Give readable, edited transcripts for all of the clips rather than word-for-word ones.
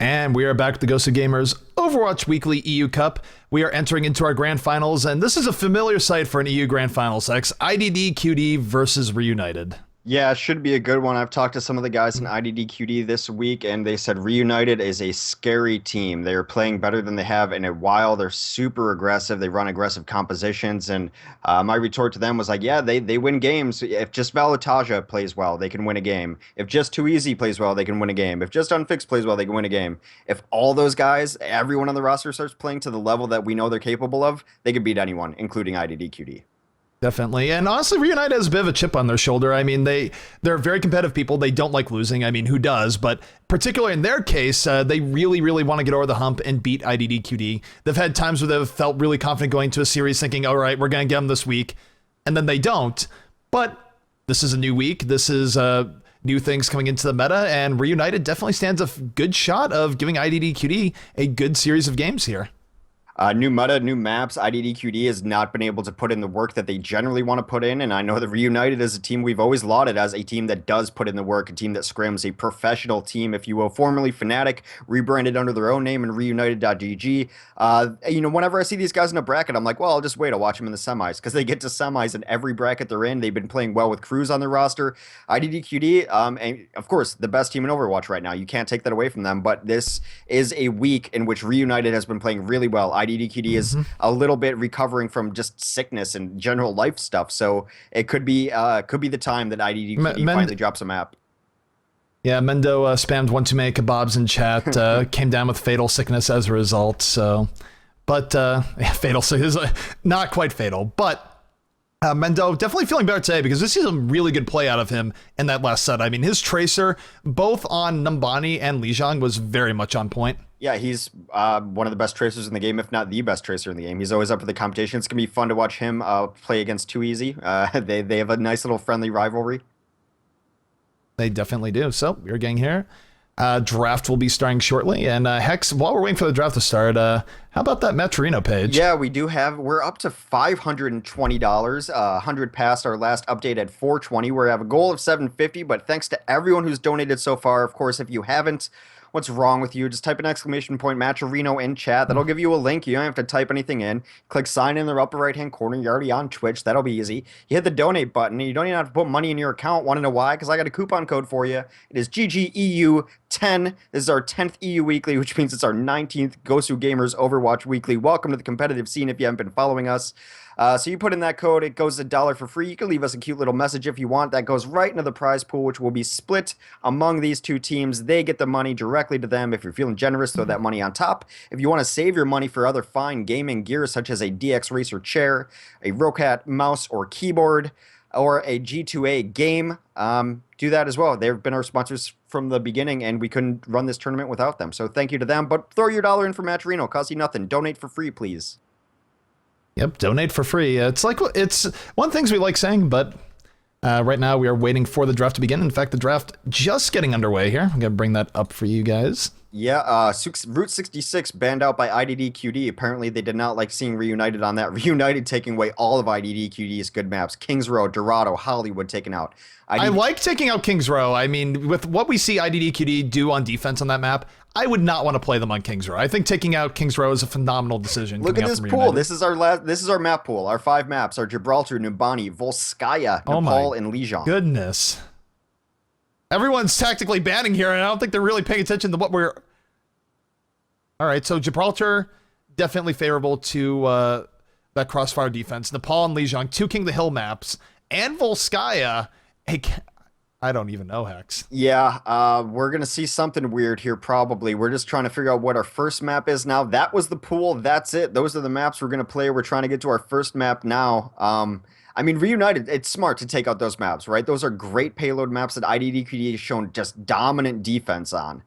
And we are back at the GosuGamers Overwatch Weekly EU Cup. We are entering into our grand finals, and this is a familiar sight for an EU grand finals, X. IDDQD versus REUNITED. Yeah, it should be a good one. I've talked to some of the guys in IDDQD this week, and they said REUNITED is a scary team. They are playing better than they have in a while. They're super aggressive. They run aggressive compositions, and my retort to them was like, yeah, they win games. If just Valutaja plays well, they can win a game. If just Too Easy plays well, they can win a game. If just Unfixed plays well, they can win a game. If all those guys, everyone on the roster starts playing to the level that we know they're capable of, they could beat anyone, including IDDQD. Definitely. And honestly, REUNITED has a bit of a chip on their shoulder. I mean, they're very competitive people. They don't like losing. I mean, who does? But particularly in their case, they really, really want to get over the hump and beat IDDQD. They've had times where they've felt really confident going to a series thinking, all right, we're going to get them this week. And then they don't. But this is a new week. This is new things coming into the meta. And REUNITED definitely stands a good shot of giving IDDQD a good series of games here. New meta, new maps. IDDQD has not been able to put in the work that they generally want to put in, and I know that REUNITED is a team we've always lauded as a team that does put in the work, a team that scrims, a professional team, if you will, formerly Fnatic, rebranded under their own name in reunited.gg. Whenever I see these guys in a bracket, I'm like, well, I'll just wait. I'll watch them in the semis, because they get to semis in every bracket they're in. They've been playing well with Cruz on their roster. IDDQD, and of course, the best team in Overwatch right now. You can't take that away from them, but this is a week in which REUNITED has been playing really well. IDDQD is a little bit recovering from just sickness and general life stuff, so it could be the time that IDDQD finally drops a map. Yeah, Mendo spammed one too many kebabs in chat, came down with fatal sickness as a result. So, but fatal sickness, not quite fatal, but Mendo definitely feeling better today because this is a really good play out of him in that last set. I mean, his tracer, both on Numbani and Lijiang, was very much on point. Yeah, he's one of the best tracers in the game, if not the best tracer in the game. He's always up for the competition. It's going to be fun to watch him play against Too Easy. They have a nice little friendly rivalry. They definitely do. So we're getting here. Draft will be starting shortly. And Hex, while we're waiting for the draft to start, how about that Matt Torino page? Yeah, we're up to $520. 100 past our last update at 420. We have a goal of 750, but thanks to everyone who's donated so far. Of course, if you haven't, what's wrong with you? Just type an exclamation point Maturino in chat. That'll give you a link. You don't have to type anything in. Click sign in the upper right hand corner. You're already on Twitch. That'll be easy. You hit the donate button. And you don't even have to put money in your account. Want to know why? Because I got a coupon code for you. It is GGEU10. This is our 10th EU Weekly, which means it's our 19th GosuGamers Overwatch Weekly. Welcome to the competitive scene if you haven't been following us. So you put in that code, it goes $1 for free. You can leave us a cute little message if you want. That goes right into the prize pool, which will be split among these two teams. They get the money directly to them. If you're feeling generous, throw that money on top. If you want to save your money for other fine gaming gear, such as a DX Racer chair, a Rocat mouse or keyboard, or a G2A game, do that as well. They've been our sponsors from the beginning, and we couldn't run this tournament without them. So thank you to them. But throw your dollar in for Maturino. Costs you nothing. Donate for free, please. Yep, donate for free. It's one thing we like saying, but right now we are waiting for the draft to begin. In fact, the draft just getting underway here. I'm going to bring that up for you guys. Yeah, Route 66 banned out by IDDQD. Apparently, they did not like seeing REUNITED on that. REUNITED taking away all of IDDQD's good maps. Kings Row, Dorado, Hollywood taken out. I like taking out Kings Row. I mean, with what we see IDDQD do on defense on that map, I would not want to play them on Kings Row. I think taking out Kings Row is a phenomenal decision. Look at this pool. This is our map pool. Our 5 maps are Gibraltar, Numbani, Volskaya, Nepal, and Lijiang. Goodness. Everyone's tactically banning here, and I don't think they're really paying attention to what we're... All right, so Gibraltar, definitely favorable to that crossfire defense. Nepal and Lijiang, 2 King of the Hill maps, and Volskaya. Hey, I don't even know, Hex. Yeah, we're going to see something weird here, probably. We're just trying to figure out what our first map is now. That was the pool. That's it. Those are the maps we're going to play. We're trying to get to our first map now. I mean, REUNITED, it's smart to take out those maps, right? Those are great payload maps that IDDQD has shown just dominant defense on.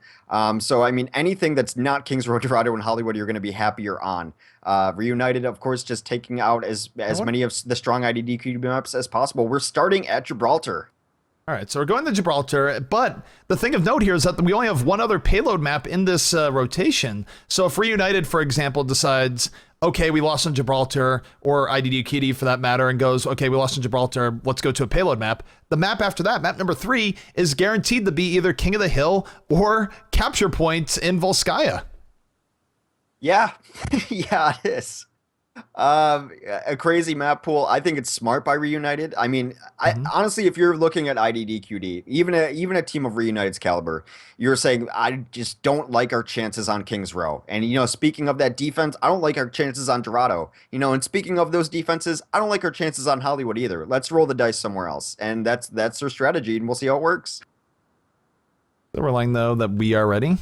So, I mean, anything that's not Kings Row, Dorado, and Hollywood, you're going to be happier on. REUNITED, of course, just taking out as many of the strong IDDQD maps as possible. We're starting at Gibraltar. All All right, so we're going to Gibraltar, but the thing of note here is that we only have one other payload map in this rotation. So if Reunited, for example, decides, okay, we lost on Gibraltar, or IDDQD for that matter, and goes, okay, we lost on Gibraltar, let's go to a payload map. The map after that, map number 3, is guaranteed to be either King of the Hill or Capture Point in Volskaya. Yeah, yeah, it is. A crazy map pool. I think it's smart by Reunited. I mean, honestly, if you're looking at IDDQD, even a team of Reunited's caliber, you're saying I just don't like our chances on Kings Row. And speaking of that defense, I don't like our chances on Dorado. And speaking of those defenses, I don't like our chances on Hollywood either. Let's roll the dice somewhere else. And that's their strategy, and we'll see how it works. So we're relying though that we are ready.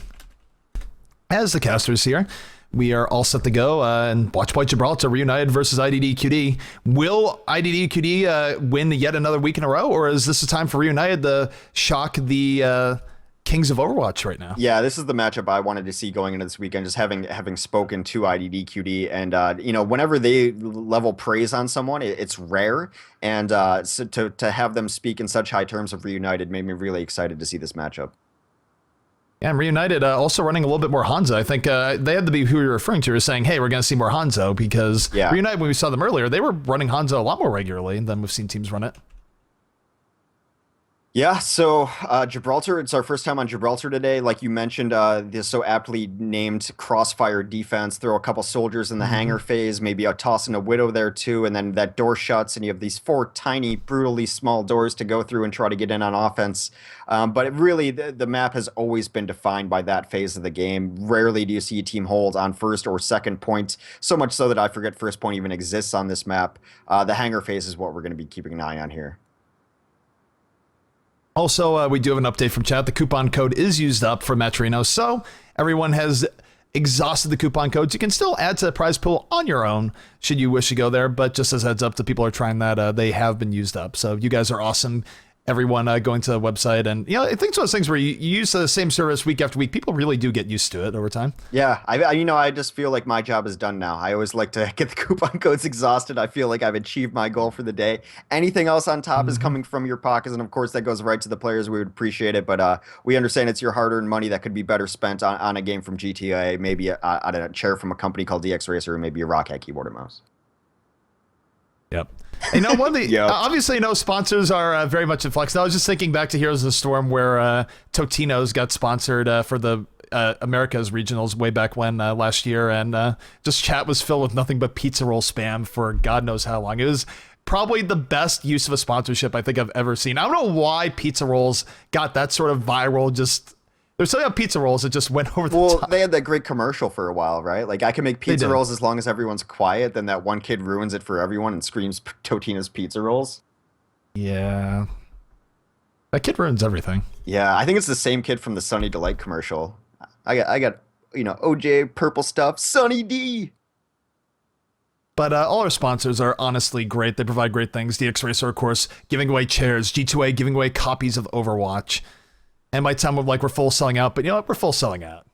As the casters here, we are all set to go, and watch Point Gibraltar Reunited versus IDDQD. Will IDDQD win yet another week in a row, or is this a time for Reunited to shock the Kings of Overwatch right now? Yeah, this is the matchup I wanted to see going into this weekend, just having spoken to IDDQD. And, whenever they level praise on someone, it's rare. And so to have them speak in such high terms of Reunited made me really excited to see this matchup. Yeah, and Reunited also running a little bit more Hanzo. I think they had to be who you're referring to, saying, hey, we're going to see more Hanzo, because Reunited, when we saw them earlier, they were running Hanzo a lot more regularly than we've seen teams run it. Yeah, so Gibraltar, it's our first time on Gibraltar today. Like you mentioned, this so aptly named Crossfire defense. Throw a couple soldiers in the hangar phase, maybe a toss in a Widow there too, and then that door shuts, and you have these 4 tiny, brutally small doors to go through and try to get in on offense. But really, the map has always been defined by that phase of the game. Rarely do you see a team hold on first or second point, so much so that I forget first point even exists on this map. The hangar phase is what we're going to be keeping an eye on here. Also, we do have an update from chat. The coupon code is used up for Matrino, so everyone has exhausted the coupon codes. You can still add to the prize pool on your own, should you wish to go there, but just as a heads up to people who are trying that, they have been used up. So you guys are awesome. Everyone going to the website, and I think it's one of those things where you use the same service week after week. People really do get used to it over time. Yeah, I just feel like my job is done now. I always like to get the coupon codes exhausted. I feel like I've achieved my goal for the day. Anything else on top is coming from your pockets, and of course that goes right to the players. We would appreciate it, but we understand it's your hard-earned money that could be better spent on a game from GTA, maybe on a chair from a company called DX Racer, or maybe a Rockhat keyboard or mouse. Yep. One of the obviously, sponsors are very much in flux. I was just thinking back to Heroes of the Storm, where Totino's got sponsored for the Americas regionals way back when last year, and just chat was filled with nothing but pizza roll spam for God knows how long. It was probably the best use of a sponsorship I think I've ever seen. I don't know why pizza rolls got that sort of viral. Just there's something about pizza rolls that just went over the top. Well, they had that great commercial for a while, right? Like, I can make pizza rolls as long as everyone's quiet. Then that one kid ruins it for everyone and screams Totino's pizza rolls. Yeah. That kid ruins everything. Yeah, I think it's the same kid from the Sunny Delight commercial. I got OJ purple stuff, Sunny D. But all our sponsors are honestly great. They provide great things. DX Racer, of course, giving away chairs. G2A giving away copies of Overwatch. And might sound like we're full selling out, but we're full selling out.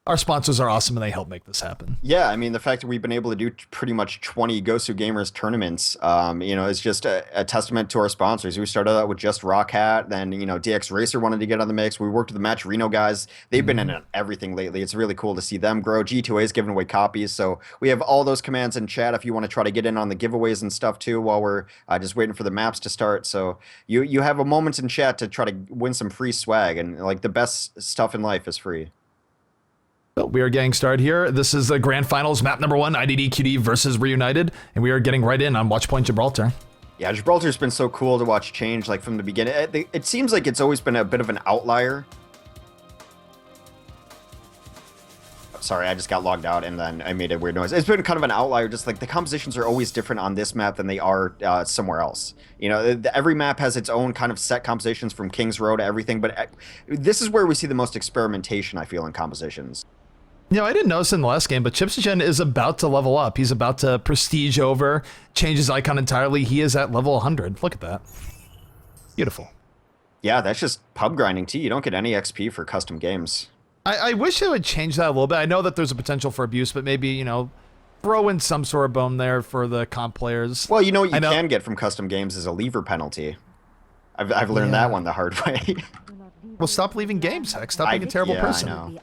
Our sponsors are awesome, and they help make this happen. Yeah, I mean, the fact that we've been able to do pretty much 20 GosuGamers tournaments, is just a testament to our sponsors. We started out with just Rockhat, then, DX Racer wanted to get on the mix. We worked with the Match Reno guys. They've been in everything lately. It's really cool to see them grow. G2A is giving away copies, so we have all those commands in chat if you want to try to get in on the giveaways and stuff, too, while we're just waiting for the maps to start. So you have a moment in chat to try to win some free swag, and, the best stuff in life is free. So we are getting started here. This is the grand finals, map number 1, IDDQD versus Reunited, and we are getting right in on Watch Point Gibraltar. Yeah, Gibraltar's been so cool to watch change, from the beginning. It seems like it's always been a bit of an outlier. Sorry, I just got logged out and then I made a weird noise. It's been kind of an outlier, just the compositions are always different on this map than they are somewhere else. Every map has its own kind of set compositions from Kings Row to everything, but this is where we see the most experimentation, I feel, in compositions. I didn't notice in the last game, but Chipsogen is about to level up. He's about to prestige over, change his icon entirely. He is at level 100. Look at that. Beautiful. Yeah, that's just pub grinding, too. You don't get any XP for custom games. I wish they would change that a little bit. I know that there's a potential for abuse, but maybe, throw in some sort of bone there for the comp players. Well, what you can get from custom games is a lever penalty. I've learned that one the hard way. Well, stop leaving games, Heck. Stop being a terrible person. I know.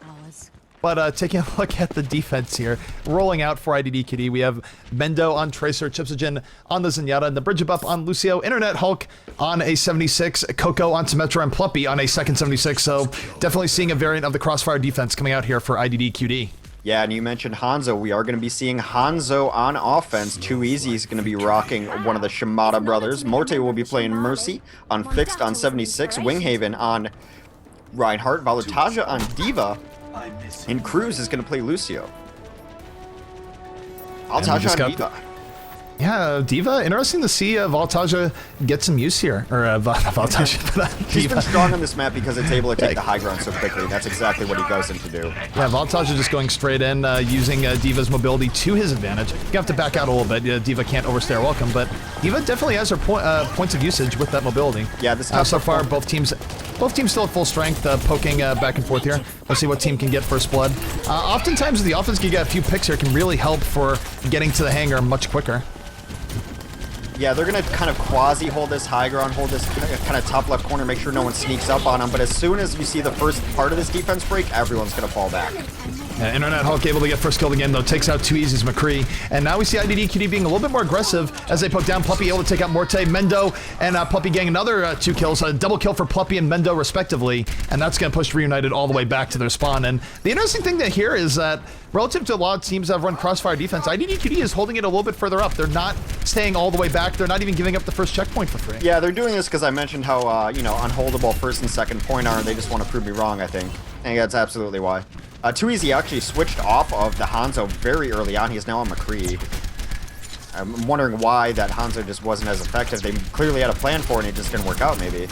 But taking a look at the defense here, rolling out for IDDQD, we have Mendo on Tracer, Chipsogen on the Zenyatta, and the bridge buff on Lucio, Internet Hulk on a 76, Coco on Symmetra, and Pluppy on a second 76. So definitely seeing a variant of the Crossfire defense coming out here for IDDQD. Yeah, and you mentioned Hanzo. We are going to be seeing Hanzo on offense. Too Easy is going to be rocking one of the Shimada brothers. Morte will be playing Mercy on Fixed on 76, Winghaven on Reinhardt, Valutaja on Diva, and Cruz is going to play Lucio. Valutaja on Diva. Yeah, Diva, interesting to see Valutaja get some use here. Or Valutaja. He's been strong on this map because it's able to take the high ground so quickly. That's exactly what he goes in to do. Yeah, Valutaja just going straight in, using Diva's mobility to his advantage. You have to back out a little bit. Diva can't overstay her welcome, but Diva definitely has her points of usage with that mobility. Yeah, this so far, both teams still at full strength, poking back and forth here. Let's see what team can get first blood. Oftentimes, the offense can get a few picks here, can really help for getting to the hangar much quicker. Yeah, they're going to kind of quasi-hold this high ground, hold this kind of top left corner, make sure no one sneaks up on them. But as soon as you see the first part of this defense break, everyone's going to fall back. Internet Hulk able to get first kill again, though. Takes out Too Easy's McCree. And now we see IDDQD being a little bit more aggressive as they poke down Pluppy, able to take out Morte, Mendo, and Pluppy getting another 2 kills. A double kill for Pluppy and Mendo, respectively. And that's going to push REUNITED all the way back to their spawn. And the interesting thing to hear is that relative to a lot of teams that have run Crossfire defense, IDDQD is holding it a little bit further up. They're not staying all the way back. They're not even giving up the first checkpoint for free. Yeah, they're doing this because I mentioned how, you know, unholdable first and second point are, and they just want to prove me wrong, I think. And that's absolutely why. Too Easy actually switched off of the Hanzo very early on. He's now on McCree. I'm wondering why that Hanzo just wasn't as effective. They clearly had a plan for it, and it just didn't work out, maybe.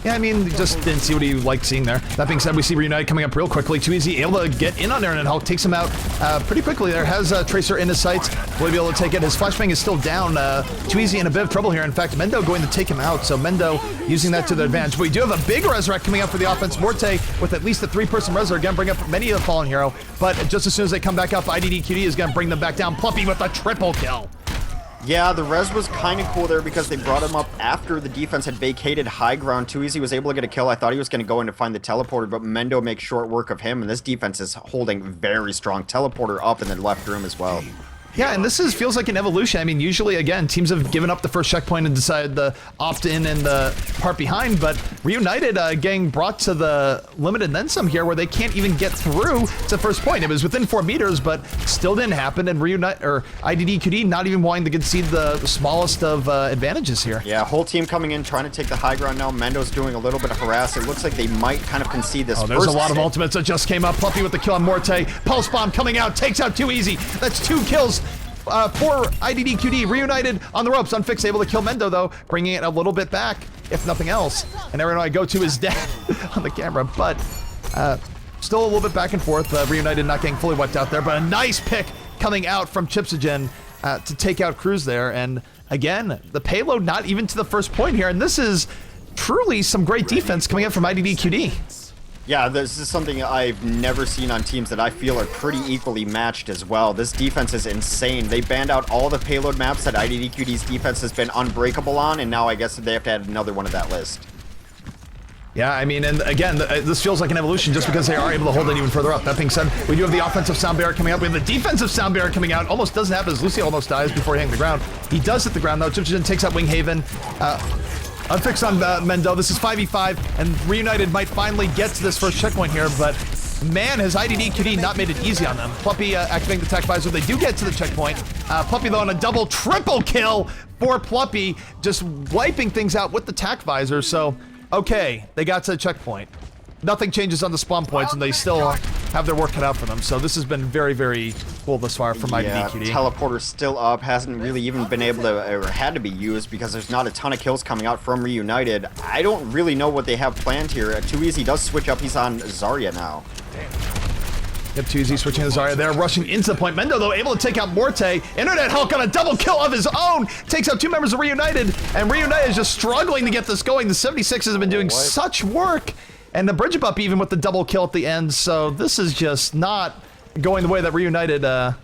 Yeah, I mean, just didn't see what he liked seeing there. That being said, we see REUNITED coming up real quickly. Too Easy able to get in on there, and Hulk takes him out pretty quickly there. Has Tracer in his sights. Will be able to take it. His flashbang is still down. Too Easy in a bit of trouble here. In fact, Mendo going to take him out, so Mendo using that to their advantage. But we do have a big resurrect coming up for the offense. Morte with at least a 3-person resurrect. Again, bring up many of the fallen hero. But just as soon as they come back up, IDDQD is going to bring them back down. Pluppy with a triple kill. Yeah, the res was kind of cool there because they brought him up after the defense had vacated high ground. Too Easy was able to get a kill. I thought he was going to go in to find the teleporter, but Mendo makes short work of him, and this defense is holding very strong. Teleporter up in the left room as well. Yeah, and this feels like an evolution. I mean, usually, again, teams have given up the first checkpoint and decided the opt-in and the part behind, but REUNITED getting brought to the limit and then some here where they can't even get through to first point. It was within 4 meters, but still didn't happen, and IDDQD not even wanting to concede the smallest of advantages here. Yeah, whole team coming in, trying to take the high ground now. Mendo's doing a little bit of harass. It looks like they might kind of concede this. Oh, there's a lot of ultimates that just came up. Pluppy with the kill on Morte. Pulse Bomb coming out, takes out Too Easy. That's 2 kills. For IDDQD, REUNITED on the ropes, Unfixed able to kill Mendo though, bringing it a little bit back, if nothing else. And everyone I go to is dead on the camera, but still a little bit back and forth. REUNITED not getting fully wiped out there, but a nice pick coming out from Chipsogen to take out Cruz there. And again, the payload not even to the first point here, and this is truly some great defense coming out from IDDQD. Yeah, this is something I've never seen on teams that I feel are pretty equally matched as well. This defense is insane. They banned out all the payload maps that IDDQD's defense has been unbreakable on, and now I guess they have to add another one to that list. Yeah, I mean, and again, this feels like an evolution just because they are able to hold it even further up. That being said, we do have the offensive sound barrier coming up. We have the defensive sound barrier coming out. Almost doesn't happen as Lucy almost dies before hitting the ground. He does hit the ground, though. Chipsogen takes out Winghaven. Unfixed on Mendo. This is 5v5, and REUNITED might finally get to this first checkpoint here, but man, has IDDQD not made it easy on them. Pluppy activating the tech visor. They do get to the checkpoint. Pluppy, though, on a triple kill for Pluppy, just wiping things out with the tac visor. So, okay, they got to the checkpoint. Nothing changes on the spawn points, and they still have their work cut out for them. So this has been very, very cool thus far from IDDQD. Teleporter's still up, hasn't really even been able to, or had to be used because there's not a ton of kills coming out from REUNITED. I don't really know what they have planned here. Too Easy does switch up. He's on Zarya now. Yep, Too Easy switching to Zarya there, rushing into the point. Mendo, though, able to take out Morte. Internet Hulk on a double kill of his own. Takes out 2 members of REUNITED, and REUNITED is just struggling to get this going. The 76ers have been doing such work. And the bridge up even with the double kill at the end, so this is just not going the way that REUNITED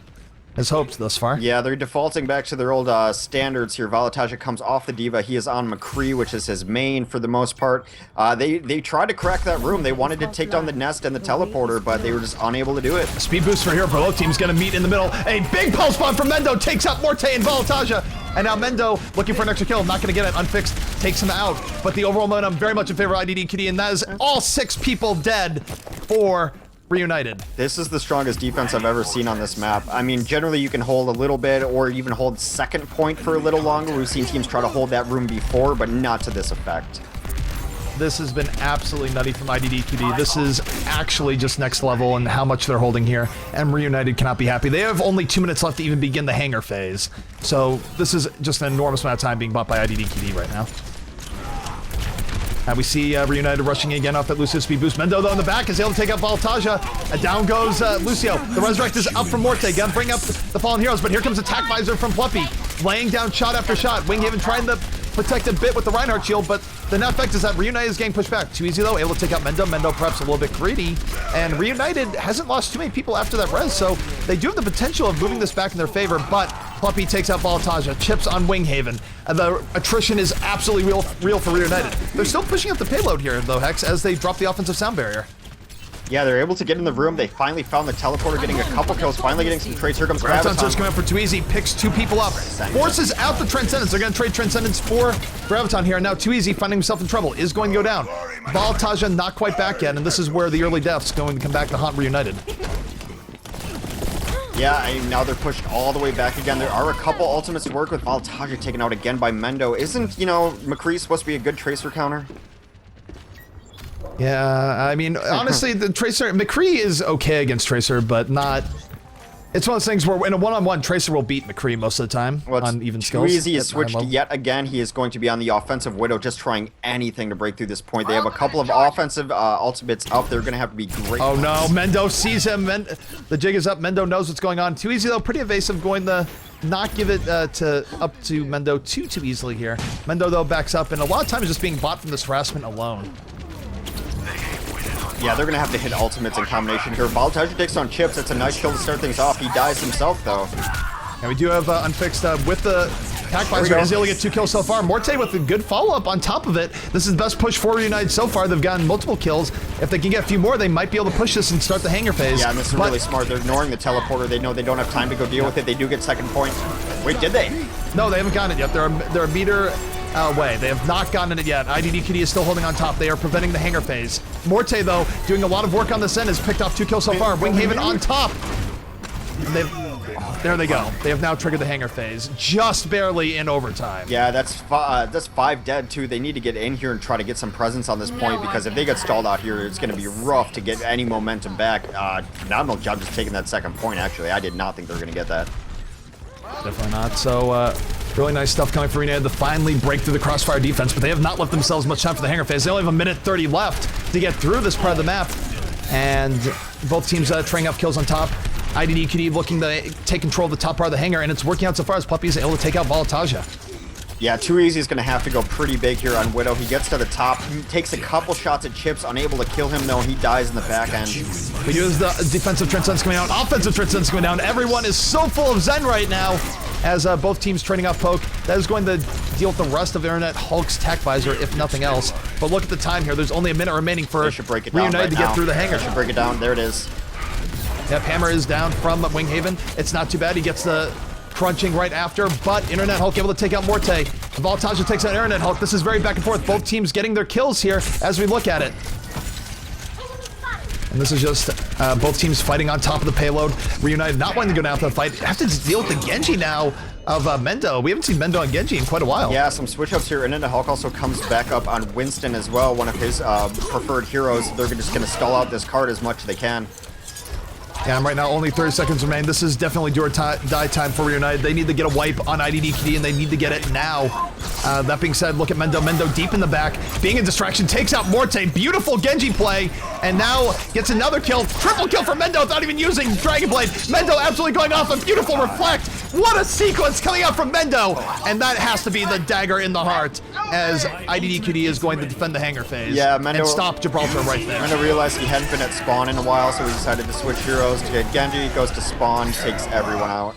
has hoped thus far. Yeah, they're defaulting back to their old standards here. Volataja comes off the D.Va. He is on McCree, which is his main for the most part. They tried to crack that room. They wanted to take down the nest and the teleporter, but they were just unable to do it. Speed boost for here. Both teams going to meet in the middle. A big pulse bomb from Mendo takes out Morte and Volataja. And now Mendo looking for an extra kill. Not going to get it. Unfixed takes him out. But the overall momentum very much in favor of IDDQD, and that is all 6 people dead for Reunited. This is the strongest defense I've ever seen on this map. I mean, generally you can hold a little bit or even hold second point for a little longer. We've seen teams try to hold that room before, but not to this effect. This has been absolutely nutty from IDDQD. This is actually just next level in how much they're holding here, and Reunited cannot be happy. They have only 2 minutes left to even begin the hangar phase. So this is just an enormous amount of time being bought by IDDQD right now. And we see Reunited rushing again off that Lucio speed boost. Mendo, though, in the back is able to take out Volataja. And down goes Lucio. The Resurrect is up from Morte. Gonna bring up the Fallen Heroes, but here comes Attack Visor from Pluppy. Laying down shot after shot. Winghaven trying to protect a bit with the Reinhardt shield, but the net effect is that Reunited is getting pushed back. Too easy, though. Able to take out Mendo. Mendo perhaps a little bit greedy. And Reunited hasn't lost too many people after that res, so they do have the potential of moving this back in their favor, but Pluppy takes out Volataja, chips on Winghaven. The attrition is absolutely real for Reunited. They're still pushing up the payload here, though, Hex, as they drop the offensive sound barrier. Yeah, they're able to get in the room. They finally found the teleporter, getting a couple kills, finally getting some trades. Here comes Graviton starts coming up for Too Easy, picks 2 people up, forces out the Transcendence. They're going to trade Transcendence for Graviton here. And now Too Easy, finding himself in trouble, is going to go down. Volataja not quite back yet, and this is where the early death's going to come back to haunt Reunited. Yeah, and now they're pushed all the way back again. There are a couple ultimates to work with. Volataja taken out again by Mendo. Isn't, you know, McCree supposed to be a good Tracer counter? Yeah, I mean, honestly, the Tracer, McCree is okay against Tracer, but not. It's one of those things where in a one-on-one, Tracer will beat McCree most of the time on even skills. Too Easy is switched yet again. He is going to be on the offensive Widow, just trying anything to break through this point. They have a couple of offensive ultimates up. They're going to have to be great. Oh no, Mendo sees him. The jig is up. Mendo knows what's going on. Too Easy, though, pretty evasive, going to not give it up to Mendo too easily here. Mendo, though, backs up, and a lot of time is just being bought from this harassment alone. Yeah, they're going to have to hit ultimates in combination here. Volataja takes on Chips. It's a nice kill to start things off. He dies himself, though. And we do have Unfixed with the Attack Visor. He's able to get 2 kills so far. Morte with a good follow-up on top of it. This is the best push for Reunited so far. They've gotten multiple kills. If they can get a few more, they might be able to push this and start the hangar phase. Yeah, and this is really smart. They're ignoring the teleporter. They know they don't have time to go deal with it. They do get second point. Wait, did they? No, they haven't gotten it yet. They're a meter away. They have not gotten it yet. IDDQD is still holding on top. They are preventing the hangar phase. Morte, though, doing a lot of work on this end, has picked off 2 kills so far. Winghaven on top. There they go. They have now triggered the hangar phase, just barely in overtime. Yeah, that's 5 dead, too. They need to get in here and try to get some presence on this point, because if they get stalled out here, it's going to be rough to get any momentum back. Phenomenal job just taking that second point, actually. I did not think they were going to get that. Definitely not. So, really nice stuff coming for Reunited to finally break through the crossfire defense, but they have not left themselves much time for the hangar phase. They only have 1:30 left to get through this part of the map, and both teams trading up kills on top. IDDQD looking to take control of the top part of the hangar, and it's working out so far as Pluppy is able to take out Volataja. Yeah, Too Easy is going to have to go pretty big here on Widow. He gets to the top, he takes a couple shots at Chips, unable to kill him, though. He dies in the back end. We do have the defensive Transcendence coming down, offensive Transcendence coming down. Everyone is so full of Zen right now as both teams trading off poke. That is going to deal with the rest of Internet Hulk's Attack Visor, if nothing else. But look at the time here. There's only a minute remaining for Reunited to get through the hangar. They should break it down. There it is. Yep, hammer is down from Winghaven. It's not too bad. He gets the crunching right after, but Internet Hulk able to take out Morte. Volataja takes out Internet Hulk. This is very back and forth. Both teams getting their kills here as we look at it. And this is just both teams fighting on top of the payload. Reunited not wanting to go down for the fight. Have to deal with the Genji now of Mendo. We haven't seen Mendo and Genji in quite a while. Yeah, some switch-ups here. Internet Hulk also comes back up on Winston as well, one of his preferred heroes. They're just going to stall out this card as much as they can. Yeah, right now only 30 seconds remain. This is definitely do or die time for Reunited. They need to get a wipe on IDDQD, and they need to get it now. That being said, look at Mendo. Mendo deep in the back, being a distraction, takes out Morte. Beautiful Genji play, and now gets another kill. Triple kill for Mendo without even using Dragon Blade. Mendo absolutely going off a beautiful reflect. What a sequence coming out from Mendo, and that has to be the dagger in the heart as IDDQD is going to defend the hangar phase and stop Gibraltar right there. Mendo realized he hadn't been at spawn in a while, so he decided to switch heroes to get Genji. Goes to spawn, takes everyone out.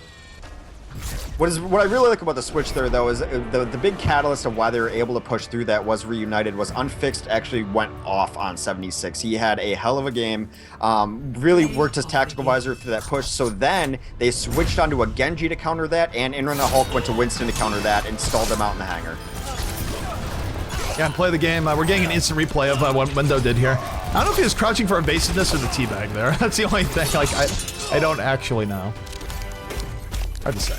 What I really like about the switch there, though, is the big catalyst of why they were able to push through that was Reunited, was Unfixed actually went off on 76. He had a hell of a game, really worked his tactical visor through that push, so then they switched onto a Genji to counter that, and Internet Hulk went to Winston to counter that and stalled them out in the hangar. Yeah, and play the game. We're getting an instant replay of what Mendo did here. I don't know if he was crouching for evasiveness or the teabag there. That's the only thing. Like, I don't actually know. Hard to say.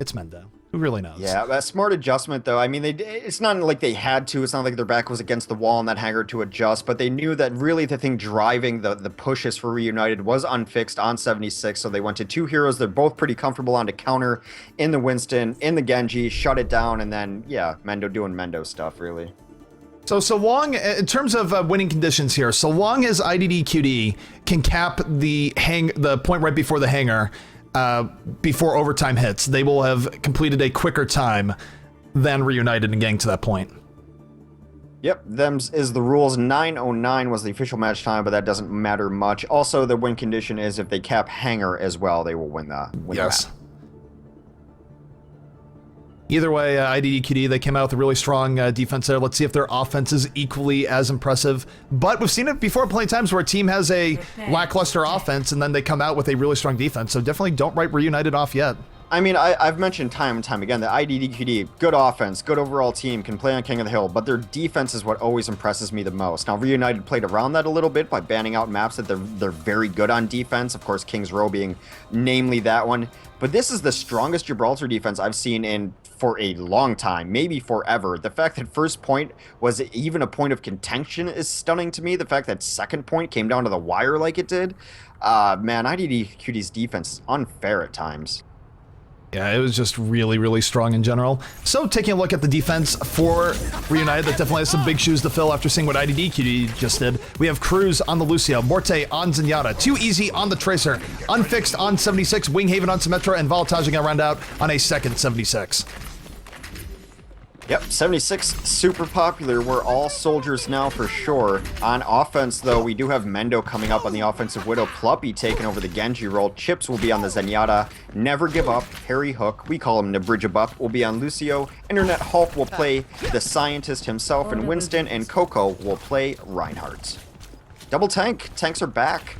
It's Mendo. Who really knows? Yeah, a smart adjustment, though. I mean, it's not like they had to. It's not like their back was against the wall in that hangar to adjust, but they knew that really the thing driving the pushes for Reunited was Unfixed on 76, so they went to two heroes they're both pretty comfortable on to counter in the Winston, in the Genji, shut it down, and then, yeah, Mendo doing Mendo stuff, really. So long, in terms of winning conditions here, so long as IDDQD can cap the point right before the hangar, before overtime hits, they will have completed a quicker time than Reunited in getting to that point. Yep, them's is the rules. 9:09 was the official match time, but that doesn't matter much. Also, the win condition is if they cap hangar as well, they will win the yes. map. Either way, IDDQD, they came out with a really strong defense there. Let's see if their offense is equally as impressive. But we've seen it before plenty of times where a team has a lackluster offense and then they come out with a really strong defense. So definitely don't write Reunited off yet. I mean, I've mentioned time and time again that IDDQD, good offense, good overall team, can play on King of the Hill, but their defense is what always impresses me the most. Now, Reunited played around that a little bit by banning out maps that they're very good on defense, of course, King's Row being namely that one. But this is the strongest Gibraltar defense I've seen for a long time, maybe forever. The fact that first point was even a point of contention is stunning to me. The fact that second point came down to the wire like it did. Man, IDDQD's defense is unfair at times. Yeah, it was just really, really strong in general. So taking a look at the defense for Reunited, that definitely has some big shoes to fill after seeing what IDDQD just did. We have Cruz on the Lucio, Morte on Zenyatta, Too Easy on the Tracer, Unfixed on 76, Winghaven on Symmetra, and Voltage going to round out on a second 76. Yep, 76, super popular. We're all soldiers now for sure. On offense, though, we do have Mendo coming up on the offensive Widow. Pluppy taking over the Genji role. Chips will be on the Zenyatta. Never Give Up, Harry Hook, we call him Nabridgeabup, will be on Lucio. Internet Hulk will play the Scientist himself and Winston, and Coco will play Reinhardt. Double tank. Tanks are back.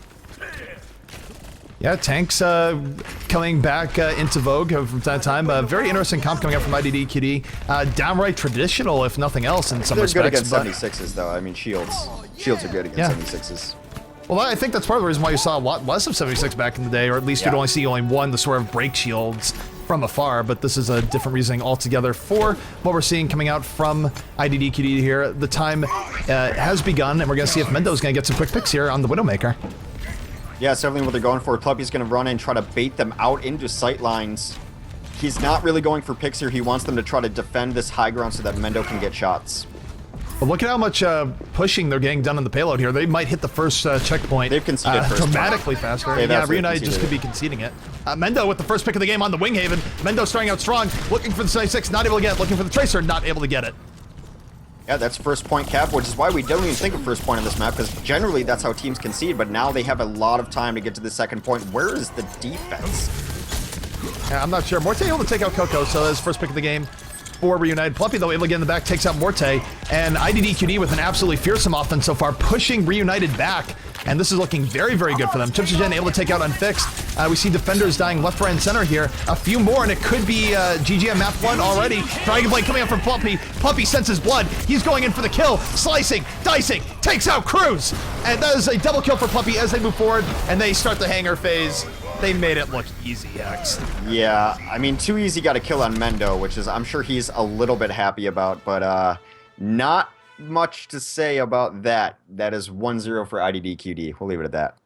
Yeah, tanks coming back into vogue from time to time. Very interesting comp coming up from IDDQD. Downright traditional, if nothing else, in some respects. They're good against 76s, though. I mean, shields. Shields are good against 76s. Well, I think that's part of the reason why you saw a lot less of 76 back in the day, or at least you'd only see one, the sort of break shields from afar, but this is a different reasoning altogether for what we're seeing coming out from IDDQD here. The time has begun, and we're going to see if Mendo's going to get some quick picks here on the Widowmaker. Yeah, certainly what they're going for. Pluppy's going to run in and try to bait them out into sight lines. He's not really going for picks here. He wants them to try to defend this high ground so that Mendo can get shots. Well, look at how much pushing they're getting done on the payload here. They might hit the first checkpoint. They've conceded first dramatically faster. Yeah, Reunited just could be conceding it. Mendo with the first pick of the game on the Winghaven. Mendo starting out strong, looking for the 76, not able to get it. Looking for the Tracer, not able to get it. Yeah, that's first point cap, which is why we don't even think of first point on this map, because generally that's how teams concede, but now they have a lot of time to get to the second point. Where is the defense? Yeah, I'm not sure. Morte able to take out Coco, so that's first pick of the game for Reunited. Pluppy, though, able to get in the back, takes out Morte, and IDDQD with an absolutely fearsome offense so far, pushing Reunited back, and this is looking very, very good for them. Chips Gen able to take out Unfixed. We see defenders dying left, right, and center here. A few more, and it could be GG on map 1 already. Dragon Blade coming up from Pluppy. Pluppy senses blood. He's going in for the kill. Slicing, dicing, takes out Cruz. And that is a double kill for Pluppy as they move forward, and they start the hangar phase. They made it look easy, X. Yeah, I mean, Too Easy got a kill on Mendo, which is I'm sure he's a little bit happy about, but not much to say about that. That is 1-0 for IDDQD. We'll leave it at that.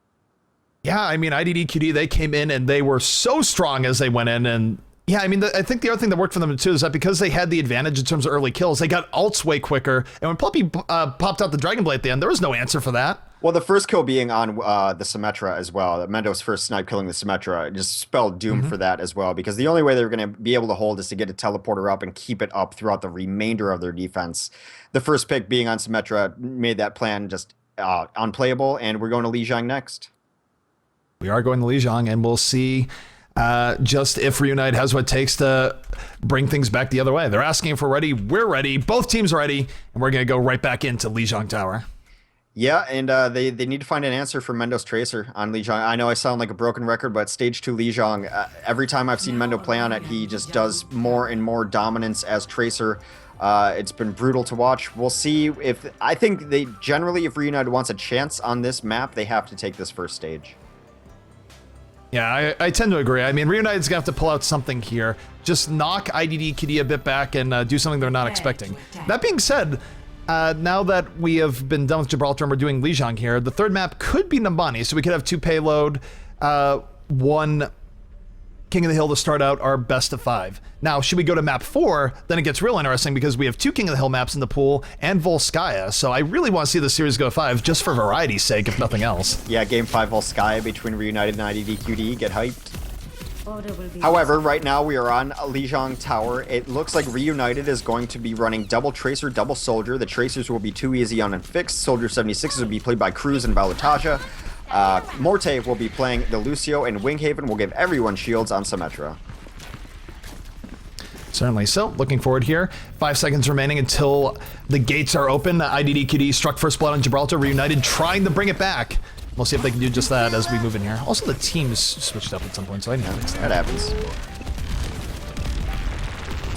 Yeah, I mean, IDDQD, they came in and they were so strong as they went in, and Yeah, I mean, I think the other thing that worked for them too is that because they had the advantage in terms of early kills, they got ults way quicker. And when Puppey popped out the Dragon Blade at the end, there was no answer for that. Well, the first kill being on the Symmetra as well. Mendo's first snipe killing the Symmetra just spelled doom for that as well, because the only way they were going to be able to hold is to get a teleporter up and keep it up throughout the remainder of their defense. The first pick being on Symmetra made that plan just unplayable, and we're going to Lijiang next. We are going to Lijiang, and we'll see just if REUNITED has what it takes to bring things back the other way. They're asking if we're ready. We're ready. Both teams are ready, and we're going to go right back into Lijiang Tower. Yeah, and they need to find an answer for Mendo's Tracer on Lijiang. I know I sound like a broken record, but Stage 2 Lijiang, every time I've seen Mendo play on it, he just does more and more dominance as Tracer. It's been brutal to watch. We'll see if... I think they generally, if REUNITED wants a chance on this map, they have to take this first stage. Yeah, I tend to agree. I mean, REUNITED's going to have to pull out something here. Just knock IDDQD a bit back and do something they're not expecting. That being said... now that we have been done with Gibraltar and we're doing Lijiang here, the third map could be Nambani, so we could have 2 payload, 1 King of the Hill to start out our best of 5. Now, should we go to map 4, then it gets real interesting because we have 2 King of the Hill maps in the pool and Volskaya, so I really want to see the series go 5 just for variety's sake, if nothing else. Yeah, Game 5 Volskaya between REUNITED and IDDQD, get hyped. However, right now we are on Lijiang Tower. It looks like REUNITED is going to be running double Tracer, double Soldier. The Tracers will be too easy on unfixed. Soldier 76s will be played by Cruz and Valutaja. Morte will be playing the Lucio, and Winghaven will give everyone shields on Symmetra. Certainly. So, looking forward here. 5 seconds remaining until the gates are open. IDDQD struck first blood on Gibraltar. REUNITED trying to bring it back. We'll see if they can do just that as we move in here. Also, the teams switched up at some point, so I know that happens.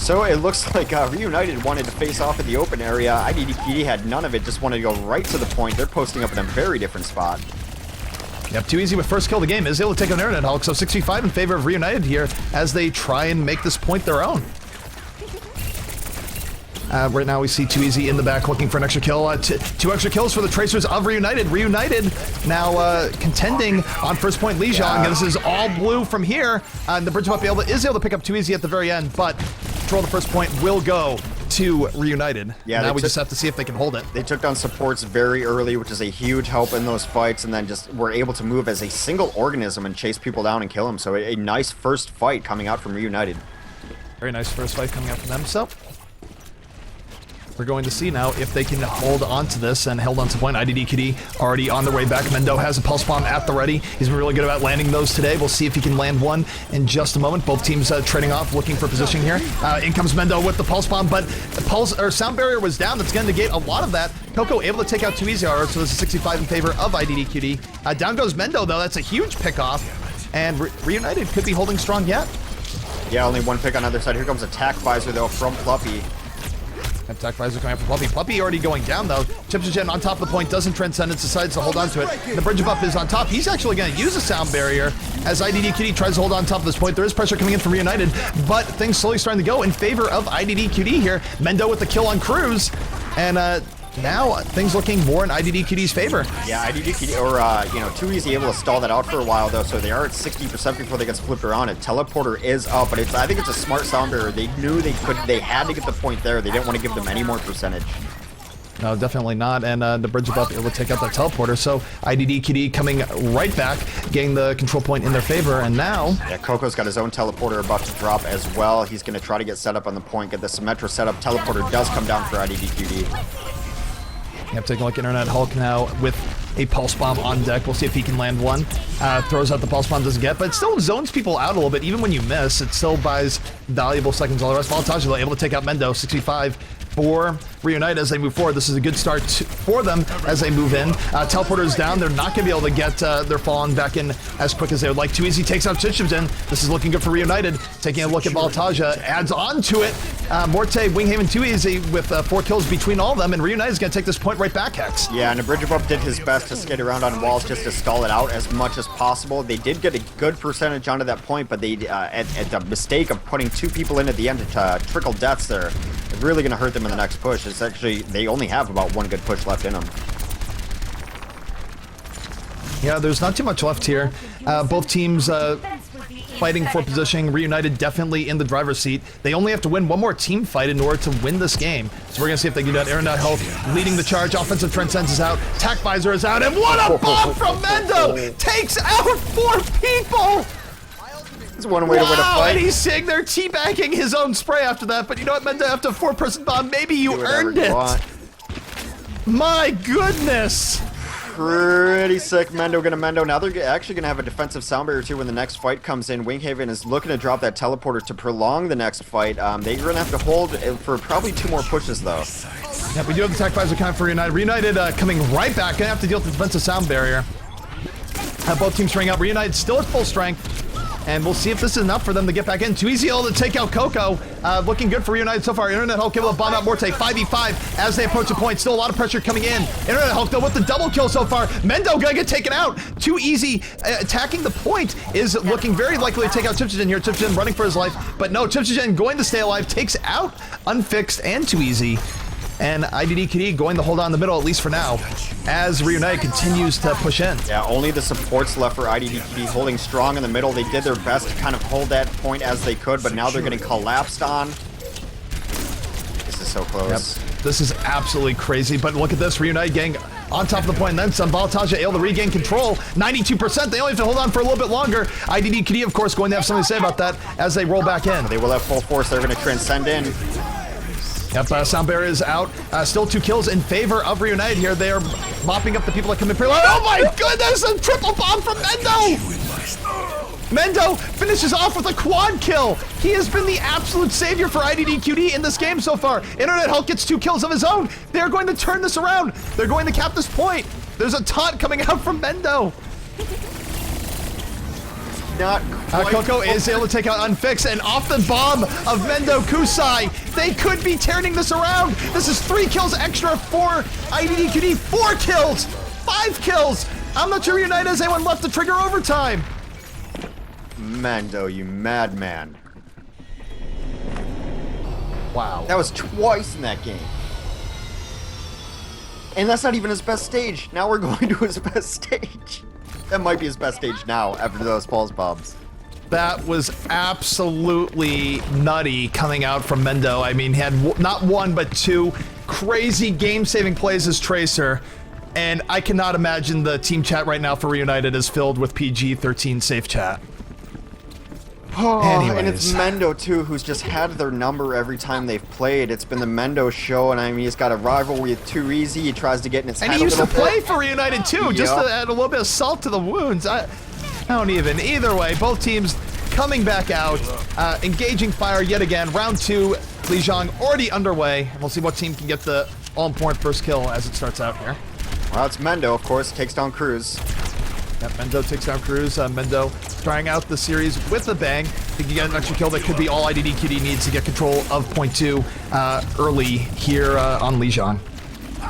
So it looks like REUNITED wanted to face off at the open area. IDDQD had none of it, just wanted to go right to the point. They're posting up in a very different spot. Yep, too easy with first kill of the game. Is able to take on Internet Hulk, so 6v5 in favor of REUNITED here as they try and make this point their own. Right now we see Too Easy in the back looking for an extra kill. 2 extra kills for the Tracers of REUNITED. REUNITED now contending on first point Lijiang. Yeah. And this is all blue from here. The Bridge Buff is able to pick up Too Easy at the very end, but control the first point will go to REUNITED. Yeah, now we just have to see if they can hold it. They took down supports very early, which is a huge help in those fights, and then just were able to move as a single organism and chase people down and kill them. So a nice first fight coming out from REUNITED. Very nice first fight coming out from them. So we're going to see now if they can hold on to this and held on to point. IDDQD already on their way back. Mendo has a pulse bomb at the ready. He's been really good about landing those today. We'll see if he can land one in just a moment. Both teams trading off, looking for position here. In comes Mendo with the pulse bomb, but the sound barrier was down. That's going to negate a lot of that. Coco able to take out 2 easy RR, so this is 65 in favor of IDDQD. Down goes Mendo, though. That's a huge pickoff, and REUNITED could be holding strong yet. Yeah, only 1 pick on the other side. Here comes Attack Visor, though, from Pluppy. Attack visor coming out from Pluppy. Pluppy already going down, though. Chipsgen on top of the point, doesn't Transcendence, decides to hold on to it. And the Bridge Buff is on top. He's actually going to use a sound barrier as IDDQD tries to hold on top of this point. There is pressure coming in from REUNITED, but things slowly starting to go in favor of IDDQD here. Mendo with the kill on Cruz, and now things looking more in IDDQD's favor. Yeah, IDDQD, or, Too Easy able to stall that out for a while, though, so they are at 60% before they get flipped around. A teleporter is up, but I think it's a smart sound barrier. They knew they had to get the point there. They didn't want to give them any more percentage. No, definitely not, and the Bridge Buff able to take out that teleporter, so IDDQD coming right back, getting the control point in their favor, and now... Yeah, Coco's got his own teleporter about to drop as well. He's going to try to get set up on the point, get the Symmetra set up. Teleporter does come down for IDDQD. Yep, taking a look at Internet Hulk now with a Pulse Bomb on deck. We'll see if he can land one. Throws out the Pulse Bomb, doesn't get, but it still zones people out a little bit. Even when you miss, it still buys valuable seconds all the rest. Valutaja able to take out Mendo, 65 for REUNITED as they move forward. This is a good start for them as they move in. Teleporter is down. They're not going to be able to get their fallen back in as quick as they would like. Too Easy takes out Chipsgen. This is looking good for REUNITED. Taking a look at Valutaja, adds on to it. Morte, Winghaven, Too Easy with 4 kills between all of them, and REUNITED is going to take this point right back, Hex. Yeah, and the Bridge Buff did his best to skate around on walls just to stall it out as much as possible. They did get a good percentage onto that point, but they at the mistake of putting 2 people in at the end to trickle deaths there, it's really going to hurt them in the next push. It's actually, they only have about 1 good push left in them. Yeah, there's not too much left here. Both teams fighting for positioning. Reunited definitely in the driver's seat. They only have to win one more team fight in order to win this game. So we're going to see if they can do that. Internet Health leading the charge. Offensive Transcends is out. Tac Visor is out. And what a bomb from Mendo! Takes out 4 people! It's one way to win a fight. And he's sitting there teabagging his own spray after that. But you know what, Mendo, after a 4-person bomb, maybe you earned it. My goodness! Pretty sick. Mendo gonna Mendo. Now they're actually gonna have a defensive sound barrier too when the next fight comes in. Winghaven is looking to drop that teleporter to prolong the next fight. They're gonna have to hold for probably 2 more pushes though. Yeah, we do have the Tac Visor count for Reunited. Reunited coming right back. Gonna have to deal with the defensive sound barrier. Both teams string up. Reunited still at full strength. And we'll see if this is enough for them to get back in. Too easy to take out Coco. Looking good for Reunited so far. Internet Hulk able to bomb out Morte. 5v5 as they approach a point. Still a lot of pressure coming in. Internet Hulk though with the double kill so far. Mendo gonna get taken out. Too easy. Attacking the point is looking very likely to take out Chipchigen here. Chipchigen running for his life. But no, Chipchigen going to stay alive. Takes out Unfixed and Too Easy. And IDDQD going to hold on in the middle, at least for now, as Reunited continues to push in. Yeah, only the supports left for IDDQD holding strong in the middle. They did their best to kind of hold that point as they could, but now they're getting collapsed on. This is so close. Yep. This is absolutely crazy, but look at this. Reunited getting on top of the point, and then some. Voltage able to regain control. 92%. They only have to hold on for a little bit longer. IDDQD, of course, going to have something to say about that as they roll back in. They will have full force. They're going to transcend in. Yep, sound barrier is out. Still 2 kills in favor of Reunited here. They are mopping up the people that come in pretty low. Oh my goodness, a triple bomb from Mendo! Mendo finishes off with a quad kill. He has been the absolute savior for IDDQD in this game so far. Internet Hulk gets 2 kills of his own. They're going to turn this around. They're going to cap this point. There's a taunt coming out from Mendo. Not quite. Coco is able to take out Unfixed, and off the bomb of Mendo Kusai, they could be turning this around. This is 3 kills extra for IDDQD. 4 kills, 5 kills. I'm not sure United has anyone left to trigger overtime. Mendo, you madman. Wow. That was twice in that game. And that's not even his best stage. Now we're going to his best stage. That might be his best stage now after those pulse bombs. That was absolutely nutty coming out from Mendo. I mean, he had not 1, but 2 crazy game-saving plays as Tracer. And I cannot imagine the team chat right now for Reunited is filled with PG-13 safe chat. Oh, and it's Mendo too, who's just had their number every time they've played. It's been the Mendo show, and I mean, he's got a rivalry with Too Easy. He tries to get in his head a little bit. And he used to play for Reunited too, just to add a little bit of salt to the wounds. I don't even. Either way, both teams coming back out, engaging fire yet again. Round 2, Lijiang already underway, and we'll see what team can get the all-important first kill as it starts out here. Well, it's Mendo, of course, takes down Cruz. Yep, Mendo takes down Cruz. Mendo trying out the series with a bang. I think you get an extra kill that could be all IDDQD needs to get control of point 2 early here on Lijiang.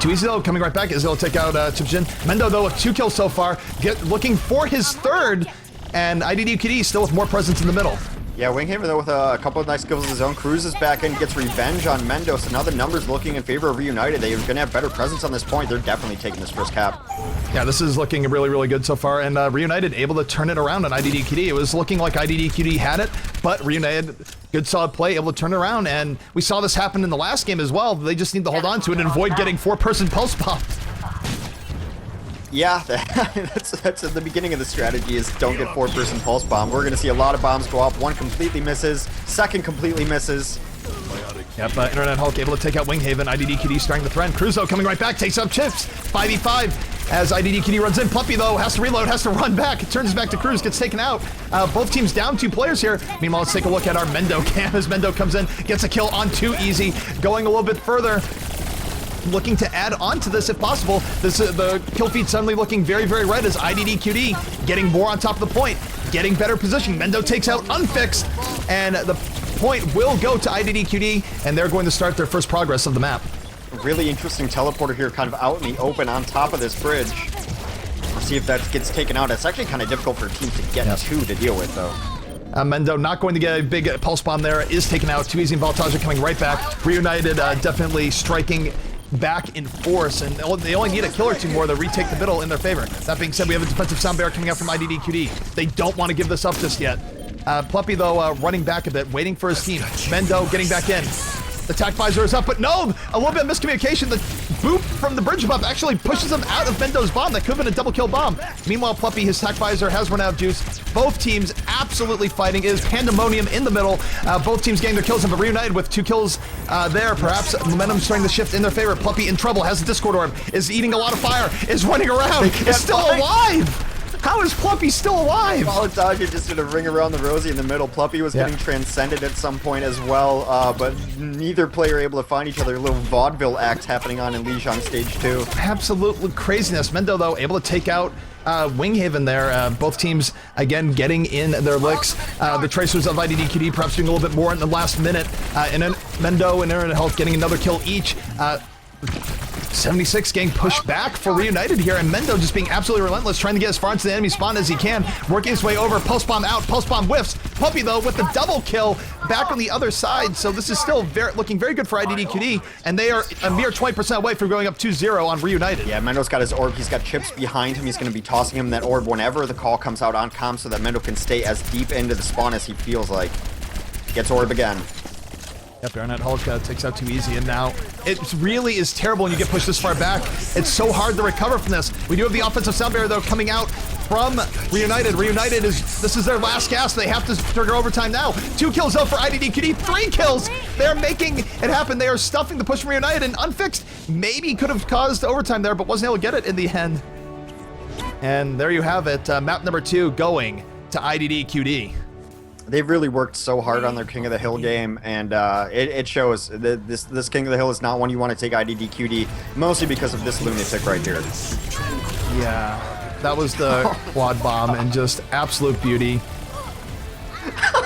Too Easy though, coming right back, is able to take out Chipchigen. Mendo though with 2 kills so far, looking for his 3rd, and IDDQD still with more presence in the middle. Yeah, Winghaven though with a couple of nice kills of his own. Cruz is back in, gets revenge on Mendo, so now the numbers looking in favor of Reunited. They're going to have better presence on this point. They're definitely taking this first cap. Yeah, this is looking really, really good so far, and Reunited able to turn it around on IDDQD. It was looking like IDDQD had it, but Reunited, good solid play, able to turn it around, and we saw this happen in the last game as well. They just need to hold on to it and avoid getting 4-person pulse bombs. Yeah, that's at the beginning of the strategy is don't get 4-person pulse bomb. We're going to see a lot of bombs go up. 1 completely misses, 2nd completely misses. Yep, Internet Hulk able to take out Winghaven. IDDQD starting the threat. Cruzo coming right back, takes out Chips. 5v5 as IDDQD runs in. Puppy, though, has to reload, has to run back. It turns back to Cruz, gets taken out. Both teams down 2 players here. Meanwhile, let's take a look at our Mendo cam as Mendo comes in, gets a kill on Too Easy. Going a little bit further. Looking to add on to this if possible. The kill feed suddenly looking very, very red as IDDQD getting more on top of the point, getting better position. Mendo takes out Unfixed, and the point will go to IDDQD, and they're going to start their first progress of the map. Really interesting teleporter here, kind of out in the open on top of this bridge. We'll see if that gets taken out. It's actually kind of difficult for a team to get to deal with, though. Mendo not going to get a big pulse bomb there, is taken out. Too Easy and Voltage coming right back. Reunited definitely striking back in force, and they only need a kill or 2 more to retake the middle in their favor. That being said, we have a defensive sound barrier coming out from IDDQD. They don't want to give this up just yet. Pluppy, though, running back a bit, waiting for his team. Mendo getting back in. The attack visor is up, but no! A little bit of miscommunication. The boop from the bridge above actually pushes him out of Mendo's bomb. That could have been a double kill bomb. Meanwhile, Pluppy, his attack visor has run out of juice. Both teams absolutely fighting. It is pandemonium in the middle. Both teams getting their kills, but reunited with 2 kills there. Perhaps momentum starting to shift in their favor. Pluppy in trouble, has a Discord orb, is eating a lot of fire, is running around, is still alive! How is Pluppy still alive? Voltage just did a ring around the Rosie in the middle. Pluppy was getting transcended at some point as well, but neither player able to find each other. A little vaudeville act happening on in Lijiang stage 2. Absolute craziness. Mendo, though, able to take out Winghaven there. Both teams, again, getting in their licks. The Tracers of IDDQD perhaps doing a little bit more in the last minute. And then Mendo and Internet Health getting another kill each. 76 getting pushed back for Reunited here, and Mendo just being absolutely relentless, trying to get as far into the enemy spawn as he can, working his way over, pulse bomb out, pulse bomb whiffs. Puppy, though, with the double kill back on the other side, so this is still looking very good for IDDQD, and they are a mere 20% away from going up 2-0 on Reunited. Yeah, Mendo's got his orb, he's got chips behind him, he's going to be tossing him that orb whenever the call comes out on comm so that Mendo can stay as deep into the spawn as he feels like. Gets orb again. Yep, Internet Hulk takes out too easy, and now it really is terrible when you get pushed this far back. It's so hard to recover from this. We do have the offensive sound barrier, though, coming out from Reunited. Reunited this is their last gas. They have to trigger overtime now. 2 kills up for IDDQD, 3 kills. They're making it happen. They are stuffing the push from Reunited, and Unfixed maybe could have caused overtime there, but wasn't able to get it in the end. And there you have it. Map number 2 going to IDDQD. They've really worked so hard on their King of the Hill game, and it shows. This King of the Hill is not one you want to take IDDQD, mostly because of this lunatic right here. Yeah, that was the quad bomb, and just absolute beauty.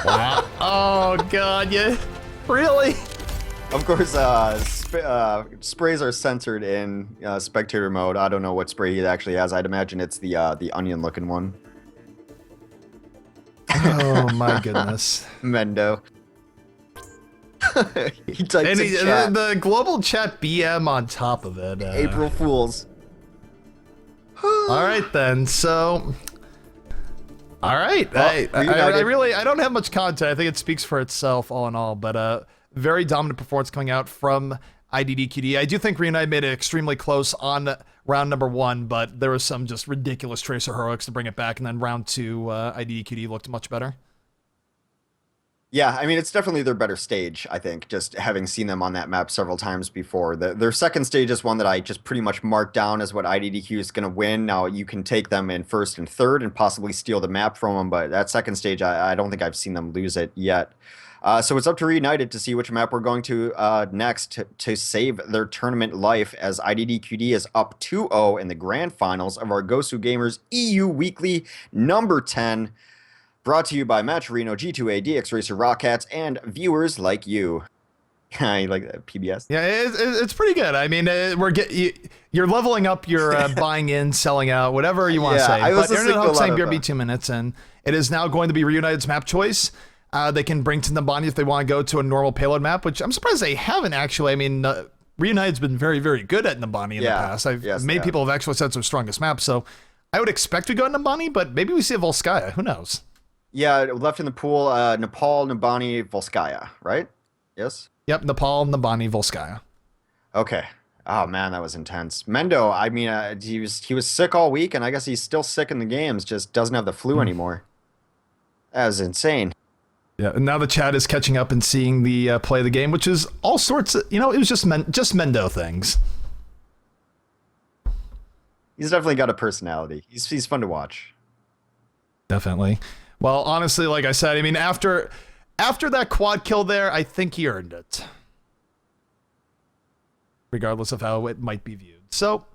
Wow. Oh, God, yeah. Really? Of course, sprays are censored in spectator mode. I don't know what spray he actually has. I'd imagine it's the onion-looking one. Oh my goodness. Mendo. He types and in chat. The global chat BM on top of it. April Fools. All right then, so... Alright, I don't have much content. I think it speaks for itself all in all, but very dominant performance coming out from IDDQD. I do think Reunited made it extremely close on round number 1, but there was some just ridiculous Tracer heroics to bring it back, and then round 2, IDDQD looked much better. Yeah, I mean, it's definitely their better stage, I think, just having seen them on that map several times before. Their second stage is one that I just pretty much marked down as what IDDQ is going to win. Now, you can take them in first and third and possibly steal the map from them, but that second stage, I don't think I've seen them lose it yet. So it's up to Reunited to see which map we're going to next to save their tournament life, as IDDQD is up 2-0 in the grand finals of our GosuGamers EU Weekly number 10. Brought to you by Matcherino, G2A, DX Racer, Rockcats, and viewers like you. You like that, PBS? Yeah, it's pretty good. I mean, you're leveling up your buying in, selling out, whatever you want to say. But Internet Hulk saying BRB 2 minutes, and it is now going to be Reunited's map choice. They can bring to Nambani if they want to go to a normal payload map, which I'm surprised they haven't actually. I mean, Reunited's been very, very good at Nambani in the past. Many people have actually said it's their strongest map, so I would expect to go to Nambani, but maybe we see a Volskaya. Who knows? Yeah, left in the pool, Nepal, Nambani, Volskaya, right? Yes? Yep, Nepal, Nambani, Volskaya. Okay. Oh, man, that was intense. Mendo, I mean, he was sick all week, and I guess he's still sick in the games, just doesn't have the flu anymore. That was insane. Yeah, and now the chat is catching up and seeing the play of the game, which is all sorts of, it was just Mendo things. He's definitely got a personality. He's fun to watch. Definitely. Well, honestly, like I said, I mean, after that quad kill there, I think he earned it. Regardless of how it might be viewed. So,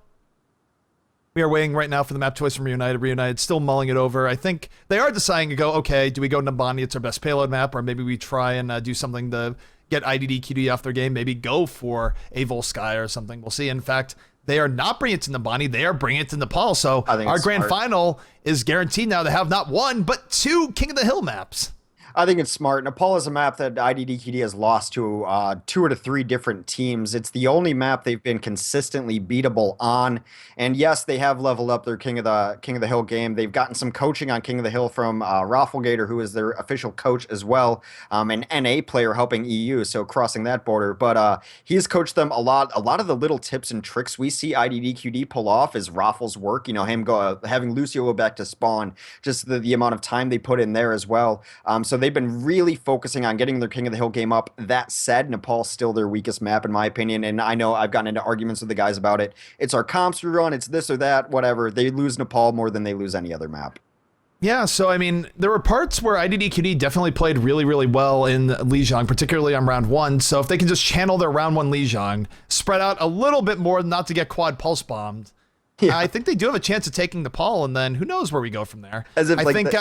we are waiting right now for the map choice from Reunited. Reunited still mulling it over. I think they are deciding to go, okay, do we go Nambani? It's our best payload map, or maybe we try and do something to get IDDQD off their game. Maybe go for a Volskaya or something. We'll see. In fact, they are not bringing it to Nambani. They are bringing it to Nepal. So our grand final is guaranteed now to have not 1, but 2 King of the Hill maps. I think it's smart. Nepal is a map that IDDQD has lost to 2 or 3 different teams. It's the only map they've been consistently beatable on. And yes, they have leveled up their King of the Hill game. They've gotten some coaching on King of the Hill from Rafflegator, who is their official coach as well, an NA player helping EU, so crossing that border. But he's coached them a lot. A lot of the little tips and tricks we see IDDQD pull off is Raffle's work. You know, him having Lucio go back to spawn, just the amount of time they put in there as well. So they've been really focusing on getting their King of the Hill game up. That said, Nepal's still their weakest map, in my opinion, and I know I've gotten into arguments with the guys about it. It's our comps we run, it's this or that, whatever. They lose Nepal more than they lose any other map. Yeah, so I mean, there were parts where IDDQD definitely played really, really well in Lijiang, particularly on round 1. So if they can just channel their round 1 Lijiang, spread out a little bit more, not to get quad pulse bombed, I think they do have a chance of taking Nepal, and then who knows where we go from there. As if I like think.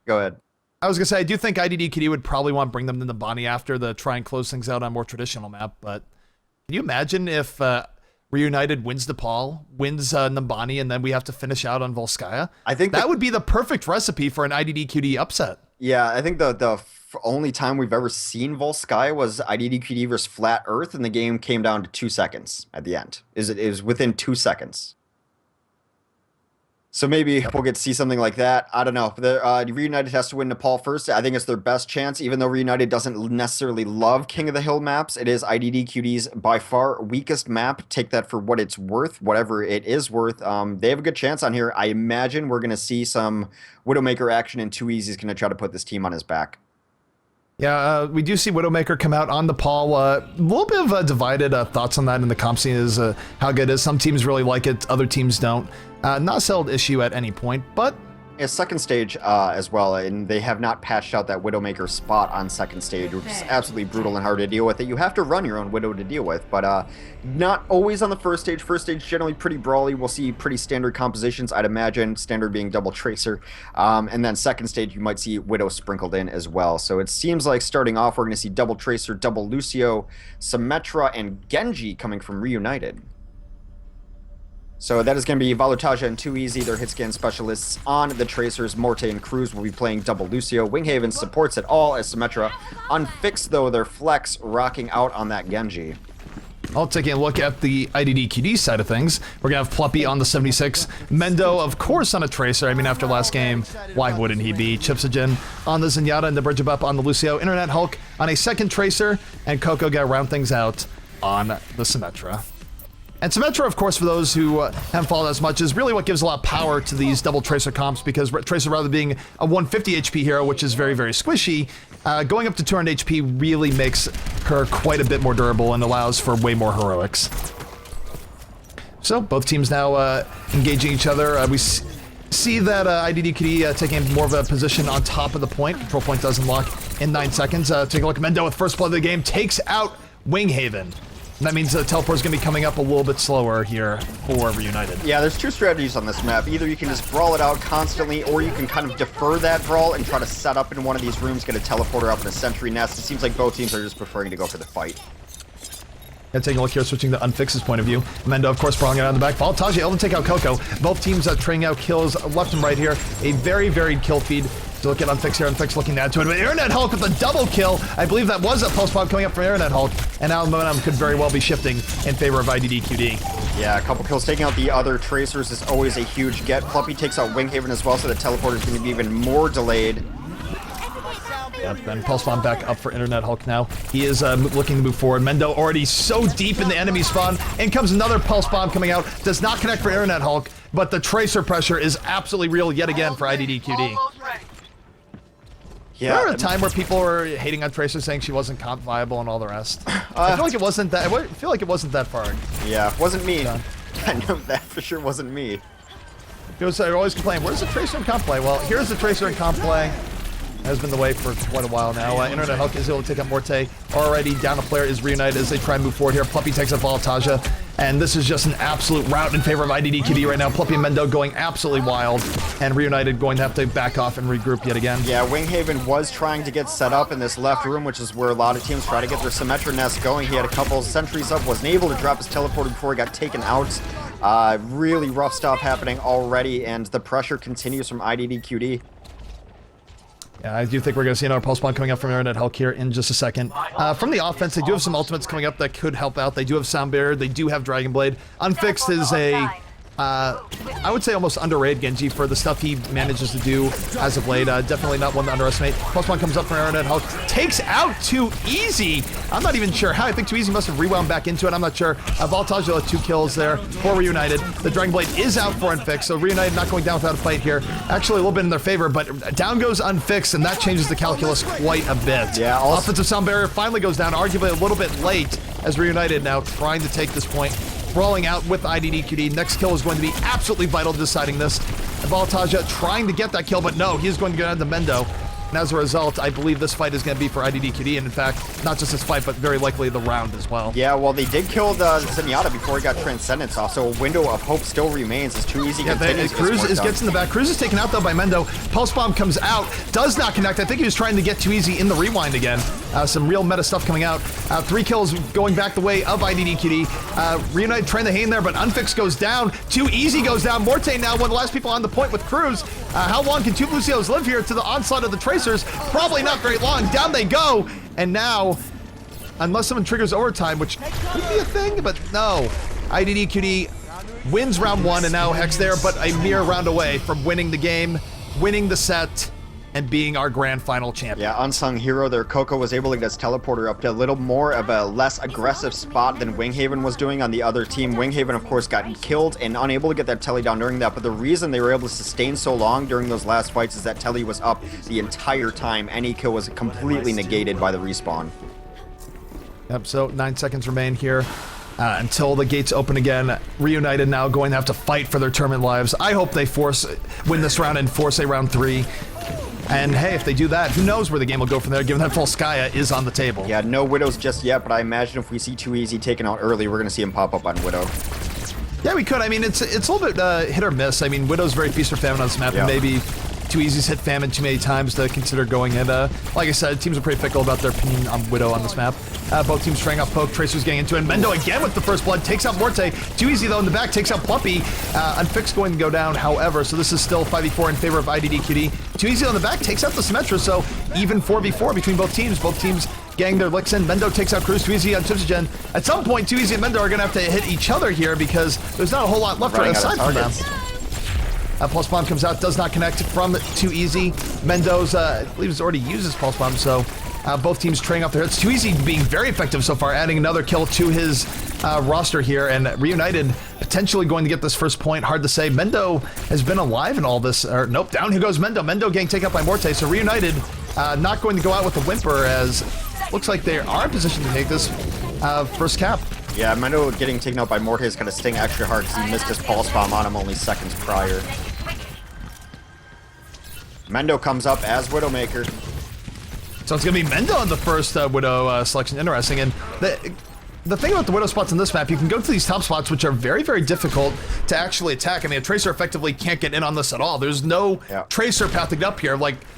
Go ahead. I was gonna say, I do think IDDQD would probably want to bring them to Nambani after to try and close things out on a more traditional map. But can you imagine if REUNITED wins Nepal, wins Nambani, and then we have to finish out on Volskaya? I think that would be the perfect recipe for an IDDQD upset. Yeah, I think the only time we've ever seen Volskaya was IDDQD versus Flat Earth, and the game came down to 2 seconds at the end. It was within 2 seconds. So maybe we'll get to see something like that. I don't know. REUNITED has to win Nepal first. I think it's their best chance, even though REUNITED doesn't necessarily love King of the Hill maps. It is IDDQD's by far weakest map. Take that for what it's worth, whatever it is worth. They have a good chance on here. I imagine we're going to see some Widowmaker action, and 2Easy is going to try to put this team on his back. Yeah, we do see Widowmaker come out on Nepal. A little bit of divided thoughts on that in the comp scene is how good it is. Some teams really like it, other teams don't. Not a settled issue at any point, but... Yeah, second stage as well, and they have not patched out that Widowmaker spot on second stage, which is absolutely brutal and hard to deal with. You have to run your own Widow to deal with, but not always on the first stage. First stage generally pretty brawly. We'll see pretty standard compositions, I'd imagine, standard being double Tracer. And then second stage, you might see Widow sprinkled in as well. So it seems like starting off, we're going to see double Tracer, double Lucio, Symmetra, and Genji coming from REUNITED. So that is going to be Valutaja and 2Easy, their hit scan specialists on the Tracers. Morte and Cruz will be playing double Lucio. Winghaven supports it all as Symmetra. Unfixed, though, their flex rocking out on that Genji. I'll take a look at the IDDQD side of things. We're going to have Pluppy on the 76. Mendo, of course, on a Tracer. I mean, after last game, why wouldn't he be? Chipsogen on the Zenyatta and the Bridgebup on the Lucio. Internet Hulk on a second Tracer. And Coco got to round things out on the Symmetra. And Symmetra, of course, for those who haven't followed as much, is really what gives a lot of power to these double Tracer comps, because Tracer, rather being a 150 HP hero, which is very, very squishy, going up to 200 HP really makes her quite a bit more durable and allows for way more heroics. So, both teams now engaging each other. We see that IDDQD taking more of a position on top of the point. Control point does unlock in 9 seconds. Take a look at Mendo with first blood of the game. Takes out Winghaven. And that means the teleport is going to be coming up a little bit slower here for REUNITED. Yeah, there's two strategies on this map. Either you can just brawl it out constantly, or you can kind of defer that brawl and try to set up in one of these rooms, get a teleporter up in a sentry nest. It seems like both teams are just preferring to go for the fight. And taking a look here, switching to Unfix's point of view. Mendo, of course, brawling it out in the back. Valutaja able to take out Coco. Both teams trading out kills left and right here. A very varied kill feed. So look at Unfix here. Unfix looking to add to it. But Internet Hulk with a double kill. I believe that was a pulse bomb coming up from Internet Hulk. And now momentum could very well be shifting in favor of IDDQD. Yeah, a couple kills taking out the other Tracers is always a huge get. Pluppy takes out Winghaven as well, so the teleporter is going to be even more delayed. Yep, and Pulse Bomb back up for Internet Hulk now. He is looking to move forward. Mendo already so deep in the enemy spawn. In comes another Pulse Bomb coming out. Does not connect for Internet Hulk, but the Tracer pressure is absolutely real yet again for IDDQD. Yeah, remember a time where people were hating on Tracer, saying she wasn't comp viable and all the rest? I feel like it wasn't that. I feel like it wasn't that far. Yeah, wasn't me. Yeah. I know that for sure wasn't me. Because I always complain, where's the Tracer in comp play? Well, here's the Tracer in comp play. Has been the way for quite a while now. Internet Hulk is able to take out Morte. Already down a player is REUNITED as they try and move forward here. Pluppy takes out Valutaja. And this is just an absolute rout in favor of IDDQD right now. Pluppy and Mendo going absolutely wild. And REUNITED going to have to back off and regroup yet again. Yeah, Winghaven was trying to get set up in this left room, which is where a lot of teams try to get their Symmetra nest going. He had a couple sentries up, wasn't able to drop his teleporter before he got taken out. Really rough stuff happening already, and the pressure continues from IDDQD. Yeah, I do think we're going to see another pulse bomb coming up from Internet Hulk here in just a second. From the offense, they do have some ultimates coming up that could help out. They do have Sound Barrier. They do have Dragon Blade. Unfixed is a... I would say almost underrated Genji for the stuff he manages to do as of late. Definitely not one to underestimate. Plus one comes up from Internet Hulk. Takes out Too Easy. I'm not even sure how. I think Too Easy must have rewound back into it. I'm not sure. Voltage with 2 kills there for Reunited. The Dragon Blade is out for Unfixed, so Reunited not going down without a fight here. Actually, a little bit in their favor, but down goes Unfixed, and that changes the calculus quite a bit. Yeah. Offensive Sound Barrier finally goes down, arguably a little bit late, as Reunited now trying to take this point. Rolling out with IDDQD. Next kill is going to be absolutely vital to deciding this. Voltaja trying to get that kill, but no, he's going to go down to Mendo. And as a result, I believe this fight is going to be for IDDQD, and in fact, not just this fight, but very likely the round as well. Yeah, well, they did kill the Zenyatta before he got Transcendence off, so a window of hope still remains as Too Easy continues. Cruz gets in the back. Cruz is taken out, though, by Mendo. Pulse Bomb comes out, does not connect. I think he was trying to get Too Easy in the rewind again. Some real meta stuff coming out. 3 kills going back the way of IDDQD. Reunited trying to hang there, but Unfixed goes down. Too Easy goes down. Morte now one of the last people on the point with Cruz. How long can two Lucios live here to the onslaught of the Tracers? Probably not very long. Down they go. And now, unless someone triggers overtime, which could be a thing, but no. IDDQD wins round 1, and now Hex there, but a mere round away from winning the game, winning the set, and being our grand final champion. Yeah, unsung hero there. Coco was able to get his teleporter up to a little more of a less aggressive spot than Winghaven was doing on the other team. Winghaven, of course, got killed and unable to get that telly down during that, but the reason they were able to sustain so long during those last fights is that telly was up the entire time. Any kill was completely negated by the respawn. Yep, so 9 seconds remain here. Until the gates open again. Reunited now going to have to fight for their tournament lives. I hope they win this round and force a round 3. And hey, if they do that, who knows where the game will go from there, given that Volskaya is on the table. Yeah, no Widows just yet, but I imagine if we see Too Easy taken out early, we're going to see him pop up on Widow. Yeah, we could. I mean, it's a little bit hit or miss. I mean, Widow's very feast or famine on this map, and maybe Too Easy's hit famine too many times to consider going in. Like I said, teams are pretty fickle about their opinion on Widow on this map. Both teams trying off poke, Tracer's getting into it. Mendo again with the first blood, takes out Morte. Too Easy though in the back, takes out Plumpy. Unfixed going to go down, however, so this is still 5v4 in favor of IDDQD. Too Easy on the back, takes out the Symmetra, so even 4v4 between both teams. Both teams getting their licks in. Mendo takes out Cruz, Too Easy on Tipsigen. At some point, Too Easy and Mendo are going to have to hit each other here because there's not a whole lot left aside from them. Pulse Bomb comes out, does not connect from Too Easy. Mendo's, I believe, has already used his Pulse Bomb, so both teams trading off their hits. Too Easy being very effective so far, adding another kill to his roster here, and Reunited potentially going to get this first point. Hard to say. Mendo has been alive in all this. Or nope, down here goes Mendo. Mendo getting taken out by Morte, so Reunited not going to go out with a whimper, as looks like they are in position to take this first cap. Yeah, Mendo getting taken out by Morte is going to sting extra hard because he missed his Pulse Bomb on him only seconds prior. Mendo comes up as Widowmaker. So it's going to be Mendo on the first Widow selection. Interesting. And the thing about the Widow spots in this map, you can go to these top spots, which are very, very difficult to actually attack. I mean, a Tracer effectively can't get in on this at all. There's no Tracer path to get up here,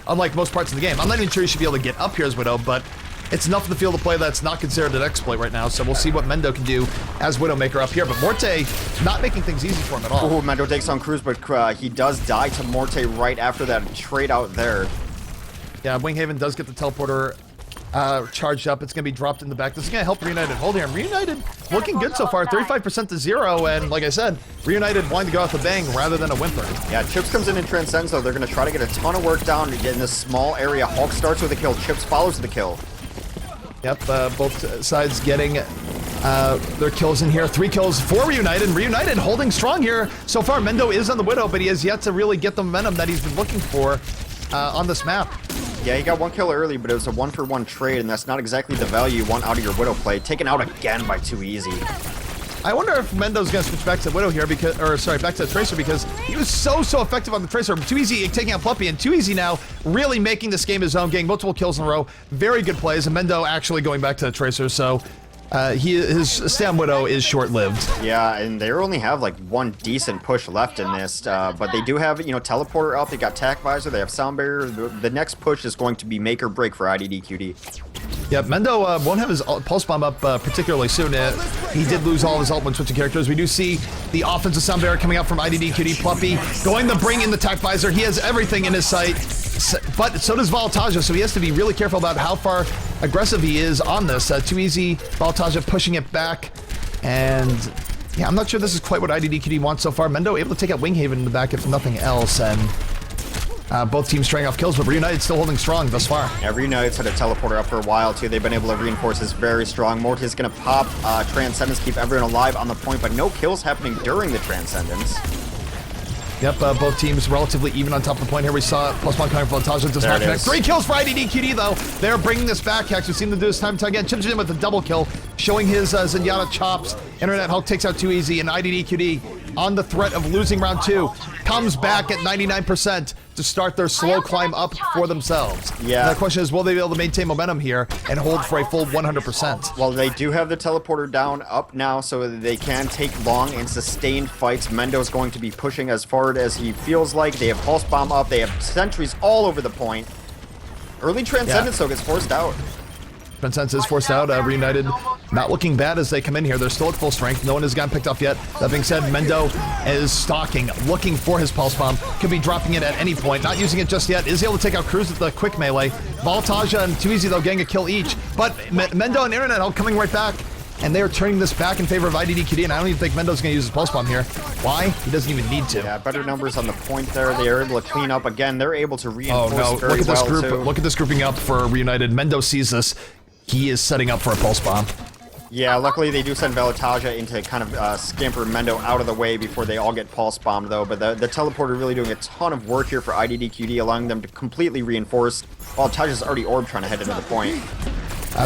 unlike most parts of the game. I'm not even sure you should be able to get up here as Widow, but it's enough of the field of play that's not considered an exploit right now, so we'll see what Mendo can do as Widowmaker up here. But Morte not making things easy for him at all. Ooh, Mendo takes on Cruz, but he does die to Morte right after that trade out there. Yeah, Winghaven does get the teleporter charged up. It's going to be dropped in the back. This is going to help Reunited hold here. Reunited looking good so far, 35% to 0, and like I said, Reunited wanting to go out the bang rather than a whimper. Yeah, Chips comes in and transcends, though. They're going to try to get a ton of work down to get in this small area. Hulk starts with a kill. Chips follows the kill. Yep, both sides getting their kills in here. 3 kills for Reunited. Reunited holding strong here. So far, Mendo is on the Widow, but he has yet to really get the momentum that he's been looking for on this map. Yeah, he got 1 kill early, but it was a 1-for-1 trade, and that's not exactly the value you want out of your Widow play. Taken out again by Too Easy. I wonder if Mendo's going to switch back to Widow here, back to the Tracer, because he was so effective on the Tracer. Too Easy taking out Plumpy, and Too Easy now really making this game his own, getting multiple kills in a row. Very good plays, and Mendo actually going back to the Tracer, so his Stam Widow is short-lived. Yeah, and they only have like 1 decent push left in this, but they do have, teleporter up, they got Tac Visor, they have Sound Barrier. The next push is going to be make or break for IDDQD. Yeah, Mendo won't have his pulse bomb up particularly soon. He did lose all of his ult when switching characters. We do see the offensive sound barrier coming out from IDDQD. Pluppy going to bring in the tac visor. He has everything in his sight, but so does Voltaja, so he has to be really careful about how far aggressive he is on this. Too easy, Voltaja pushing it back, and yeah, I'm not sure this is quite what IDDQD wants so far. Mendo able to take out Winghaven in the back if nothing else, and both teams trading off kills, but REUNITED still holding strong thus far. Yeah, REUNITED's had a teleporter up for a while too. They've been able to reinforce this very strong. Mortis gonna pop Transcendence, keep everyone alive on the point, but no kills happening during the Transcendence. Yep, both teams relatively even on top of the point here. We saw +1 coming from Voltaja, does not connect. 3 kills for IDDQD though. They're bringing this back. Hex, we've seen them do this time and time again. Chips in with a double kill, showing his Zenyatta chops. Internet Hulk takes out Too Easy, and IDDQD on the threat of losing round 2 comes back at 99% to start their slow climb up for themselves. Yeah. And the question is, will they be able to maintain momentum here and hold for a full 100%? Well, they do have the teleporter down up now, so they can take long and sustained fights. Mendo's going to be pushing as forward as he feels like. They have pulse bomb up. They have sentries all over the point. Early Transcendence, though, gets forced out. Transcendence is forced out. REUNITED not looking bad as they come in here. They're still at full strength. No one has gotten picked off yet. That being said, Mendo is stalking, looking for his pulse bomb. Could be dropping it at any point. Not using it just yet. Is able to take out Cruz with the quick melee. Voltaja and Too Easy, though, getting a kill each. But Mendo and Internet Help coming right back. And they are turning this back in favor of IDDQD, and I don't even think Mendo's going to use his pulse bomb here. Why? He doesn't even need to. Yeah, better numbers on the point there. They are able to clean up again. They're able to reinforce very look at this well, group. too. Look at this grouping up for REUNITED. Mendo sees this. He is setting up for a pulse bomb. Yeah, luckily they do send Voltaja in to kind of scamper Mendo out of the way before they all get pulse bombed, though. But the teleporter really doing a ton of work here for IDDQD, allowing them to completely reinforce. Voltaja's already orb trying to head into the point.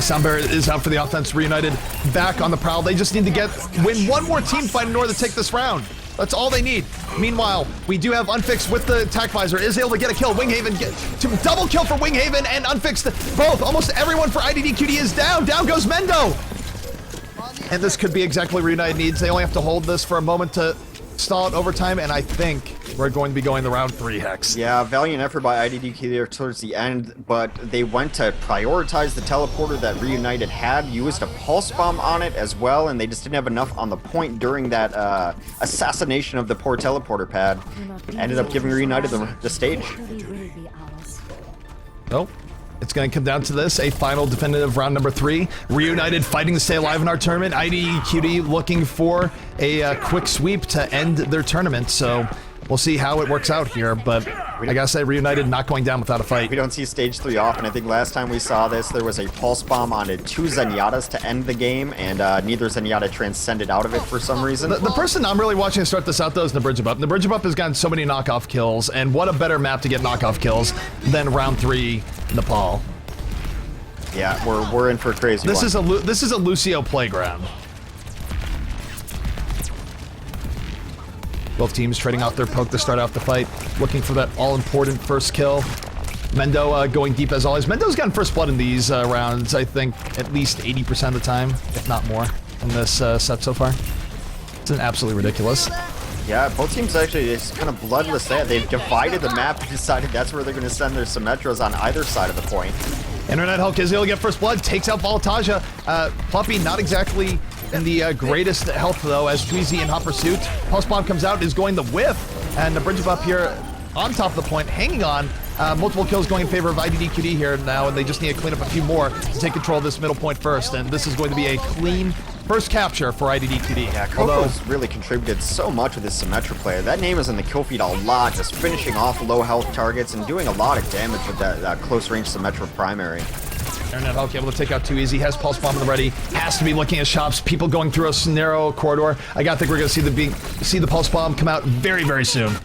Sound barrier is out for the offense. REUNITED back on the prowl. They just need to win one more team fight in order to take this round. That's all they need. Meanwhile, we do have Unfixed with the attack visor, is able to get a kill. Winghaven to double kill for Winghaven, and Unfixed both. Almost everyone for IDDQD is down. Down goes Mendo. And this could be exactly what REUNITED needs. They only have to hold this for a moment to stall it overtime, and I think we're going to be going to round 3, Hex. Yeah, valiant effort by IDDQD there towards the end, but they went to prioritize the teleporter that REUNITED had, used a pulse bomb on it as well, and they just didn't have enough on the point during that assassination of the poor teleporter pad. Ended up giving REUNITED the stage. Nope. It's going to come down to this, a final definitive round number 3. REUNITED fighting to stay alive in our tournament. IDDQD looking for a quick sweep to end their tournament. So we'll see how it works out here. But I gotta say, REUNITED not going down without a fight. We don't see stage 3 often. I think last time we saw this, there was a pulse bomb onto 2 Zenyatas to end the game, and neither Zenyatta transcended out of it for some reason. The person I'm really watching to start this out, though, is Nabridgebup. Nabridgebup has gotten so many knockoff kills, and what a better map to get knockoff kills than round 3 Nepal. Yeah, we're in for a crazy one. This is a Lucio playground. Both teams trading out their poke to start out the fight, looking for that all-important first kill. Mendo going deep as always. Mendo's gotten first blood in these rounds, I think, at least 80% of the time, if not more, in this set so far. It's absolutely ridiculous. Yeah, both teams actually just kind of bloodless there. They've divided the map and decided that's where they're going to send their Symmetras on either side of the point. Internet Hulk is able to get first blood, takes out Voltaja. Pluppy not exactly in the greatest health, though, as Tweezy in hot pursuit. Pulse Bomb comes out, is going the whiff, and the bridge up here on top of the point, hanging on. Multiple kills going in favor of IDDQD here now, and they just need to clean up a few more to take control of this middle point first, and this is going to be a clean first capture for IDDQD. Yeah, Coco's really contributed so much with his Symmetra play. That name is in the kill feed a lot, just finishing off low health targets and doing a lot of damage with that close range Symmetra primary. Internet Hulk able to take out Too Easy, has Pulse Bomb in the ready, has to be looking at shops, people going through a narrow corridor. I gotta think we're gonna see the Pulse Bomb come out very, very soon.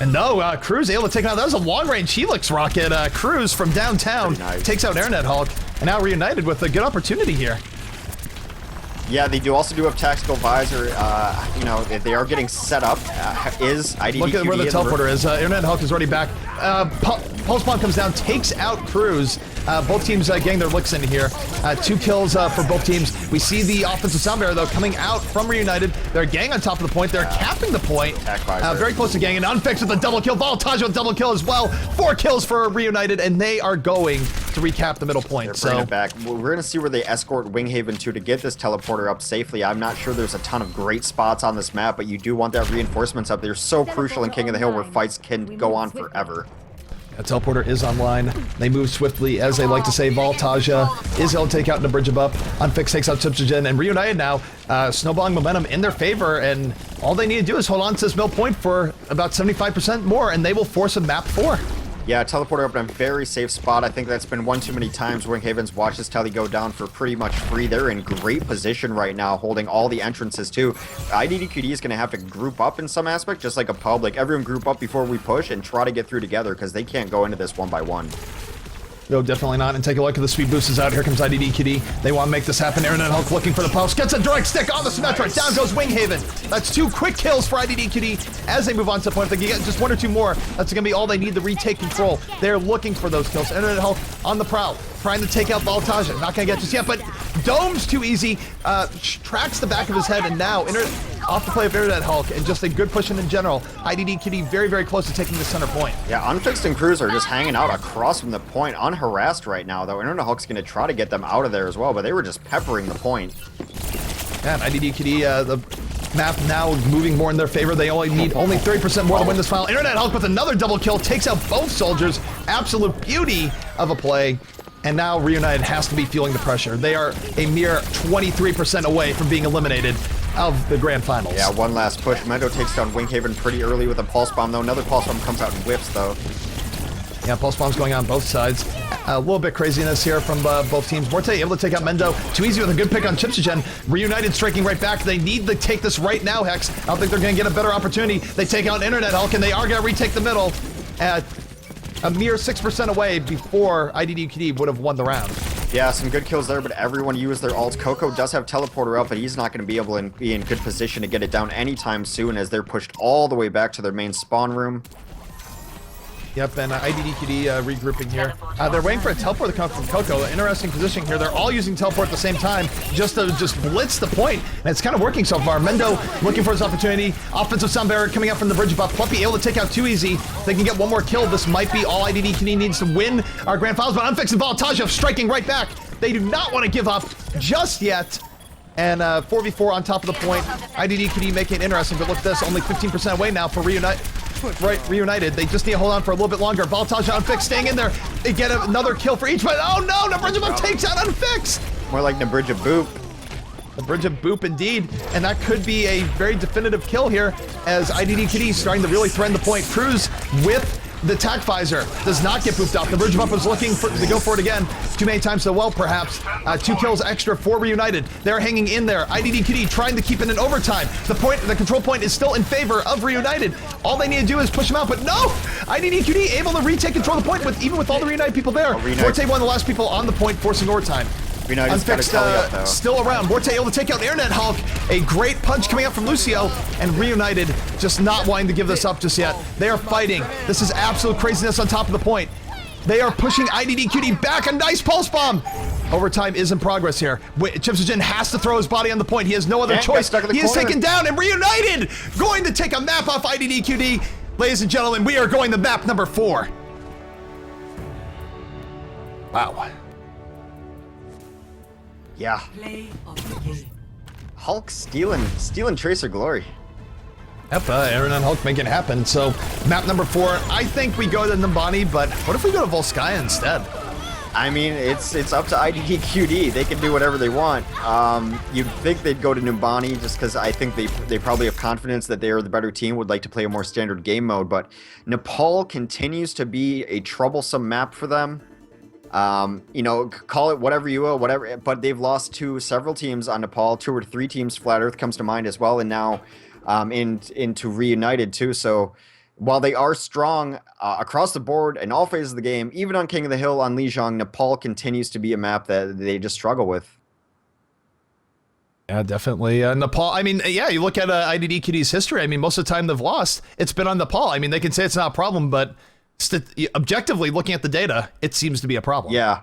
And no, Cruz able to take out, that was a long-range Helix rocket. Cruz from downtown takes out Internet Hulk, and now REUNITED with a good opportunity here. Yeah, they do also do have Tactical Visor. You know, they are getting set up. Is IDDQD look at where the teleporter is. Internet Hulk is already back. Pulse Bomb comes down, takes out Cruz. Both teams getting their licks in here. 2 kills for both teams. We see the offensive sound barrier, though, coming out from Reunited. They're gang on top of the point. They're capping the point. Very close to gang. And Unfixed with a double kill. Voltage with a double kill as well. 4 kills for Reunited, and they are going to recap the middle point. They're bringing it back. We're going to see where they escort Winghaven to get this teleporter up safely. I'm not sure there's a ton of great spots on this map, but you do want that reinforcements up there. So crucial in King of the Hill where fights can go on forever. A teleporter is online. They move swiftly, as they like to say. Voltagia is able to take out the bridge above. Unfixed takes out Chipsogen, and Reunited now snowballing momentum in their favor, and all they need to do is hold on to this middle point for about 75% more, and they will force a map 4. Yeah, teleporter up in a very safe spot. I think that's been one too many times. Winghaven's watched this tally go down for pretty much free. They're in great position right now, holding all the entrances too. IDDQD is going to have to group up in some aspect, just like a pub. Like, everyone group up before we push and try to get through together, because they can't go into this one by one. No, definitely not. And take a look at the speed boost is out. Here comes IDDQD. They want to make this happen. Internet Hulk looking for the pulse. Gets a direct stick on the Symmetra. Nice. Down goes Winghaven. That's 2 quick kills for IDDQD as they move on to the point. If they can get just 1 or 2 more, that's going to be all they need to retake control. They're looking for those kills. Internet Hulk on the prowl, trying to take out Voltage. Not going to get just yet, but Dome's too easy. Tracks the back of his head, and now off the play of Internet Hulk, and just a good push in general. IDDQD very, very close to taking the center point. Yeah, Unfixed and Cruz are just hanging out across from the point, unharassed right now, though. Internet Hulk's going to try to get them out of there as well, but they were just peppering the point. Yeah, and IDDQD, the map now moving more in their favor. They only need 30% more to win this final. Internet Hulk with another double kill takes out both soldiers. Absolute beauty of a play. And now Reunited has to be feeling the pressure. They are a mere 23% away from being eliminated of the grand finals. Yeah, one last push. Mendo takes down Winghaven pretty early with a pulse bomb, though. Another pulse bomb comes out and whips, though. Yeah, pulse bombs going on both sides. A little bit craziness here from both teams. Morte able to take out Mendo. Too easy with a good pick on Chipsogen. Reunited striking right back. They need to take this right now, Hex. I don't think they're going to get a better opportunity. They take out Internet Hulk, and they are going to retake the middle at a mere 6% away before IDDQD would have won the round. Yeah, some good kills there, but everyone used their ults. Coco does have teleporter up, but he's not going to be able to be in good position to get it down anytime soon, as they're pushed all the way back to their main spawn room. Yep, and IDDQD regrouping here. They're waiting for a teleport to come from Coco. Interesting positioning here. They're all using teleport at the same time just to blitz the point, and it's kind of working so far. Mendo looking for his opportunity. Offensive sound barrier coming up from the bridge above. Pluppy able to take out Too Easy. If they can get 1 more kill, this might be all IDDQD needs to win our grand finals, but Unfixed and Voltagia striking right back. They do not want to give up just yet. And 4v4 on top of the point. IDDQD making it interesting, but look at this, only 15% away now for Reunited. They just need to hold on for a little bit longer. Voltage Unfixed staying in there. They get another kill for each, but oh no, Nabridge takes out Unfixed. More like Nabridge Boop. Nabridge Boop indeed, and that could be a very definitive kill here as IDDQD starting to really threaten the point. Cruz with the tac visor does not get booped off. The bridge bump was looking to go for it again. Too many times so well, perhaps. 2 kills extra for Reunited. They're hanging in there. IDDQD trying to keep it in overtime. The control point is still in favor of Reunited. All they need to do is push them out, but no! IDDQD able to retake control of the point even with all the Reunited people there. Forte one of the last people on the point, forcing overtime. Unfixed still around. Morte able to take out Internet Hulk. A great punch coming up from Lucio, and Reunited just not wanting to give this up just yet. They are fighting. This is absolute craziness on top of the point. They are pushing IDDQD back. A nice pulse bomb. Overtime is in progress here. Chipsogen has to throw his body on the point. He has no other choice. He is taken down, and Reunited going to take a map off IDDQD. Ladies and gentlemen, we are going to map number 4. Wow. Yeah. Hulk stealing Tracer glory. Yep, Aaron and Hulk making it happen. So, map number 4, I think we go to Numbani, but what if we go to Volskaya instead? I mean, it's up to IDDQD. They can do whatever they want. You'd think they'd go to Numbani just because I think they probably have confidence that they are the better team, would like to play a more standard game mode, but Nepal continues to be a troublesome map for them. You know, call it whatever you will, whatever, but they've lost to several teams on Nepal. 2 or 3 teams, Flat Earth comes to mind as well, and now into Reunited too. So while they are strong across the board in all phases of the game, even on King of the Hill on Lijiang, Nepal continues to be a map that they just struggle with. Yeah, definitely. Nepal, I mean, yeah, you look at IDDQD's history. I mean, most of the time they've lost, it's been on Nepal. I mean, they can say it's not a problem, but objectively looking at the data, it seems to be a problem. Yeah,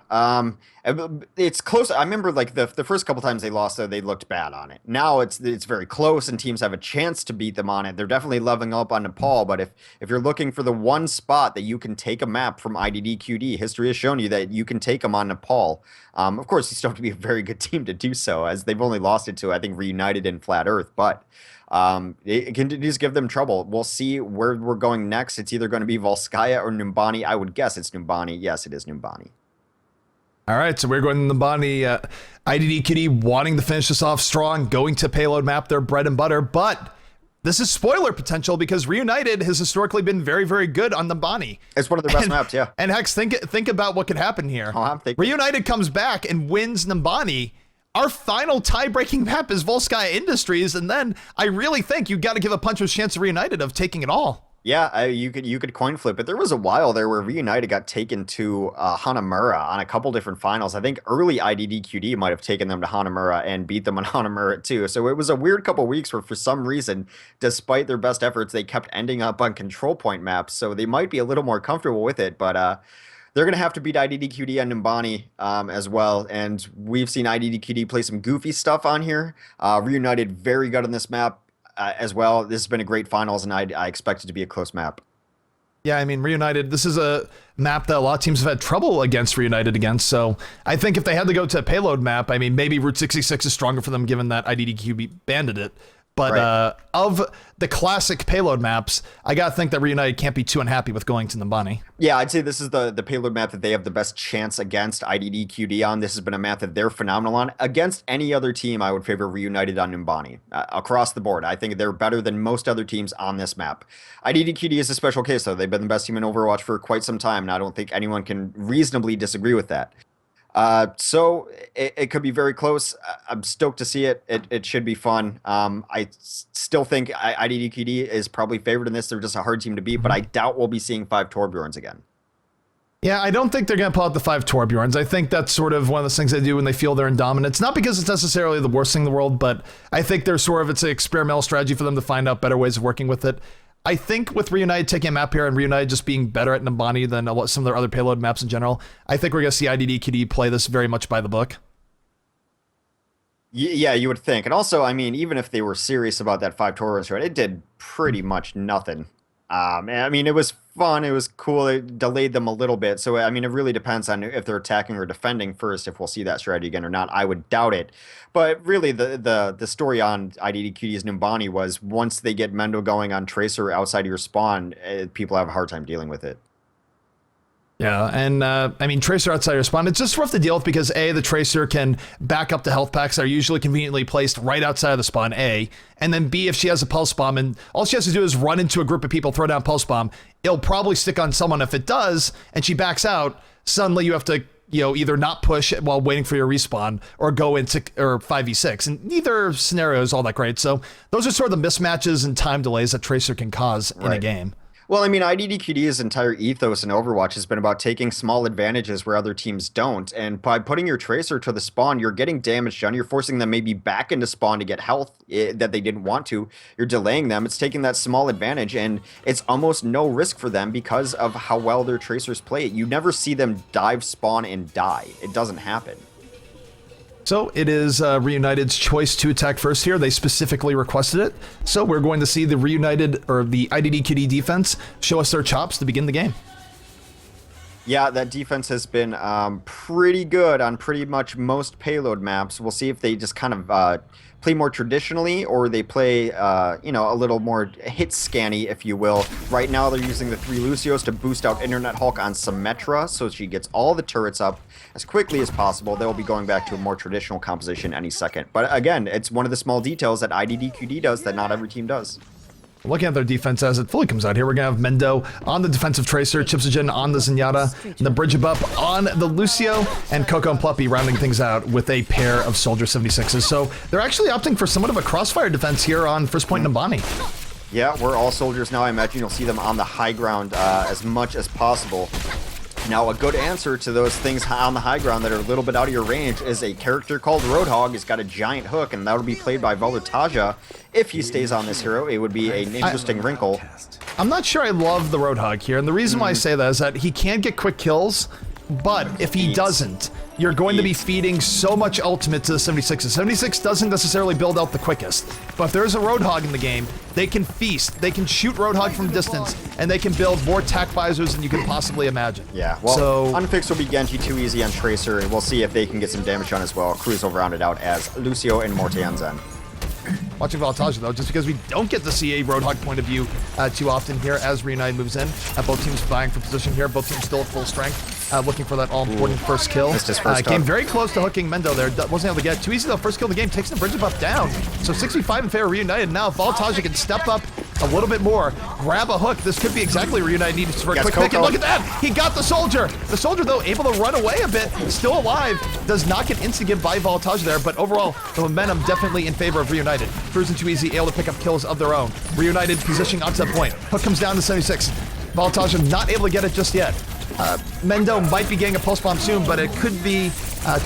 it's close. I remember like the first couple times they lost, though, they looked bad on it. Now it's very close, and teams have a chance to beat them on it. They're definitely leveling up on Nepal, but if you're looking for the one spot that you can take a map from IDDQD, history has shown you that you can take them on Nepal. Of course, you still have to be a very good team to do so, as they've only lost it to, I think, REUNITED and Flat Earth, but. It continues to give them trouble. We'll see where we're going next. It's either going to be Volskaya or Numbani. I would guess it's Numbani. Yes, it is Numbani. All right, so we're going to Numbani. IDDQD wanting to finish this off strong, going to payload map, their bread and butter, but this is spoiler potential because REUNITED has historically been very, very good on Numbani. It's one of their best maps, yeah. And Hex, think about what could happen here. REUNITED comes back and wins Numbani. Our final tie-breaking map is Volskaya Industries, and then I really think you got to give a puncher's chance to REUNITED of taking it all. Yeah, you could coin flip it. There was a while there where REUNITED got taken to Hanamura on a couple different finals. I think early IDDQD might have taken them to Hanamura and beat them on Hanamura too. So it was a weird couple weeks where for some reason, despite their best efforts, they kept ending up on control point maps. So they might be a little more comfortable with it, but they're going to have to beat IDDQD and Numbani as well. And we've seen IDDQD play some goofy stuff on here. REUNITED very good on this map as well. This has been a great finals, and I expect it to be a close map. Yeah, I mean, REUNITED, this is a map that a lot of teams have had trouble against REUNITED against. So I think if they had to go to a payload map, I mean, maybe Route 66 is stronger for them given that IDDQD banded it. But right. Of the classic payload maps, I got to think that REUNITED can't be too unhappy with going to Numbani. Yeah, I'd say this is the payload map that they have the best chance against IDDQD on. This has been a map that they're phenomenal on. Against any other team, I would favor REUNITED on Numbani. Across the board, I think they're better than most other teams on this map. IDDQD is a special case, though. They've been the best team in Overwatch for quite some time, and I don't think anyone can reasonably disagree with that. So it could be very close. I'm stoked to see it. It should be fun. I still think IDDQD is probably favored in this. They're just a hard team to beat, but I doubt we'll be seeing 5 Torbjorns again. Yeah, I don't think they're going to pull out the 5 Torbjorns. I think that's sort of one of those things they do when they feel they're in dominance. Not because it's necessarily the worst thing in the world, but I think they're it's an experimental strategy for them to find out better ways of working with it. I think with REUNITED taking a map here and REUNITED just being better at Numbani than some of their other payload maps in general, I think we're going to see IDDQD play this very much by the book. Yeah, you would think. And also, I mean, even if they were serious about that 5 Taurus run, it did pretty much nothing. I mean, it was fun. It was cool. It delayed them a little bit. So, I mean, it really depends on if they're attacking or defending first, if we'll see that strategy again or not. I would doubt it. But really, the story on IDDQD's Numbani was once they get Mendo going on Tracer outside of your spawn, people have a hard time dealing with it. Yeah, and I mean, Tracer outside your spawn, it's just rough to deal with because A, the Tracer can back up the health packs that are usually conveniently placed right outside of the spawn, A, and then B, if she has a pulse bomb and all she has to do is run into a group of people, throw down pulse bomb, it'll probably stick on someone. If it does, and she backs out, suddenly you have to, either not push while waiting for your respawn or go into 5v6, and neither scenario is all that great. So those are sort of the mismatches and time delays that Tracer can cause in a game. Well, I mean, IDDQD's entire ethos in Overwatch has been about taking small advantages where other teams don't, and by putting your Tracer to the spawn, you're getting damage done, you're forcing them maybe back into spawn to get health that they didn't want to, you're delaying them, it's taking that small advantage, and it's almost no risk for them because of how well their Tracers play it. You never see them dive spawn and die. It doesn't happen. So it is REUNITED's choice to attack first here. They specifically requested it. So we're going to see the REUNITED or the IDDQD defense show us their chops to begin the game. Yeah, that defense has been pretty good on pretty much most payload maps. We'll see if they just kind of play more traditionally or they play, a little more hit scanny, if you will. Right now, they're using the 3 Lucios to boost out Internet Hulk on Symmetra, so she gets all the turrets up as quickly as possible. They'll be going back to a more traditional composition any second. But again, it's one of the small details that IDDQD does that not every team does. Looking at their defense as it fully comes out here, we're going to have Mendo on the defensive Tracer, Chipsogen on the Zenyatta, and the Bridge Up on the Lucio, and Coco and Pluppy rounding things out with a pair of Soldier 76s. So they're actually opting for somewhat of a crossfire defense here on first point Numbani. Yeah, we're all soldiers now. I imagine you'll see them on the high ground as much as possible. Now, a good answer to those things on the high ground that are a little bit out of your range is a character called Roadhog. He's got a giant hook, and that'll be played by Volutaja. If he stays on this hero, it would be an interesting wrinkle. I'm not sure I love the Roadhog here, and the reason why I say that is that he can get quick kills, but if he doesn't, you're going to be feeding so much ultimate to the 76. The 76 doesn't necessarily build out the quickest, but if there's a Roadhog in the game, they can feast, they can shoot Roadhog from distance, and they can build more tac visors than you can possibly imagine. Yeah, well, so, Unfixed will be Genji too easy on Tracer, and we'll see if they can get some damage on as well. Cruz will round it out as Lucio and Morte on Zen. Watching Voltage though, just because we don't get to see a Roadhog point of view too often here as Reunited moves in. Both teams vying for position here, both teams still at full strength, looking for that all-important first kill. Missed his first came very close to hooking Mendo there, wasn't able to get. Too easy though, first kill of the game, takes the bridge buff down. So 65 in favor of Reunited. Now Voltage can step up a little bit more, grab a hook. This could be exactly what Reunited needs for a quick pick, and look at that! He got the Soldier! The Soldier though, able to run away a bit, still alive, does not get insta-give by Voltage there, but overall, the momentum definitely in favor of Reunited. Cruising too easy, able to pick up kills of their own. Reunited positioning onto that point. Hook comes down to 76. Voltage not able to get it just yet. Mendo might be getting a pulse bomb soon, but it could be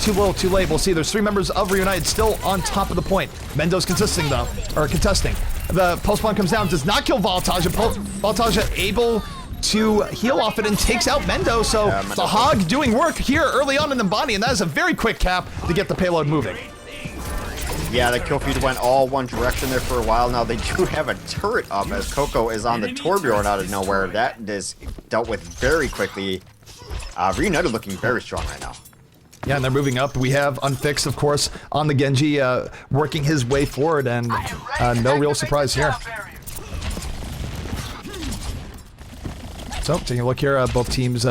too little, too late. We'll see. There's 3 members of Reunited still on top of the point. Mendo's contesting. The pulse bomb comes down, does not kill Voltage. Voltage able to heal off it and takes out Mendo. So the Hog doing work here early on in the body, and that is a very quick cap to get the payload moving. Yeah, the kill feed went all one direction there for a while. Now they do have a turret up as Coco is on the Torbjorn out of nowhere. That is dealt with very quickly. Reunited looking very strong right now. Yeah, and they're moving up. We have Unfixed, of course, on the Genji, working his way forward, and no real surprise here. So, taking a look here, both teams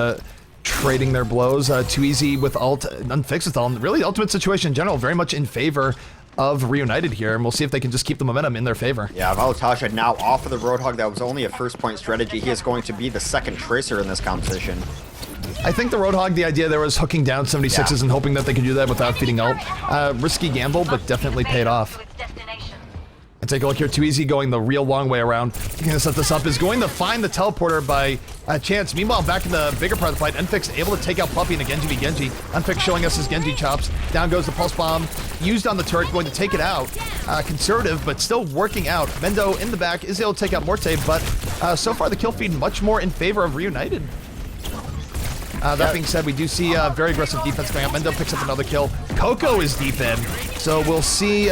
trading their blows. Too easy with ult, Unfixed with ult. Really, ultimate situation in general, very much in favor of Reunited here, and we'll see if they can just keep the momentum in their favor. Yeah, Voltage now off of the Roadhog. That was only a first point strategy. He is going to be the second Tracer in this competition. I think the Roadhog, the idea there was hooking down 76s and hoping that they could do that without feeding ult. Risky gamble, but definitely paid off. And take a look here, Too Easy going the real long way around. Going to set this up, is going to find the teleporter by chance. Meanwhile, back in the bigger part of the fight, Unfixed able to take out Puppy in a Genji v Genji. Unfixed showing us his Genji chops. Down goes the pulse bomb, used on the turret, going to take it out. Conservative, but still working out. Mendo in the back is able to take out Morte, but so far the kill feed much more in favor of Reunited. That being said, we do see very aggressive defense going up. Mendo picks up another kill. Coco is deep in, so we'll see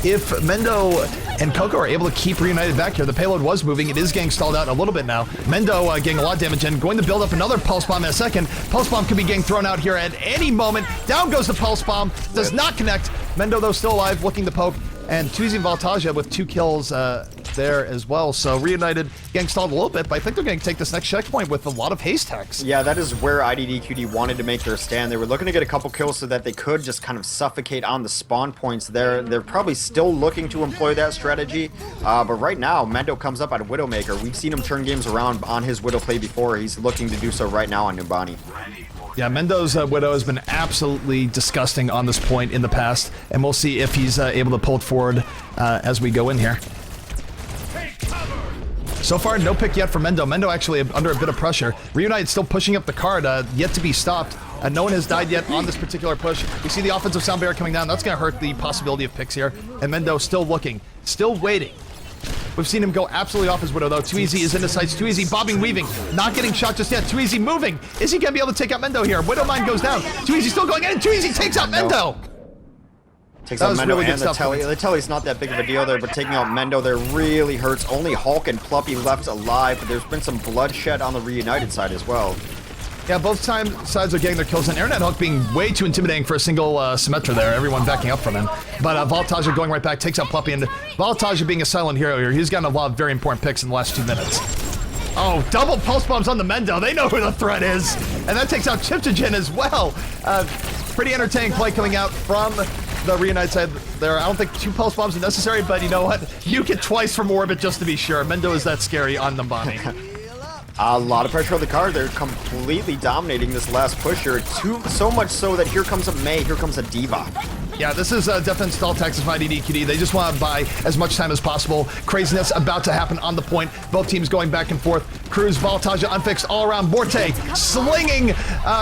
if Mendo and Coco are able to keep Reunited back here. The payload was moving. It is getting stalled out a little bit now. Mendo getting a lot of damage and going to build up another pulse bomb in a second. Pulse bomb could be getting thrown out here at any moment. Down goes the pulse bomb. Does not connect. Mendo, though, still alive, looking to poke. And Too Easy and Voltage with 2 kills there as well. So Reunited getting stalled a little bit, but I think they're going to take this next checkpoint with a lot of haste hacks. Yeah, that is where IDDQD wanted to make their stand. They were looking to get a couple kills so that they could just kind of suffocate on the spawn points there. They're probably still looking to employ that strategy, but right now, Mendo comes up on Widowmaker. We've seen him turn games around on his Widow play before. He's looking to do so right now on Numbani. Yeah, Mendo's Widow has been absolutely disgusting on this point in the past, and we'll see if he's able to pull it forward as we go in here. So far, no pick yet for Mendo. Mendo actually under a bit of pressure. Reunited still pushing up the card, yet to be stopped. No one has died yet on this particular push. We see the offensive sound barrier coming down. That's going to hurt the possibility of picks here. And Mendo still looking, still waiting. We've seen him go absolutely off his Widow, though. Too Easy is in the sights. Too Easy bobbing, weaving. Not getting shot just yet. Too Easy moving. Is he going to be able to take out Mendo here? Widow Mine goes down. Too Easy still going in. Too Easy takes out Mendo. Takes out Mendo really and the Telly. The Telly's not that big of a deal there, but taking out Mendo there really hurts. Only Hulk and Pluppy left alive, but there's been some bloodshed on the Reunited side as well. Yeah, both sides are getting their kills, and Internet Hulk being way too intimidating for a single Symmetra there. Everyone backing up from him. But Voltage going right back, takes out Pluppy, and Voltage being a silent hero here. He's gotten a lot of very important picks in the last 2 minutes. Oh, double pulse bombs on the Mendo. They know who the threat is. And that takes out Chiptogen as well. Pretty entertaining play coming out from the Reunited side there. I don't think 2 pulse bombs are necessary, but you know what? You get twice from orbit just to be sure. Mendo is that scary on Numbani. A lot of pressure on the card. They're completely dominating this last push here. So much so that here comes a Mei, here comes a Diva. Yeah, this is definitely stall tactics by IDDQD. They just want to buy as much time as possible. Craziness about to happen on the point. Both teams going back and forth. Cruz, Voltage, Unfixed, all around. Morte slinging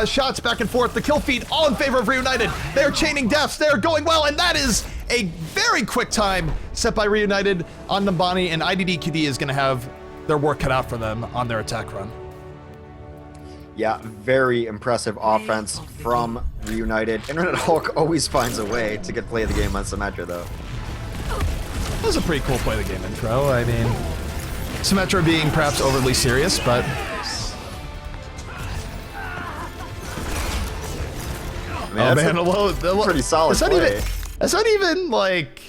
shots back and forth. The kill feed all in favor of Reunited. They're chaining deaths. They're going well, and that is a very quick time set by Reunited on Numbani, and IDDQD is going to have their work cut out for them on their attack run. Yeah, very impressive offense from Reunited. Internet Hulk always finds a way to get play of the game on Symmetra, though. That was a pretty cool play of the game intro. I mean, Symmetra being perhaps overly serious, but... Man, pretty solid play. It's not even, like,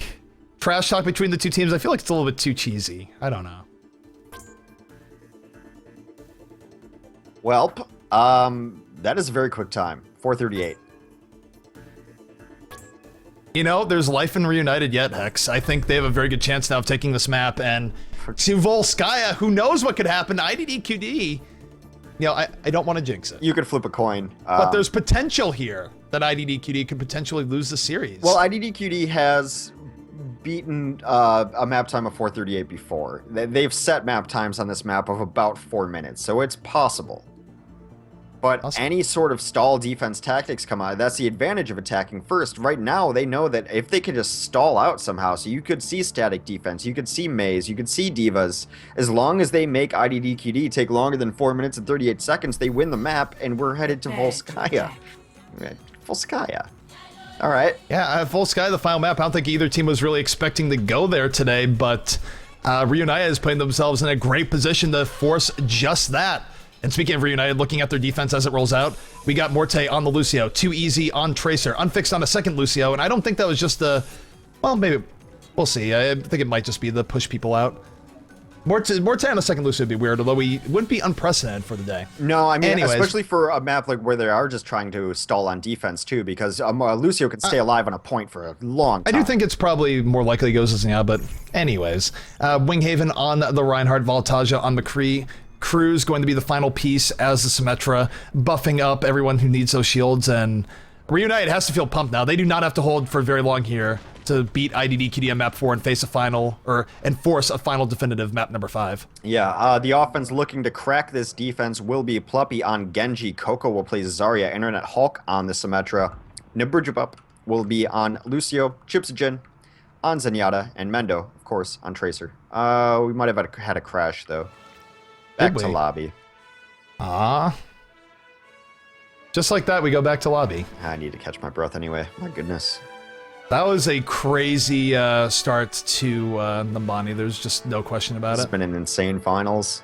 trash talk between the two teams. I feel like it's a little bit too cheesy. I don't know. Well, that is a very quick time. 4:38. You know, there's life in Reunited yet, Hex. I think they have a very good chance now of taking this map, and to Volskaya, who knows what could happen, IDDQD, you know, I don't want to jinx it. You could flip a coin. But there's potential here that IDDQD could potentially lose the series. Well, IDDQD has beaten a map time of 4:38 before. They've set map times on this map of about 4 minutes, so it's possible. But awesome. Any sort of stall defense tactics come out. That's the advantage of attacking first. Right now, they know that if they could just stall out somehow, so you could see static defense, you could see Maze, you could see Divas. As long as they make IDDQD take longer than 4 minutes and 38 seconds, they win the map, and we're headed to Volskaya. Volskaya. All right. Yeah, Volskaya, the final map. I don't think either team was really expecting to go there today, but Reunited is putting themselves in a great position to force just that. And speaking of Reunited, looking at their defense as it rolls out, we got Morte on the Lucio, Too Easy on Tracer, Unfixed on a second Lucio, and I don't think that was just the... Well, maybe... We'll see. I think it might just be the push people out. Morte on a second Lucio would be weird, although we wouldn't be unprecedented for the day. No, I mean, anyways, especially for a map like where they are just trying to stall on defense, too, because Lucio can stay alive on a point for a long time. I do think it's probably more likely goes as yeah, but anyways. Winghaven on the Reinhardt, Voltaja on McCree. Cruz going to be the final piece as the Symmetra, buffing up everyone who needs those shields, and Reunited has to feel pumped now. They do not have to hold for very long here to beat IDDQD on map 4 and face a final, or enforce a final definitive map number 5. Yeah, the offense looking to crack this defense will be Pluppy on Genji. Coco will play Zarya. Internet Hulk on the Symmetra. Nibrujabup will be on Lucio. Chipsijin on Zenyatta. And Mendo, of course, on Tracer. We might have had a crash, though. Back to lobby. Just like that, we go back to lobby. I need to catch my breath anyway. My goodness. That was a crazy start to Nambani. There's just no question about it. It's been an insane finals.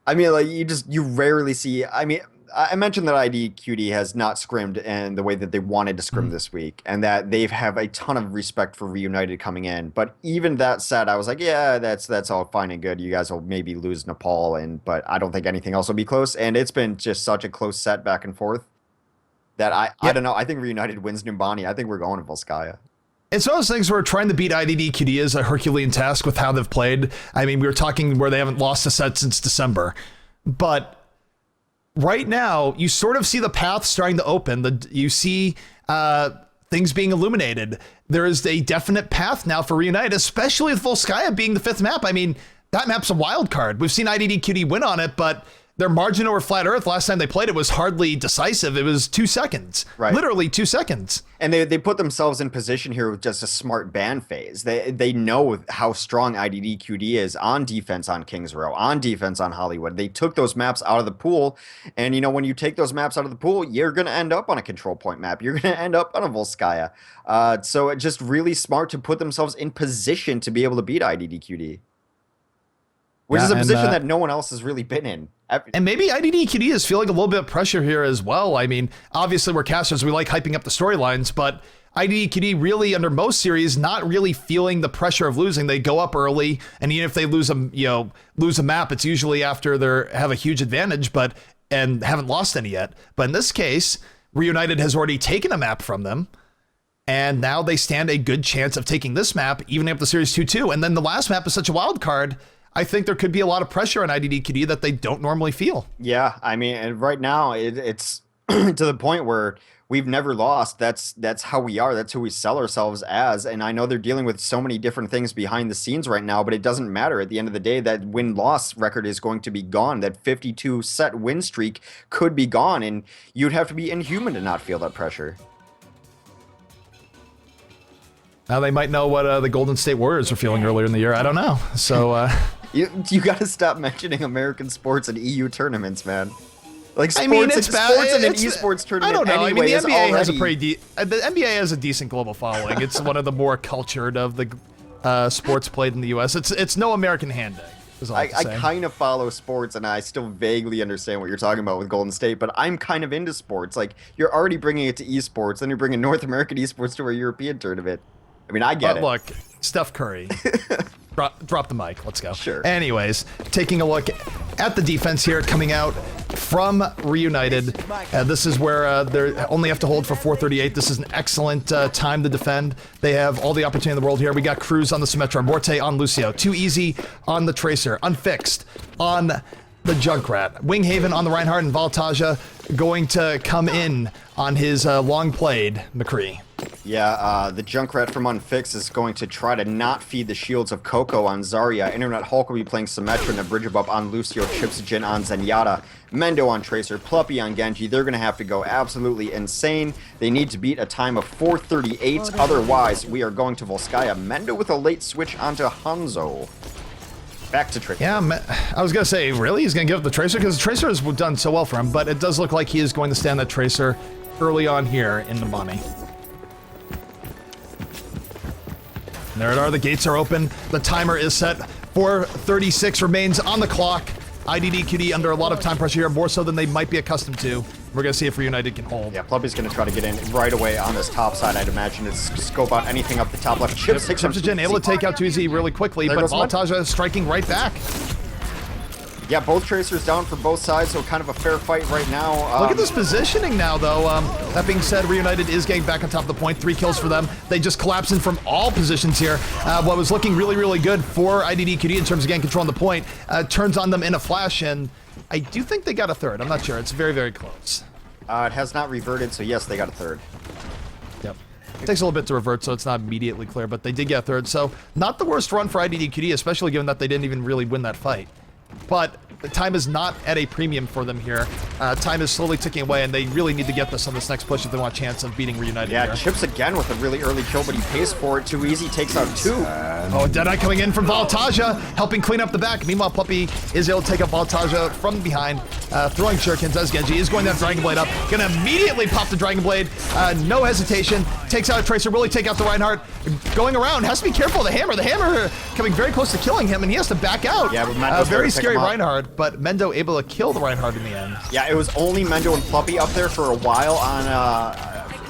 I mean, like, you rarely see... I mean, I mentioned that IDQD has not scrimmed in the way that they wanted to scrim this week, and that they have a ton of respect for Reunited coming in. But even that said, I was like, yeah, that's all fine and good. You guys will maybe lose Nepal, but I don't think anything else will be close. And it's been just such a close set back and forth that I don't know. I think Reunited wins Numbani. I think we're going to Volskaya. It's one of those things where trying to beat IDDQD is a Herculean task with how they've played. I mean, we were talking where they haven't lost a set since December, but right now, you sort of see the path starting to open. You see things being illuminated. There is a definite path now for Reunited, especially with Volskaya being the 5th map. I mean, that map's a wild card. We've seen IDDQD win on it, but their margin over Flat Earth last time they played it was hardly decisive. It was 2 seconds. Right. Literally 2 seconds. And they put themselves in position here with just a smart ban phase. They know how strong IDDQD is on defense on Kings Row, on defense on Hollywood. They took those maps out of the pool. And, you know, when you take those maps out of the pool, you're going to end up on a control point map. You're going to end up on a Volskaya. So it's just really smart to put themselves in position to be able to beat IDDQD. Which is a position that no one else has really been in. And maybe IDDQD is feeling a little bit of pressure here as well. I mean, obviously we're casters, we like hyping up the storylines, but IDDQD really, under most series, not really feeling the pressure of losing. They go up early, and even if they lose a map, it's usually after they have a huge advantage, and haven't lost any yet. But in this case, Reunited has already taken a map from them, and now they stand a good chance of taking this map, even if the series 2-2. And then the last map is such a wild card. I think there could be a lot of pressure on IDDQD that they don't normally feel. Yeah, I mean, and right now it's to the point where we've never lost. That's how we are. That's who we sell ourselves as. And I know they're dealing with so many different things behind the scenes right now, but it doesn't matter. At the end of the day, that win-loss record is going to be gone. That 52 set win streak could be gone, and you'd have to be inhuman to not feel that pressure. Now they might know what the Golden State Warriors were feeling earlier in the year. I don't know. So You got to stop mentioning American sports and EU tournaments, man. Like sports, I mean, it's sports in an it's, esports tournament. I don't know. Anyway, I mean, the NBA has a already... the NBA has a decent global following. It's one of the more cultured of the sports played in the U.S. It's no American handbag. I kind of follow sports, and I still vaguely understand what you're talking about with Golden State, but I'm kind of into sports. Like, you're already bringing it to esports, then you're bringing North American esports to a European tournament. I mean, I get it. Look, Steph Curry. Drop the mic. Let's go. Sure. Anyways, taking a look at the defense here coming out from Reunited. This is where they only have to hold for 438. This is an excellent time to defend. They have all the opportunity in the world here. We got Cruz on the Symmetra, Morte on Lucio, Too Easy on the Tracer, Unfixed on the Junkrat, Winghaven on the Reinhardt, and Valtaja going to come in on his long played McCree. Yeah, the Junkrat from Unfixed is going to try to not feed the shields of Coco on Zarya. Internet Hulk will be playing Symmetra and a Bridge Up on Lucio, Chipsijin on Zenyatta, Mendo on Tracer, Pluppy on Genji. They're going to have to go absolutely insane. They need to beat a time of 438. Otherwise, we are going to Volskaya. Mendo with a late switch onto Hanzo. Back to Tracer. Yeah, I was going to say, really? He's going to give up the Tracer? Because the Tracer has done so well for him, but it does look like he is going to stand that Tracer early on here in the money. There it are, the gates are open, the timer is set, 4:36 remains on the clock. IDDQD under a lot of time pressure here, more so than they might be accustomed to. We're going to see if Reunited can hold. Yeah, Pluppy's going to try to get in right away on this top side, I'd imagine. It's scope out anything up the top left. Chipsijin able to take out Too Easy really quickly, but Valtaja striking right back. Yeah, both Tracers down for both sides, so kind of a fair fight right now. Look at this positioning now, though. That being said, Reunited is getting back on top of the point. 3 kills for them. They just collapse in from all positions here. What was looking really, really good for IDDQD in terms of getting control on the point turns on them in a flash, and I do think they got a third. I'm not sure. It's very, very close. It has not reverted, so yes, they got a third. Yep. It takes a little bit to revert, so it's not immediately clear, but they did get a third. So not the worst run for IDDQD, especially given that they didn't even really win that fight. But the time is not at a premium for them here. Time is slowly ticking away, and they really need to get this on this next push if they want a chance of beating Reunited. Yeah, here. Chips again with a really early kill, but he pays for it. Too Easy takes out 2. Deadeye coming in from Valtaja, helping clean up the back. Meanwhile, Pluppy is able to take up Valtaja from behind, throwing shurikens as Genji is going to have Dragon Blade up. Gonna immediately pop the Dragon Blade, no hesitation. Takes out a Tracer, will he take out the Reinhardt? Going around, has to be careful of the Hammer coming very close to killing him, and he has to back out. Yeah, but Mendo's very scary Reinhardt, but Mendo able to kill the Reinhardt in the end. Yeah, it was only Mendo and Pluppy up there for a while on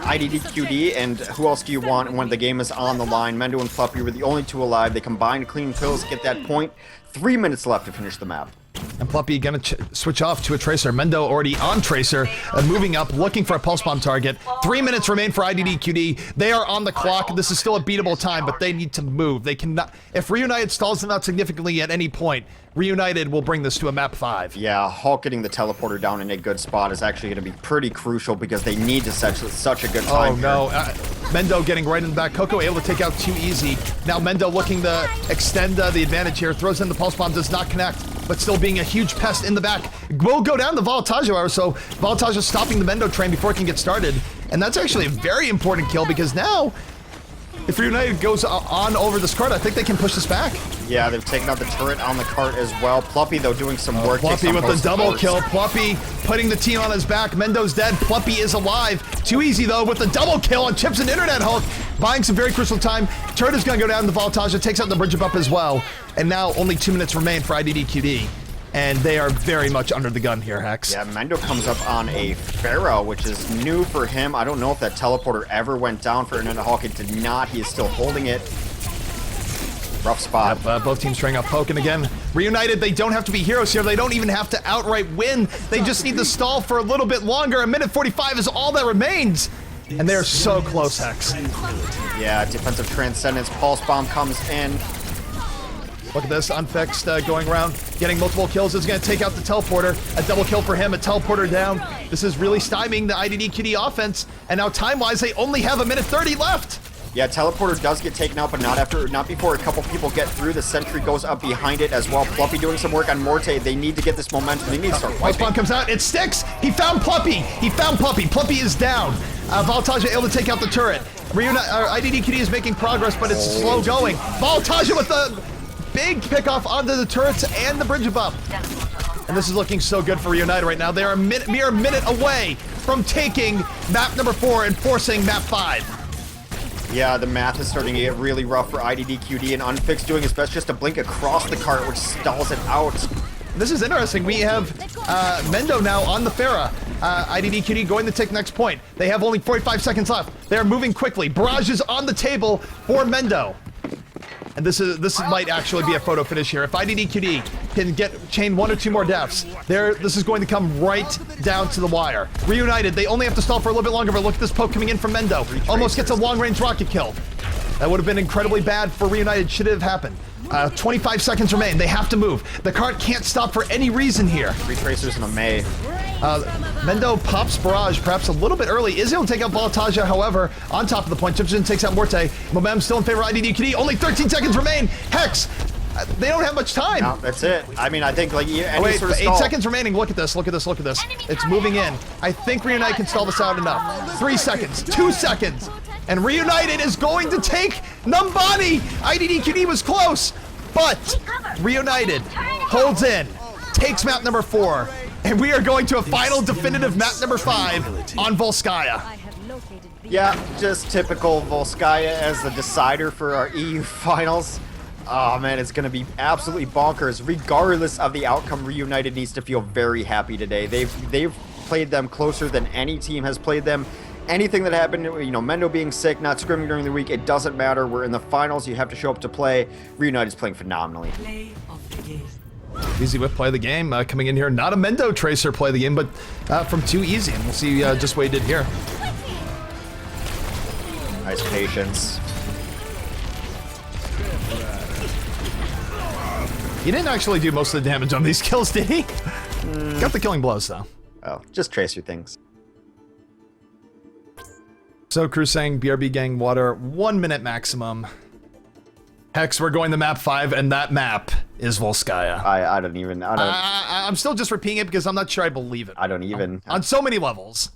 IDDQD, and who else do you want when the game is on the line? Mendo and Pluppy were the only 2 alive. They combined clean kills, get that point. 3 minutes left to finish the map. And Pluppy gonna switch off to a Tracer. Mendo already on Tracer, moving up, looking for a pulse bomb target. 3 minutes remain for IDDQD. They are on the clock. This is still a beatable time, but they need to move. They cannot. If Reunited stalls them out significantly at any point, Reunited will bring this to a map 5. Yeah, Hulk getting the teleporter down in a good spot is actually going to be pretty crucial because they need to set such a good time. Oh no, Mendo getting right in the back. Coco able to take out Too Easy. Now Mendo looking to extend the advantage here. Throws in the pulse bomb, does not connect, but still being a huge pest in the back. Will go down the Valtaja, so Valtaja stopping the Mendo train before it can get started. And that's actually a very important kill because now, if Reunited goes on over this cart, I think they can push this back. Yeah, they've taken out the turret on the cart as well. Pluppy, though, doing some work. Pluppy with the double kill. Pluppy putting the team on his back. Mendo's dead. Pluppy is alive. Too Easy, though, with the double kill on Chips and Internet Hulk. Buying some very crucial time. Turret is going to go down to Valtaja. Takes out the bridge up as well. And now only 2 minutes remain for IDDQD. And they are very much under the gun here, Hex. Yeah, Mendo comes up on a Pharaoh, which is new for him. I don't know if that teleporter ever went down for Internet Hulk. It did not. He is still holding it. Rough spot. Yep, both teams trying out poking again. Reunited, they don't have to be heroes here. They don't even have to outright win. They just need to stall for a little bit longer. 1:45 is all that remains. And they're so close, Hex. Yeah, defensive transcendence. Pulse bomb comes in. Look at this, Unfixed going around, getting multiple kills. It's going to take out the teleporter. A double kill for him, a teleporter down. This is really stymieing the IDDQD offense. And now time-wise, they only have 1:30 left. Yeah, teleporter does get taken out, but not before a couple people get through. The sentry goes up behind it as well. Pluppy doing some work on Morte. They need to get this momentum. They need to start Pulse bomb comes out. It sticks. He found Pluppy. He found Pluppy. Pluppy is down. Valtaja able to take out the turret. IDDQD is making progress, but it's slow going. Valtaja with the big pickoff onto the turrets and the bridge above. And this is looking so good for Reunited right now. They are a mere minute away from taking map number 4 and forcing map 5. Yeah, the math is starting to get really rough for IDDQD, and Unfix doing his best just to blink across the cart, which stalls it out. This is interesting. We have Mendo now on the Pharah. IDDQD going to take next point. They have only 45 seconds left. They're moving quickly. Barrage is on the table for Mendo. And this might actually be a photo finish here. If IDDQD can chain 1 or 2 more deaths, this is going to come right down to the wire. Reunited, they only have to stall for a little bit longer, but look at this poke coming in from Mendo. Almost gets a long-range rocket kill. That would have been incredibly bad for Reunited, should it have happened. 25 seconds remain. They have to move. The cart can't stop for any reason here. 3 tracers and a May. Mendo pops Barrage perhaps a little bit early. Is able to take out Voltaja, however, on top of the point. Chipson takes out Morte. Momentum still in favor of IDDQD. Only 13 seconds remain. Hex, they don't have much time. No, that's it. I mean, I think like any Wait, sort of 8 stall. seconds remaining. Look at this. Look at this. Look at this. It's moving in. I think Reunited can stall this out enough. 3 seconds. 2 seconds. And Reunited is going to take Numbani. IDDQD was close, but Reunited holds in, takes map number 4, and we are going to a final definitive map number 5 on Volskaya. Yeah, just typical Volskaya as the decider for our EU finals. Oh man, it's gonna be absolutely bonkers. Regardless of the outcome, Reunited needs to feel very happy today. They've played them closer than any team has played them. Anything that happened, you know, Mendo being sick, not scrimming during the week, it doesn't matter. We're in the finals. You have to show up to play. Reunited's playing phenomenally. Easy with play the game coming in here. Not a Mendo Tracer play the game, but from 2 Easy, and we'll see just what he did here. Nice patience. He didn't actually do most of the damage on these kills, did he? Got the killing blows, though. Oh, just trace your things. So, crew saying BRB gang water, 1 minute maximum. Hex, we're going to map 5, and that map is Volskaya. I don't even. I'm still just repeating it because I'm not sure I believe it. I don't even. On so many levels.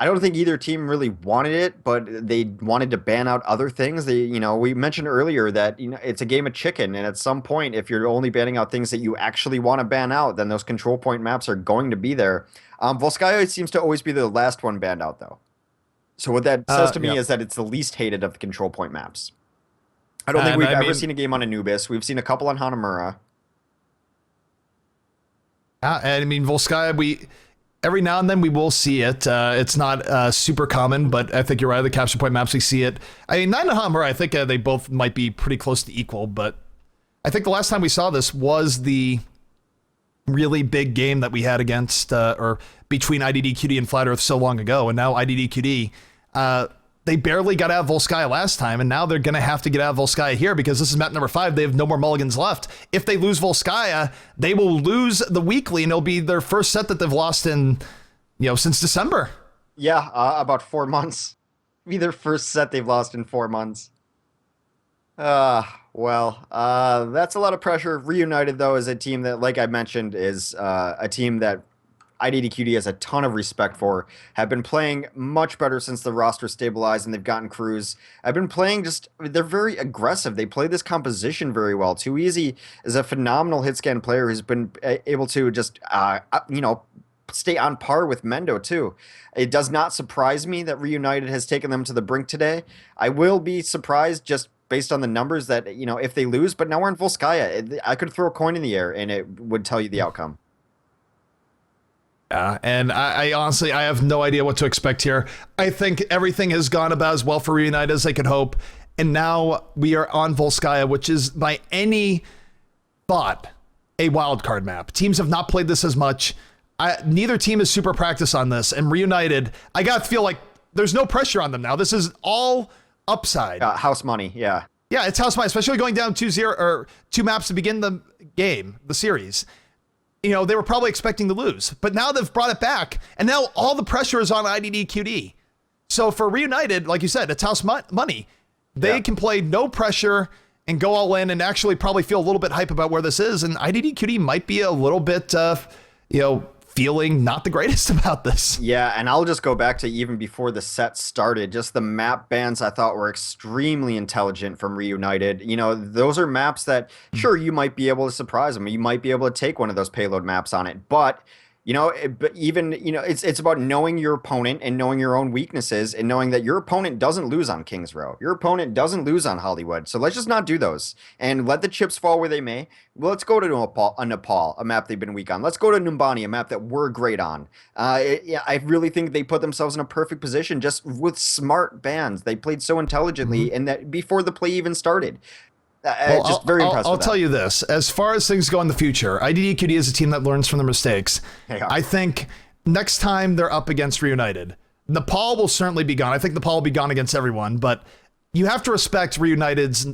I don't think either team really wanted it, but they wanted to ban out other things. We mentioned earlier that, it's a game of chicken, and at some point, if you're only banning out things that you actually want to ban out, then those control point maps are going to be there. Volskaya seems to always be the last one banned out, though. So what that says to me is that it's the least hated of the control point maps. I don't think we've ever seen a game on Anubis. We've seen a couple on Hanamura. And I mean, Volskaya, every now and then we will see it. It's not super common, but I think you're right. The capture point maps, we see it. I mean, 9 and Hanamura, I think they both might be pretty close to equal, but I think the last time we saw this was the really big game that we had against, or between IDDQD and Flat Earth so long ago, and now IDDQD, they barely got out of Volskaya last time, and now they're going to have to get out of Volskaya here because this is map number 5. They have no more mulligans left. If they lose Volskaya, they will lose the weekly, and it'll be their first set that they've lost in, since December. Yeah, about 4 months. Be their first set they've lost in 4 months. That's a lot of pressure. Reunited, though, is a team that, like I mentioned, is a team that IDDQD has a ton of respect for, have been playing much better since the roster stabilized and they've gotten crews. I've been playing they're very aggressive. They play this composition very well. Too Easy is a phenomenal hit scan player who's been able to just, stay on par with Mendo too. It does not surprise me that Reunited has taken them to the brink today. I will be surprised just based on the numbers that, if they lose, but now we're in Volskaya. I could throw a coin in the air and it would tell you the outcome. Yeah, and I honestly, I have no idea what to expect here. I think everything has gone about as well for Reunited as they could hope. And now we are on Volskaya, which is by any thought a wildcard map. Teams have not played this as much. Neither team is super practiced on this. And Reunited, I got to feel like there's no pressure on them now. This is all upside. House money, yeah. Yeah, it's house money, especially going down 2-0 or 2 maps to begin the game, the series. They were probably expecting to lose, but now they've brought it back, and now all the pressure is on IDDQD. So for Reunited, like you said, it's house money. They can play no pressure and go all in and actually probably feel a little bit hype about where this is, and IDDQD might be a little bit, feeling not the greatest about this. Yeah, and I'll just go back to even before the set started. Just the map bans I thought were extremely intelligent from Reunited. You know, those are maps that, sure, you might be able to surprise them. You might be able to take one of those payload maps on it. But, but even, it's about knowing your opponent and knowing your own weaknesses and knowing that your opponent doesn't lose on Kings Row. Your opponent doesn't lose on Hollywood. So let's just not do those and let the chips fall where they may. Well, let's go to Nepal, a map they've been weak on. Let's go to Numbani, a map that we're great on. I really think they put themselves in a perfect position just with smart bans. They played so intelligently, and that before the play even started. Just very impressed. I'll tell you this: as far as things go in the future, IDDQD is a team that learns from their mistakes. I think next time they're up against Reunited, Nepal will certainly be gone. I think Nepal will be gone against everyone, but you have to respect Reunited's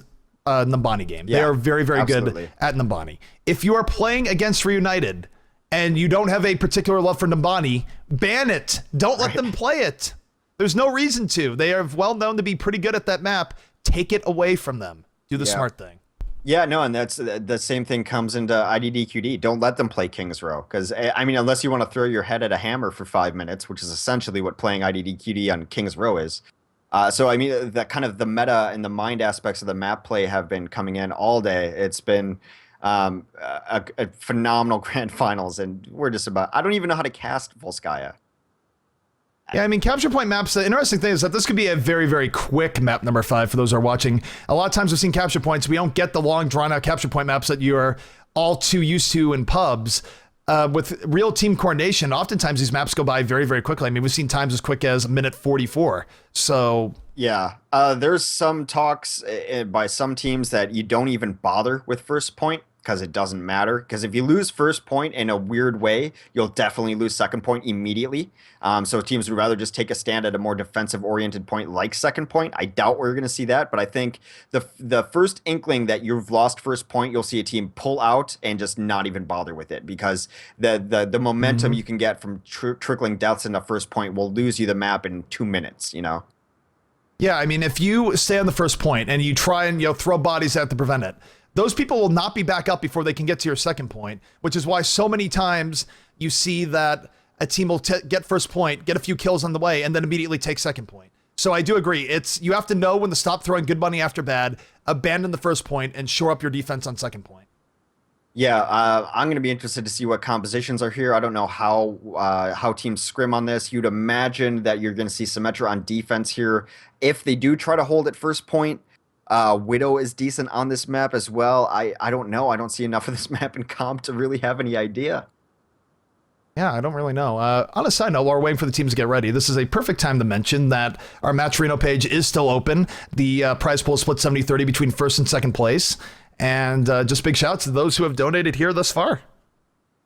Numbani game. They are very, very good at Numbani. If you are playing against Reunited and you don't have a particular love for Numbani, ban it. Don't let them play it. There's no reason to. They are well known to be pretty good at that map. Take it away from them. Do the smart thing. Yeah, no, and that's the same thing comes into IDDQD. Don't let them play Kings Row, because I mean, unless you want to throw your head at a hammer for 5 minutes, which is essentially what playing IDDQD on Kings Row is. So I mean, that kind of the meta and the mind aspects of the map play have been coming in all day. It's been a phenomenal grand finals, and we're just about. I don't even know how to cast Volskaya. Yeah, I mean, capture point maps, the interesting thing is that this could be a very, very quick map number 5 for those who are watching. A lot of times we've seen capture points. We don't get the long, drawn-out capture point maps that you are all too used to in pubs. With real team coordination, oftentimes these maps go by very, very quickly. I mean, we've seen times as quick as minute 44. So yeah, there's some talks by some teams that you don't even bother with first point because it doesn't matter. Because if you lose first point in a weird way, you'll definitely lose second point immediately. So teams would rather just take a stand at a more defensive-oriented point like second point. I doubt we're going to see that, but I think the first inkling that you've lost first point, you'll see a team pull out and just not even bother with it, because the momentum you can get from trickling deaths into first point will lose you the map in 2 minutes, Yeah, I mean, if you stay on the first point and you try and throw bodies at to prevent it, those people will not be back up before they can get to your second point, which is why so many times you see that a team will get first point, get a few kills on the way, and then immediately take second point. So I do agree. You have to know when to stop throwing good money after bad, abandon the first point, and shore up your defense on second point. Yeah, I'm going to be interested to see what compositions are here. I don't know how teams scrim on this. You'd imagine that you're going to see Symmetra on defense here. If they do try to hold at first point, Widow is decent on this map as well. I don't know. I don't see enough of this map in comp to really have any idea. Yeah, I don't really know. On a side note, while we're waiting for the teams to get ready, this is a perfect time to mention that our Matcherino page is still open. The prize pool is split 70-30 between first and second place. And just big shouts to those who have donated here thus far.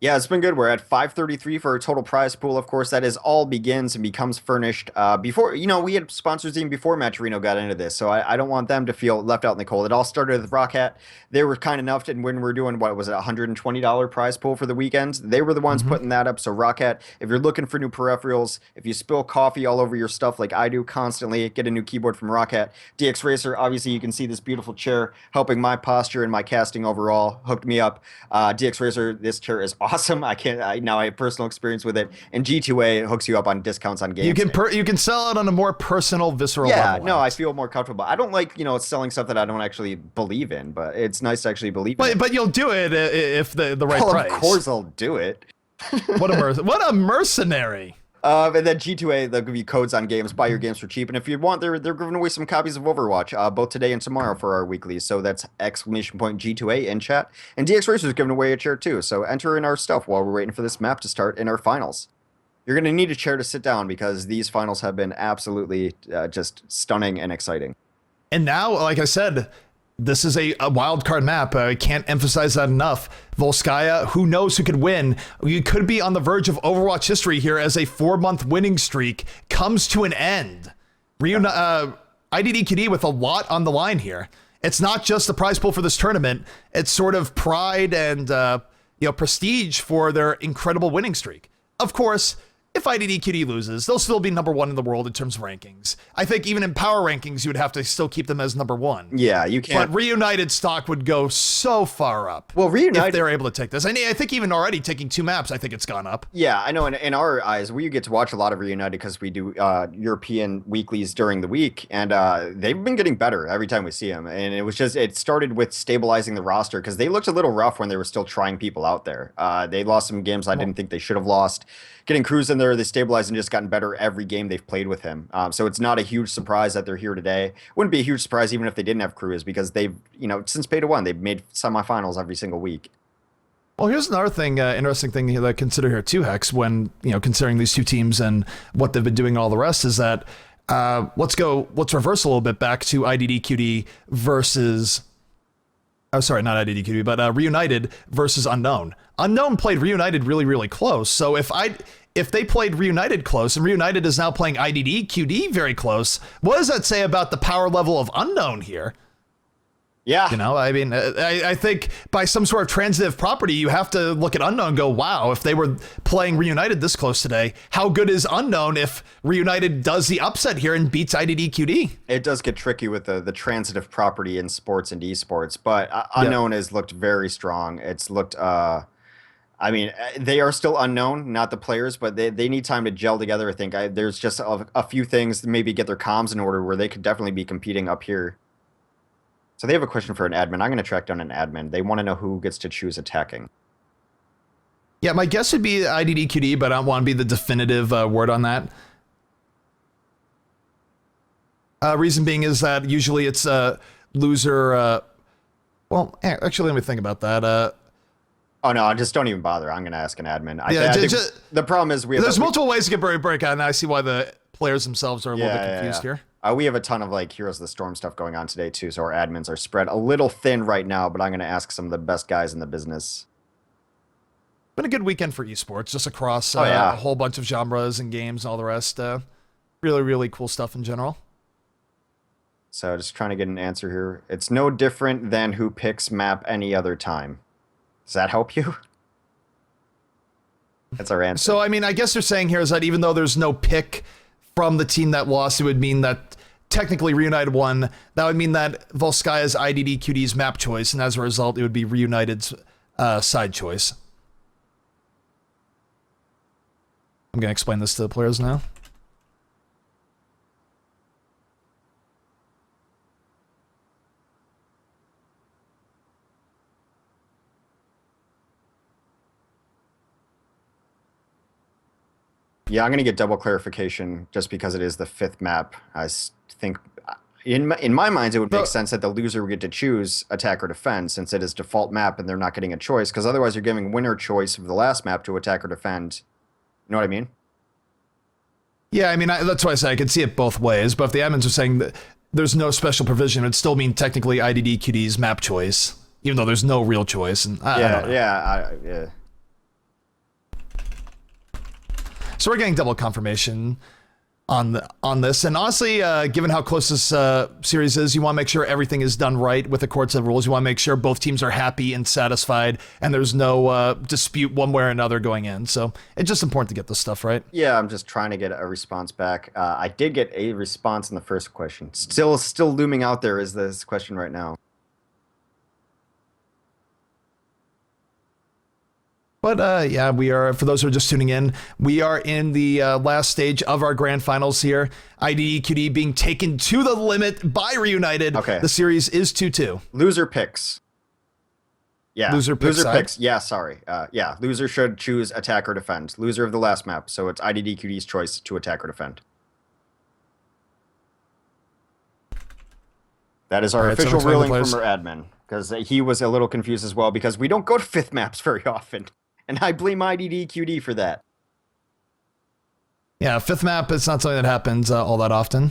Yeah, it's been good. We're at 533 for our total prize pool. Of course, that is all begins and becomes furnished before, we had sponsors even before Matcherino got into this. So I don't want them to feel left out in the cold. It all started with Rock Hat. They were kind enough, and when we're doing, what was it, $120 prize pool for the weekends, they were the ones putting that up. So Rock Hat, if you're looking for new peripherals, if you spill coffee all over your stuff like I do constantly, get a new keyboard from Rock Hat. DX Racer, obviously you can see this beautiful chair helping my posture and my casting overall, hooked me up. DX Racer, this chair is awesome. Now I have personal experience with it, and G2A hooks you up on discounts on games. You can sell it on a more personal, visceral level. Yeah, no, I feel more comfortable. I don't like selling stuff that I don't actually believe in, but it's nice to actually believe in. But you'll do it if the right price. Of course I'll do it. What a mercenary. And then G2A, they'll give you codes on games, buy your games for cheap. And if you want, they're giving away some copies of Overwatch, both today and tomorrow for our weeklies. So that's !G2A in chat. And DX Racer is giving away a chair too. So enter in our stuff while we're waiting for this map to start in our finals. You're going to need a chair to sit down because these finals have been absolutely just stunning and exciting. And now, like I said, this is a wild card map. I can't emphasize that enough. Volskaya, who knows who could win? You could be on the verge of Overwatch history here as a 4-month winning streak comes to an end. IDDQD with a lot on the line here. It's not just the prize pool for this tournament. It's sort of pride and prestige for their incredible winning streak. Of course, if IDDQD loses, they'll still be number one in the world in terms of rankings. I think even in power rankings, you would have to still keep them as number one. Yeah, you can't. But Reunited stock would go so far up. Well, Reunited, if they're able to take this. I think even already taking 2 maps, I think it's gone up. Yeah, I know. In our eyes, we get to watch a lot of Reunited because we do European weeklies during the week, and they've been getting better every time we see them. And it started with stabilizing the roster because they looked a little rough when they were still trying people out there. They lost some games I didn't think they should have lost. Getting Cruz in there, they stabilized and just gotten better every game they've played with him. So it's not a huge surprise that they're here today. Wouldn't be a huge surprise even if they didn't have Cruz because they've, since Beta 1, they've made semifinals every single week. Well, here's another thing, interesting thing to consider here too, Hex, when, considering these two teams and what they've been doing and all the rest is that, let's reverse a little bit back to IDDQD versus, oh, sorry, not IDDQD, but Reunited versus Unknown. Unknown played Reunited really, really close. So if they played Reunited close and Reunited is now playing IDDQD very close, what does that say about the power level of Unknown here? Yeah. I think by some sort of transitive property, you have to look at Unknown and go, wow, if they were playing Reunited this close today, how good is Unknown if Reunited does the upset here and beats IDDQD? It does get tricky with the transitive property in sports and esports, but Unknown has looked very strong. It's looked, they are still unknown, not the players, but they need time to gel together. I think there's just a few things to maybe get their comms in order where they could definitely be competing up here. So they have a question for an admin. I'm going to track down an admin. They want to know who gets to choose attacking. Yeah, my guess would be IDDQD, but I don't want to be the definitive word on that. Reason being is that usually it's a loser. Well, actually, let me think about that. Oh, no, just don't even bother. I'm going to ask an admin. Yeah, I think the problem is there's multiple ways to get breakout, and I see why the players themselves are a little bit confused here. We have a ton of Heroes of the Storm stuff going on today too, so our admins are spread a little thin right now, but I'm going to ask some of the best guys in the business. Been a good weekend for esports, just across a whole bunch of genres and games and all the rest. Really, really cool stuff in general. So just trying to get an answer here. It's no different than who picks map any other time. Does that help you? That's our answer. So, I guess they're saying here is that even though there's no pick from the team that lost, it would mean that technically Reunited won. That would mean that Volskaya's IDDQD's map choice, and as a result, it would be Reunited's side choice. I'm going to explain this to the players now. Yeah, I'm going to get double clarification just because it is the 5th map. I think in my mind, it would make sense that the loser would get to choose attack or defend since it is default map and they're not getting a choice because otherwise you're giving winner choice of the last map to attack or defend. You know what I mean? Yeah, that's why I say I could see it both ways, but if the admins are saying that there's no special provision, it would still mean technically IDDQD's map choice, even though there's no real choice. And I don't know. Yeah. So we're getting double confirmation on this, and honestly, given how close this series is, you want to make sure everything is done right with the courts of rules. You want to make sure both teams are happy and satisfied, and there's no dispute one way or another going in. So it's just important to get this stuff right. Yeah, I'm just trying to get a response back. I did get a response in the first question. Still looming out there is this question right now. But yeah, we are, for those who are just tuning in, we are in the last stage of our grand finals here. IDDQD being taken to the limit by Reunited. Okay. The series is 2-2. Loser picks. Yeah. Loser picks. Yeah, sorry. Loser should choose attack or defend. Loser of the last map. So it's IDDQD's choice to attack or defend. That is our official ruling from our admin. Because he was a little confused as well because we don't go to 5th maps very often. And I blame IDDQD for that. Yeah, 5th map, it's not something that happens all that often.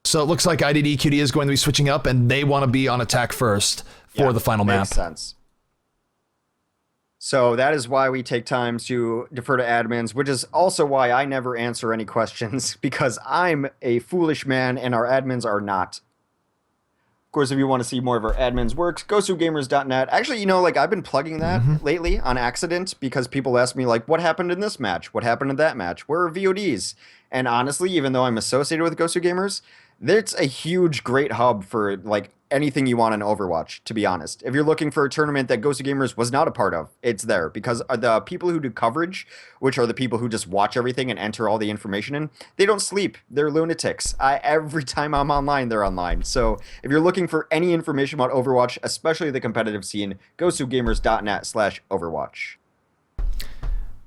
So it looks like IDDQD is going to be switching up, and they want to be on attack first for the final map. Makes sense. So that is why we take time to defer to admins, which is also why I never answer any questions, because I'm a foolish man and our admins are not. course, if you want to see more of our admin's works, GosuGamers.net. Actually, you know, like I've been plugging that lately on accident because people ask me like, what happened in this match? What happened in that match? Where are VODs? And honestly, even though I'm associated with GosuGamers, it's a huge, great hub for like anything you want in Overwatch, to be honest. If you're looking for a tournament that GosuGamers was not a part of, it's there because the people who do coverage, which are the people who just watch everything and enter all the information in, they don't sleep. They're lunatics. Every time I'm online, they're online. So if you're looking for any information about Overwatch, especially the competitive scene, GosuGamers.net/Overwatch.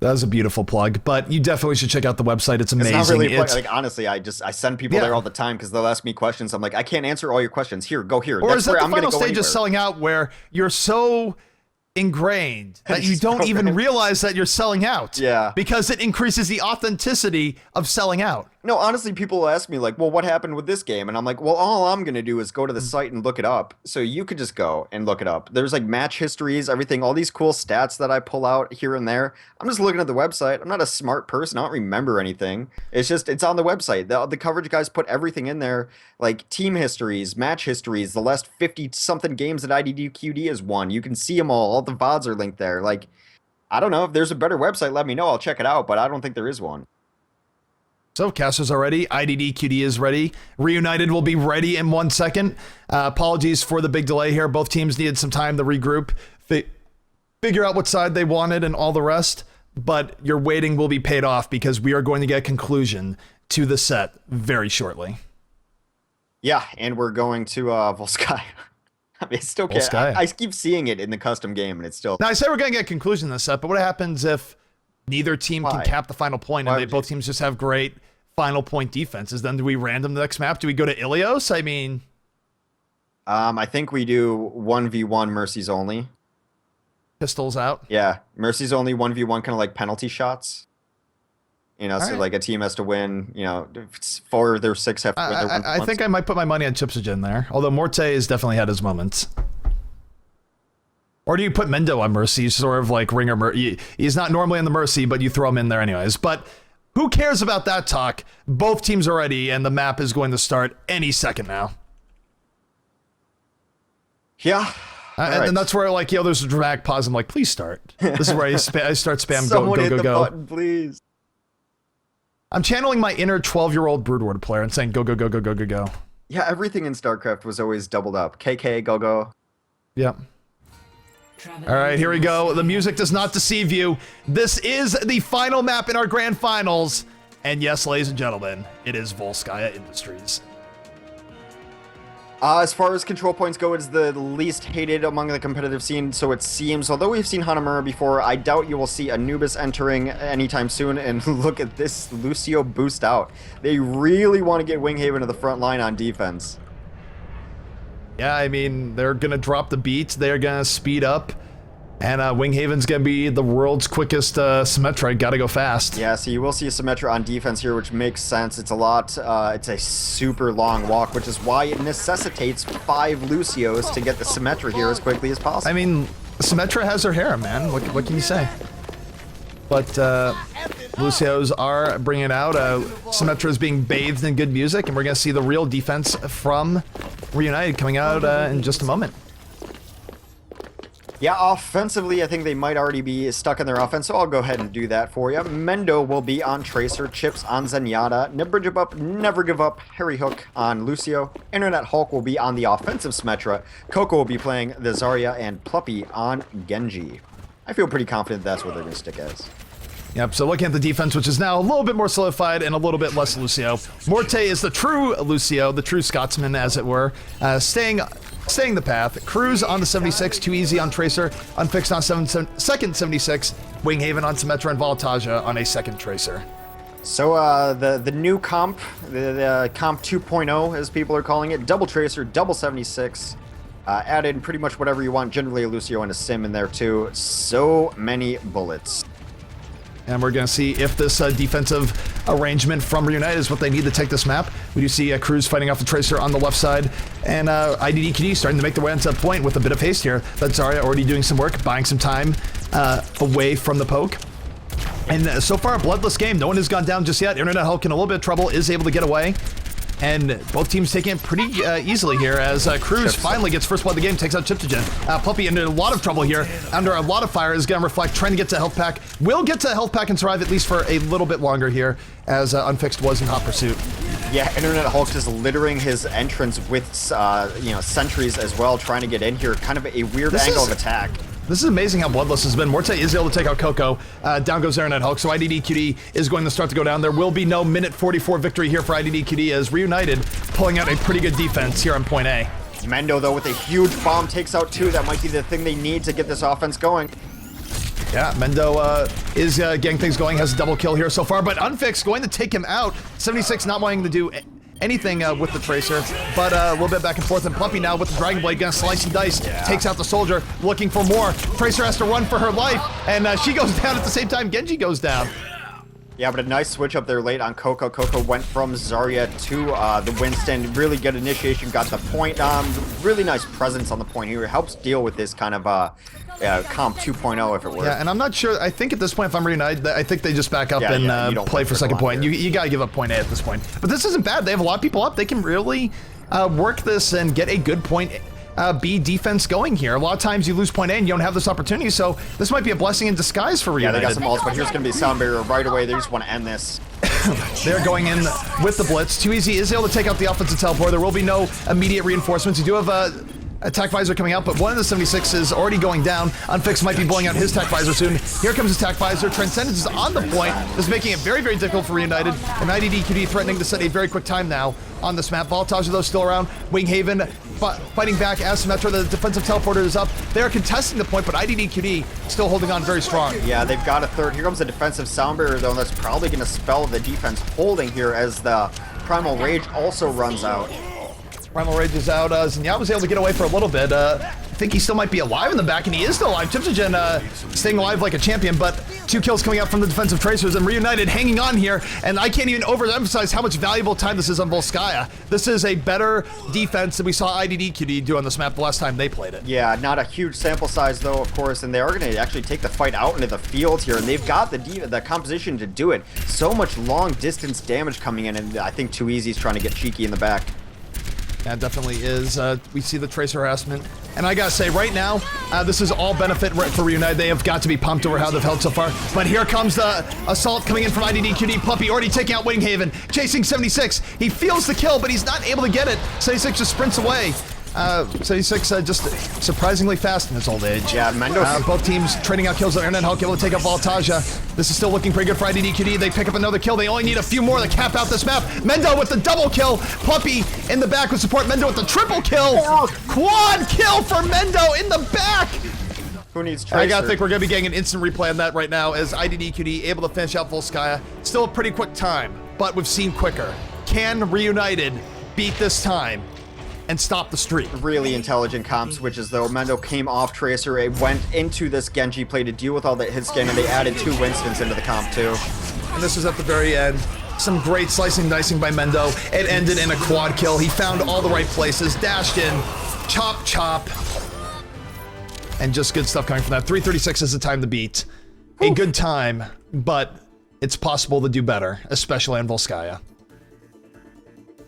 That was a beautiful plug, but you definitely should check out the website. It's amazing. It's not really like honestly, I send people there all the time because they'll ask me questions. I'm like, I can't answer all your questions. Here, go here. Or That's is that where the I'm gonna final go stage anywhere. of selling out where you're so ingrained that you don't even realize that you're selling out? Yeah. Because it increases the authenticity of selling out. No, honestly, people ask me like, well, what happened with this game? And I'm like, well, all I'm going to do is go to the site and look it up. So you could just go and look it up. There's like match histories, everything, all these cool stats that I pull out here and there. I'm just looking at the website. I'm not a smart person. I don't remember anything. It's on the website. The coverage guys put everything in there, like team histories, match histories, the last 50-something games that IDDQD has won. You can see them all. All the VODs are linked there. Like, I don't know. If there's a better website, let me know. I'll check it out, but I don't think there is one. So casters are ready. IDDQD is ready. Reunited will be ready in 1 second. Apologies for the big delay here. Both teams needed some time to regroup, figure out what side they wanted and all the rest. But your waiting will be paid off because we are going to get a conclusion to the set very shortly. Yeah, and we're going to Volskaya. I mean, it's still can't. I keep seeing it in the custom game, and it's still. Now I say we're going to get a conclusion to the set, but what happens if neither team can cap the final point and both teams just have great final point defenses? Then do we random the next map? Do we go to Ilios? I mean, I think we do 1v1 Mercies only. Pistols out. Yeah, Mercies only 1v1, kind of like penalty shots. You know, so like a team has to win. You know, 4 of their 6 have to win their 1 I think I might put my money on Chipsogen there. Although Morte has definitely had his moments. Or do you put Mendo on Mercy, sort of like Ringer? He's not normally on the Mercy, but you throw him in there anyways. But who cares about that talk? Both teams are ready, and the map is going to start any second now. Yeah. And that's where, like, there's a dramatic pause. I'm like, please start. This is where I start spam Someone go, hit go, the go. button, please. I'm channeling my inner 12-year-old Broodward player and saying, go, go, go, go, go, go, go. Yeah, everything in StarCraft was always doubled up. KK, go, go. Yep. All right, here we go. The music does not deceive you. This is the final map in our grand finals. And yes, ladies and gentlemen, it is Volskaya Industries. As far as control points go, it's the least hated among the competitive scene, so it seems. Although we've seen Hanamura before, I doubt you will see Anubis entering anytime soon. And look at this Lucio boost out. They really want to get Winghaven to the front line on defense. Yeah, I mean, they're going to drop the beats. They're going to speed up. And Winghaven's going to be the world's quickest Symmetra. Got to go fast. Yeah, so you will see a Symmetra on defense here, which makes sense. It's a lot. It's a super long walk, which is why it necessitates 5 Lucios to get the Symmetra here as quickly as possible. I mean, Symmetra has her hair, man. What can you say? But Lucios are bringing it out. Symmetra is being bathed in good music, and we're going to see the real defense from Reunited coming out in just a moment. Yeah, offensively, I think they might already be stuck in their offense, so I'll go ahead and do that for you. Mendo will be on Tracer, Chips on Zenyatta, Nibrijabup, Never Give Up, Harry Hook on Lucio, Internet Hulk will be on the offensive Symmetra, Coco will be playing the Zarya, and Pluppy on Genji. I feel pretty confident that's what they're going to stick as. Yep, so looking at the defense, which is now a little bit more solidified and a little bit less Lucio. Morte is the true Lucio, the true Scotsman, as it were, staying the path. Cruz on the 76, too easy on Tracer, Unfixed on second 76, Winghaven on Symmetra, and Voltaja on a second Tracer. So the new comp, the comp 2.0 as people are calling it, double Tracer, double 76, add in pretty much whatever you want, generally a Lucio and a Sim in there too. So many bullets. And we're going to see if this defensive arrangement from Reunited is what they need to take this map. We do see Cruz fighting off the Tracer on the left side, and IDDQD starting to make their way into point with a bit of haste here. That's Zarya already doing some work, buying some time away from the poke. And so far, a bloodless game. No one has gone down just yet. Internet Hulk in a little bit of trouble, is able to get away. And both teams taking it pretty easily here as Cruz finally gets first blood of the game, takes out Chiptogen. Puppy into a lot of trouble here, under a lot of fire, is going to reflect, trying to get to health pack. Will get to health pack and survive at least for a little bit longer here, as Unfixed was in hot pursuit. Yeah, Internet Hulk just littering his entrance with, you know, sentries as well, trying to get in here. Kind of a weird angle of attack. This is amazing how bloodless has been. Morte is able to take out Coco. Down goes Internet Hulk, so IDDQD is going to start to go down. There will be no minute 44 victory here for IDDQD as REUNITED pulling out a pretty good defense here on point A. Mendo, though, with a huge bomb, takes out 2. That might be the thing they need to get this offense going. Yeah, Mendo is getting things going, has a double kill here so far, but Unfixed going to take him out. 76 not wanting to do anything with the Tracer, but a little bit back and forth, and Plumpy now with the Dragon Blade gonna slice and dice, takes out the Soldier, looking for more. Tracer has to run for her life, and she goes down at the same time Genji goes down. Yeah, but a nice switch up there late on Coco. Coco went from Zarya to the Winston. Really good initiation, got the point. Really nice presence on the point here. It helps deal with this kind of comp 2.0 if it were. Yeah, and I'm not sure, I think at this point, if I'm REUNITED, I think they just back up and play for second point. You gotta give up point A at this point. But this isn't bad, they have a lot of people up. They can really work this and get a good point B defense going here. A lot of times you lose point A and you don't have this opportunity, so this might be a blessing in disguise for REUNITED. Yeah, they got some ults, but here's going to be a sound barrier right away. They just want to end this. They're going in with the blitz. Too Easy is able to take out the offensive teleport. There will be no immediate reinforcements. You do have attack visor coming out, but one of the 76 is already going down. Unfixed might be blowing out his attack visor soon. Here comes attack visor. Transcendence is on the point. This is making it very, very difficult for REUNITED. And IDDQD threatening to set a very quick time now on this map. Voltage, though, still around. Winghaven fighting back as Symmetra. The defensive teleporter is up. They are contesting the point, but IDDQD still holding on very strong. Yeah, they've got a third. Here comes the defensive sound barrier, though, and that's probably going to spell the defense holding here as the Primal Rage also runs out. Primal Rage is out. Zinyatta was able to get away for a little bit. I think he still might be alive in the back, and he is still alive. Chipsogen staying alive like a champion, but 2 kills coming out from the defensive Tracers, and REUNITED hanging on here, and I can't even overemphasize how much valuable time this is on Volskaya. This is a better defense than we saw IDDQD do on this map the last time they played it. Yeah, not a huge sample size, though, of course, and they are going to actually take the fight out into the field here, and they've got the composition to do it. So much long-distance damage coming in, and I think Too Easy's trying to get cheeky in the back. Yeah, it definitely is. We see the Tracer harassment. And I gotta say, right now, this is all benefit for REUNITED. They have got to be pumped over how they've held so far. But here comes the assault coming in from IDDQD. Puppy already taking out Winghaven, chasing 76. He feels the kill, but he's not able to get it. 76 just sprints away. 76 just surprisingly fast in his old age. Yeah, Mendo. Both teams trading out kills on Internet Hulk, able to take out Voltaja. This is still looking pretty good for IDDQD. They pick up another kill. They only need a few more to cap out this map. Mendo with the double kill. Puppy in the back with support. Mendo with the triple kill. Quad kill for Mendo in the back. Who needs Tracer? I gotta think we're gonna be getting an instant replay on that right now as IDDQD able to finish out Volskaya. Still a pretty quick time, but we've seen quicker. Can REUNITED beat this time and stop the streak? Really intelligent comp switches, though. Mendo came off Tracer, it went into this Genji play to deal with all that hit scan, and they added 2 Winstons into the comp, too. And this was at the very end. Some great slicing and dicing by Mendo. It ended in a quad kill. He found all the right places, dashed in, chop, chop. And just good stuff coming from that. 3:36 is the time to beat. A good time, but it's possible to do better, especially on Volskaya.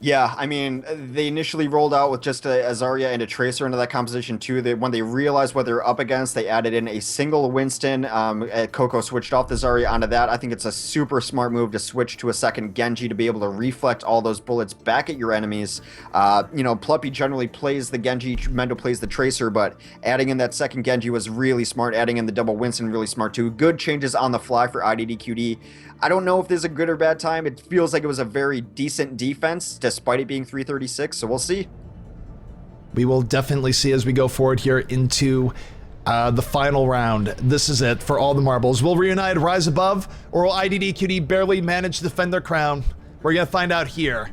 Yeah, I mean, they initially rolled out with just a Zarya and a Tracer into that composition too. When they realized what they were up against, they added in a single Winston. Coco switched off the Zarya onto that. I think it's a super smart move to switch to a second Genji to be able to reflect all those bullets back at your enemies. You know, Pluppy generally plays the Genji, Mendo plays the Tracer, but adding in that second Genji was really smart. Adding in the double Winston really smart too. Good changes on the fly for IDDQD. I don't know if this is a good or bad time. It feels like it was a very decent defense, despite it being 3:36, so we'll see. We will definitely see as we go forward here into the final round. This is it for all the marbles. Will REUNITED rise above, or will IDDQD barely manage to defend their crown? We're going to find out here.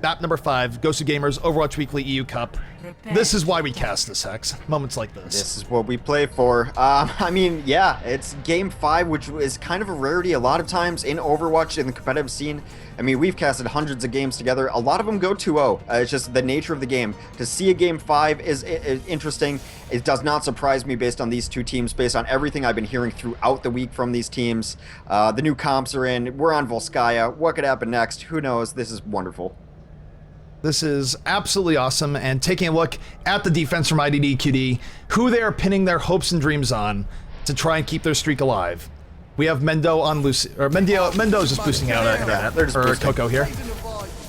Map number 5, GosuGamers Overwatch Weekly EU Cup. This is why we cast this, Hex. Moments like this. This is what we play for. I mean, yeah, it's game 5, which is kind of a rarity a lot of times in Overwatch in the competitive scene. I mean, we've casted hundreds of games together. A lot of them go 2-0. It's just the nature of the game. To see a game 5 is interesting. It does not surprise me based on these two teams, based on everything I've been hearing throughout the week from these teams. The new comps are in. We're on Volskaya. What could happen next? Who knows? This is wonderful. This is absolutely awesome, and taking a look at the defense from IDDQD, who they are pinning their hopes and dreams on to try and keep their streak alive. We have Mendo on Lucy, or Mendo's just boosting out internet, they're just or boosting. Coco here.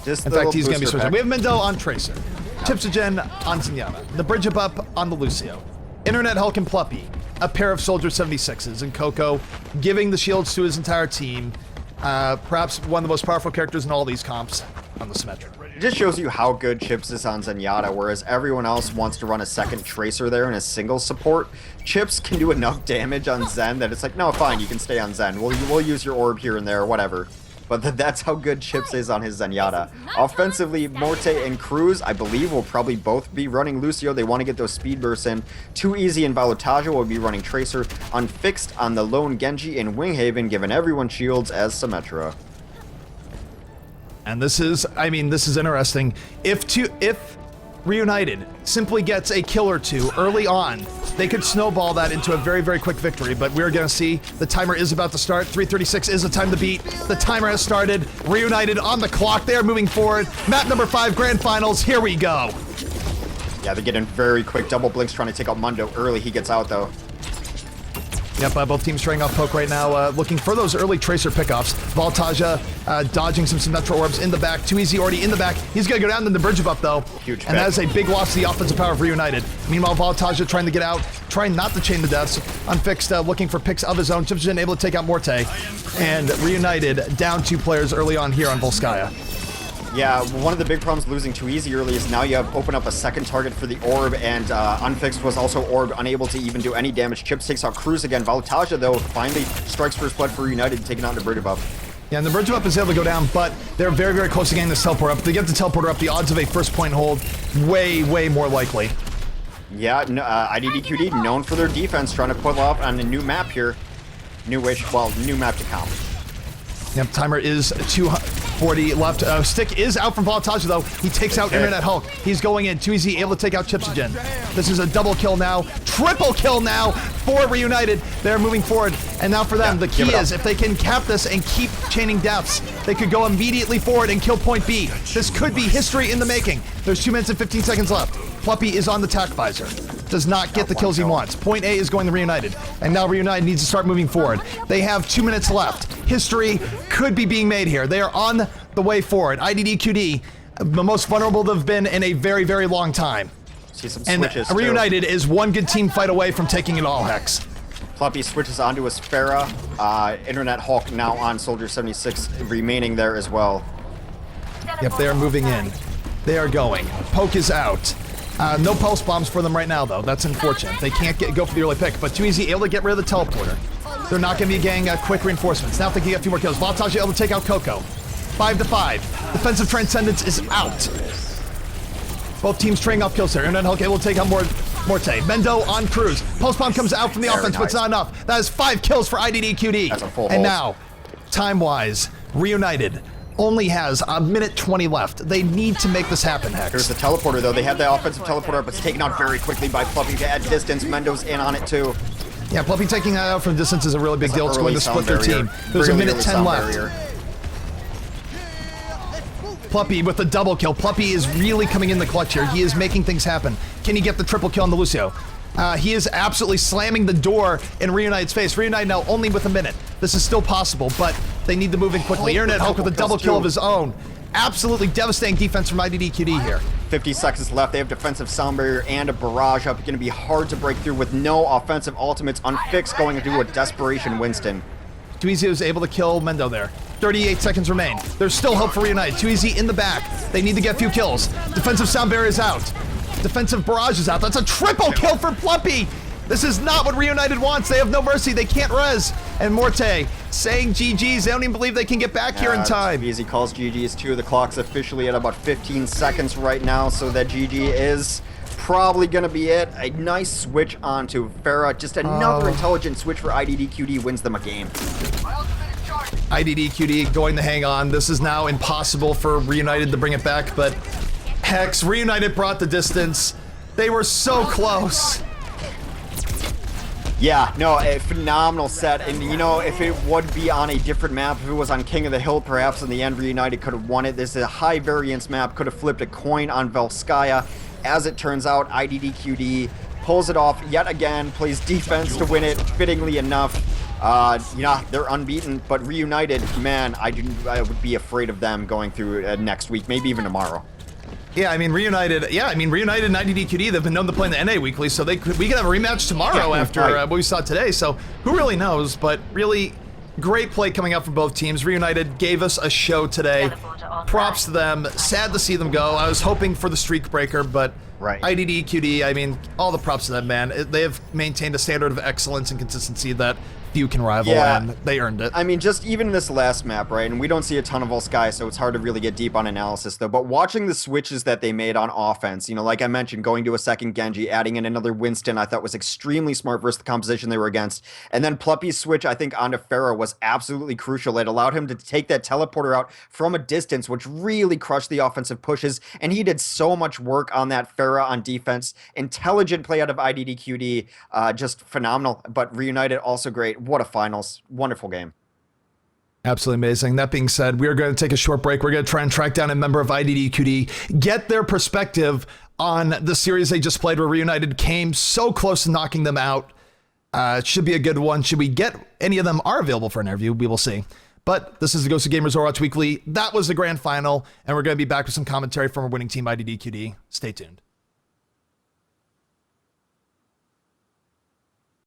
Just In fact, he's going to be switching. We have Mendo on Tracer, Chipsogen on Zenyatta, the bridge up on the Lucio, Internet Hulk and Pluppy, a pair of Soldier 76s, and Coco giving the shields to his entire team. Perhaps one of the most powerful characters in all these comps on the Symmetra. It just shows you how good Chips is on Zenyatta, whereas everyone else wants to run a second Tracer there in a single support. Chips can do enough damage on Zen that it's like, no, fine, you can stay on Zen. We'll use your orb here and there, whatever. But that's how good Chips is on his Zenyatta. Offensively, Morte and Cruz, I believe, will probably both be running Lucio. They want to get those speed bursts in. Too Easy and Valotaja will be running Tracer. Unfixed on the lone Genji and Winghaven, giving everyone shields as Symmetra. And this is, I mean, this is interesting. If Reunited simply gets a kill or two early on, they could snowball that into a very, very quick victory, but we're going to see the timer is about to start. 3:36 is the time to beat. The timer has started. Reunited on the clock. They are moving forward. Map number 5, Grand Finals. Here we go. Yeah, they get in very quick. Double Blinks trying to take out Mundo early. He gets out, though. Yep, both teams trading off poke right now, looking for those early Tracer pickoffs. Valtaja dodging some Symmetra orbs in the back. Too Easy already in the back. He's going to go down in the bridge up, though. Huge and that is a big loss to the offensive power of Reunited. Meanwhile, Valtaja trying to get out, trying not to chain the deaths. Unfixed, looking for picks of his own. Chipsogen able to take out Morte. And Reunited down 2 players early on here on Volskaya. Yeah, one of the big problems losing Too Easy early is now you have open up a second target for the orb, and Unfixed was also orbed, unable to even do any damage. Chips takes out Cruz again. Valtaja, though, finally strikes first blood for United, taking out the bridge above. Yeah, and the bridge up is able to go down, but they're very, very close to getting this teleport up. If they get the teleporter up, the odds of a first point hold way, way more likely. Yeah, IDDQD known for their defense, trying to pull off on a new map here. New map to count. Yep, timer is 240 left. Stick is out from Valtaja, though. He takes out Internet Hulk. He's going in. Too Easy, able to take out Chipsogen. This is a double kill now. Triple kill now for Reunited. They're moving forward. And now for them, the key is if they can cap this and keep chaining deaths, they could go immediately forward and kill point B. This could be history in the making. There's 2 minutes and 15 seconds left. Pluppy is on the tack visor. Does not get the kills he wants. Point A is going to Reunited. And now Reunited needs to start moving forward. They have 2 minutes left. History could be being made here. They are on the way forward. IDDQD, the most vulnerable they've been in a very, very long time. See some and switches, Reunited is one good team fight away from taking it all, Hex. Pluppy switches onto his Pharah. Internet Hulk now on Soldier 76, remaining there as well. Yep, they are moving in. They are going. Poke is out. No pulse bombs for them right now, though. That's unfortunate. They can't go for the early pick, but Too Easy able to get rid of the teleporter. They're not going to be getting quick reinforcements. Now if they can get a few more kills. Valtaja able to take out Coco. 5-5. Defensive Transcendence is out. Both teams trading off kills here. Internet Hulk able to take out Morte. Mendo on Cruz. Pulse bomb comes out from the offense, but it's not enough. That is 5 kills for IDDQD. That's a full and hold. now, time-wise, Reunited only has a minute 20 left. They need to make this happen, Hex. Here's the teleporter, though. They have the offensive teleporter, but it's taken out very quickly by Pluppy at distance. Mendo's in on it, too. Yeah, Pluppy taking that out from distance is a really big deal. It's going to split their team. There's a minute 10 left. Pluppy with the double kill. Pluppy is really coming in the clutch here. He is making things happen. Can he get the triple kill on the Lucio? He is absolutely slamming the door in Reunited's face. Reunite now only with a minute. This is still possible, but they need to move in quickly. Internet Hulk with a double kill of his own. Absolutely devastating defense from IDDQD here. 50 seconds left. They have defensive sound barrier and a barrage up. It's going to be hard to break through with no offensive ultimates. Unfixed going to do a desperation Winston. Too Easy was able to kill Mendo there. 38 seconds remain. There's still hope for Reunited. Too Easy in the back. They need to get a few kills. Defensive sound barrier is out. Defensive barrage is out. That's a triple kill for Pluppy. This is not what Reunited wants. They have no mercy. They can't res. And Morte saying GG's. They don't even believe they can get back here in time. Easy calls GG's too. The clock's officially at about 15 seconds right now, so that GG is probably going to be it. A nice switch onto Pharah. Just another intelligent switch for IDDQD wins them a game. IDDQD going to hang on. This is now impossible for Reunited to bring it back, but Hex, Reunited brought the distance. They were so close. Yeah, no, a phenomenal set. And, you know, if it would be on a different map, if it was on King of the Hill, perhaps in the end, Reunited could have won it. This is a high variance map, could have flipped a coin on Velskaya. As it turns out, IDDQD pulls it off yet again, plays defense to win it, fittingly enough. Yeah, they're unbeaten, but Reunited, man, I would be afraid of them going through next week, maybe even tomorrow. Yeah, I mean, Reunited and IDDQD, they've been known to play in the NA weekly, so we could have a rematch tomorrow after what we saw today, so who really knows, but really great play coming out from both teams. Reunited gave us a show today. Props to them. Sad to see them go. I was hoping for the streak breaker, but IDDQD, I mean, all the props to them, man. They have maintained a standard of excellence and consistency that few can rival, and they earned it. I mean, just even this last map, right? And we don't see a ton of Volsky, so it's hard to really get deep on analysis, though. But watching the switches that they made on offense, you know, like I mentioned, going to a second Genji, adding in another Winston, I thought was extremely smart versus the composition they were against. And then Pluppy's switch, I think, onto Pharah was absolutely crucial. It allowed him to take that teleporter out from a distance, which really crushed the offensive pushes. And he did so much work on that Pharah on defense. Intelligent play out of IDDQD, just phenomenal. But Reunited also great. What a finals. Wonderful game. Absolutely amazing. That being said, we are going to take a short break. We're going to try and track down a member of IDDQD, get their perspective on the series they just played where Reunited came so close to knocking them out. It should be a good one. Should we get any of them are available for an interview? We will see. But this is the GosuGamers Overwatch Weekly. That was the grand final, and we're going to be back with some commentary from our winning team, IDDQD. Stay tuned.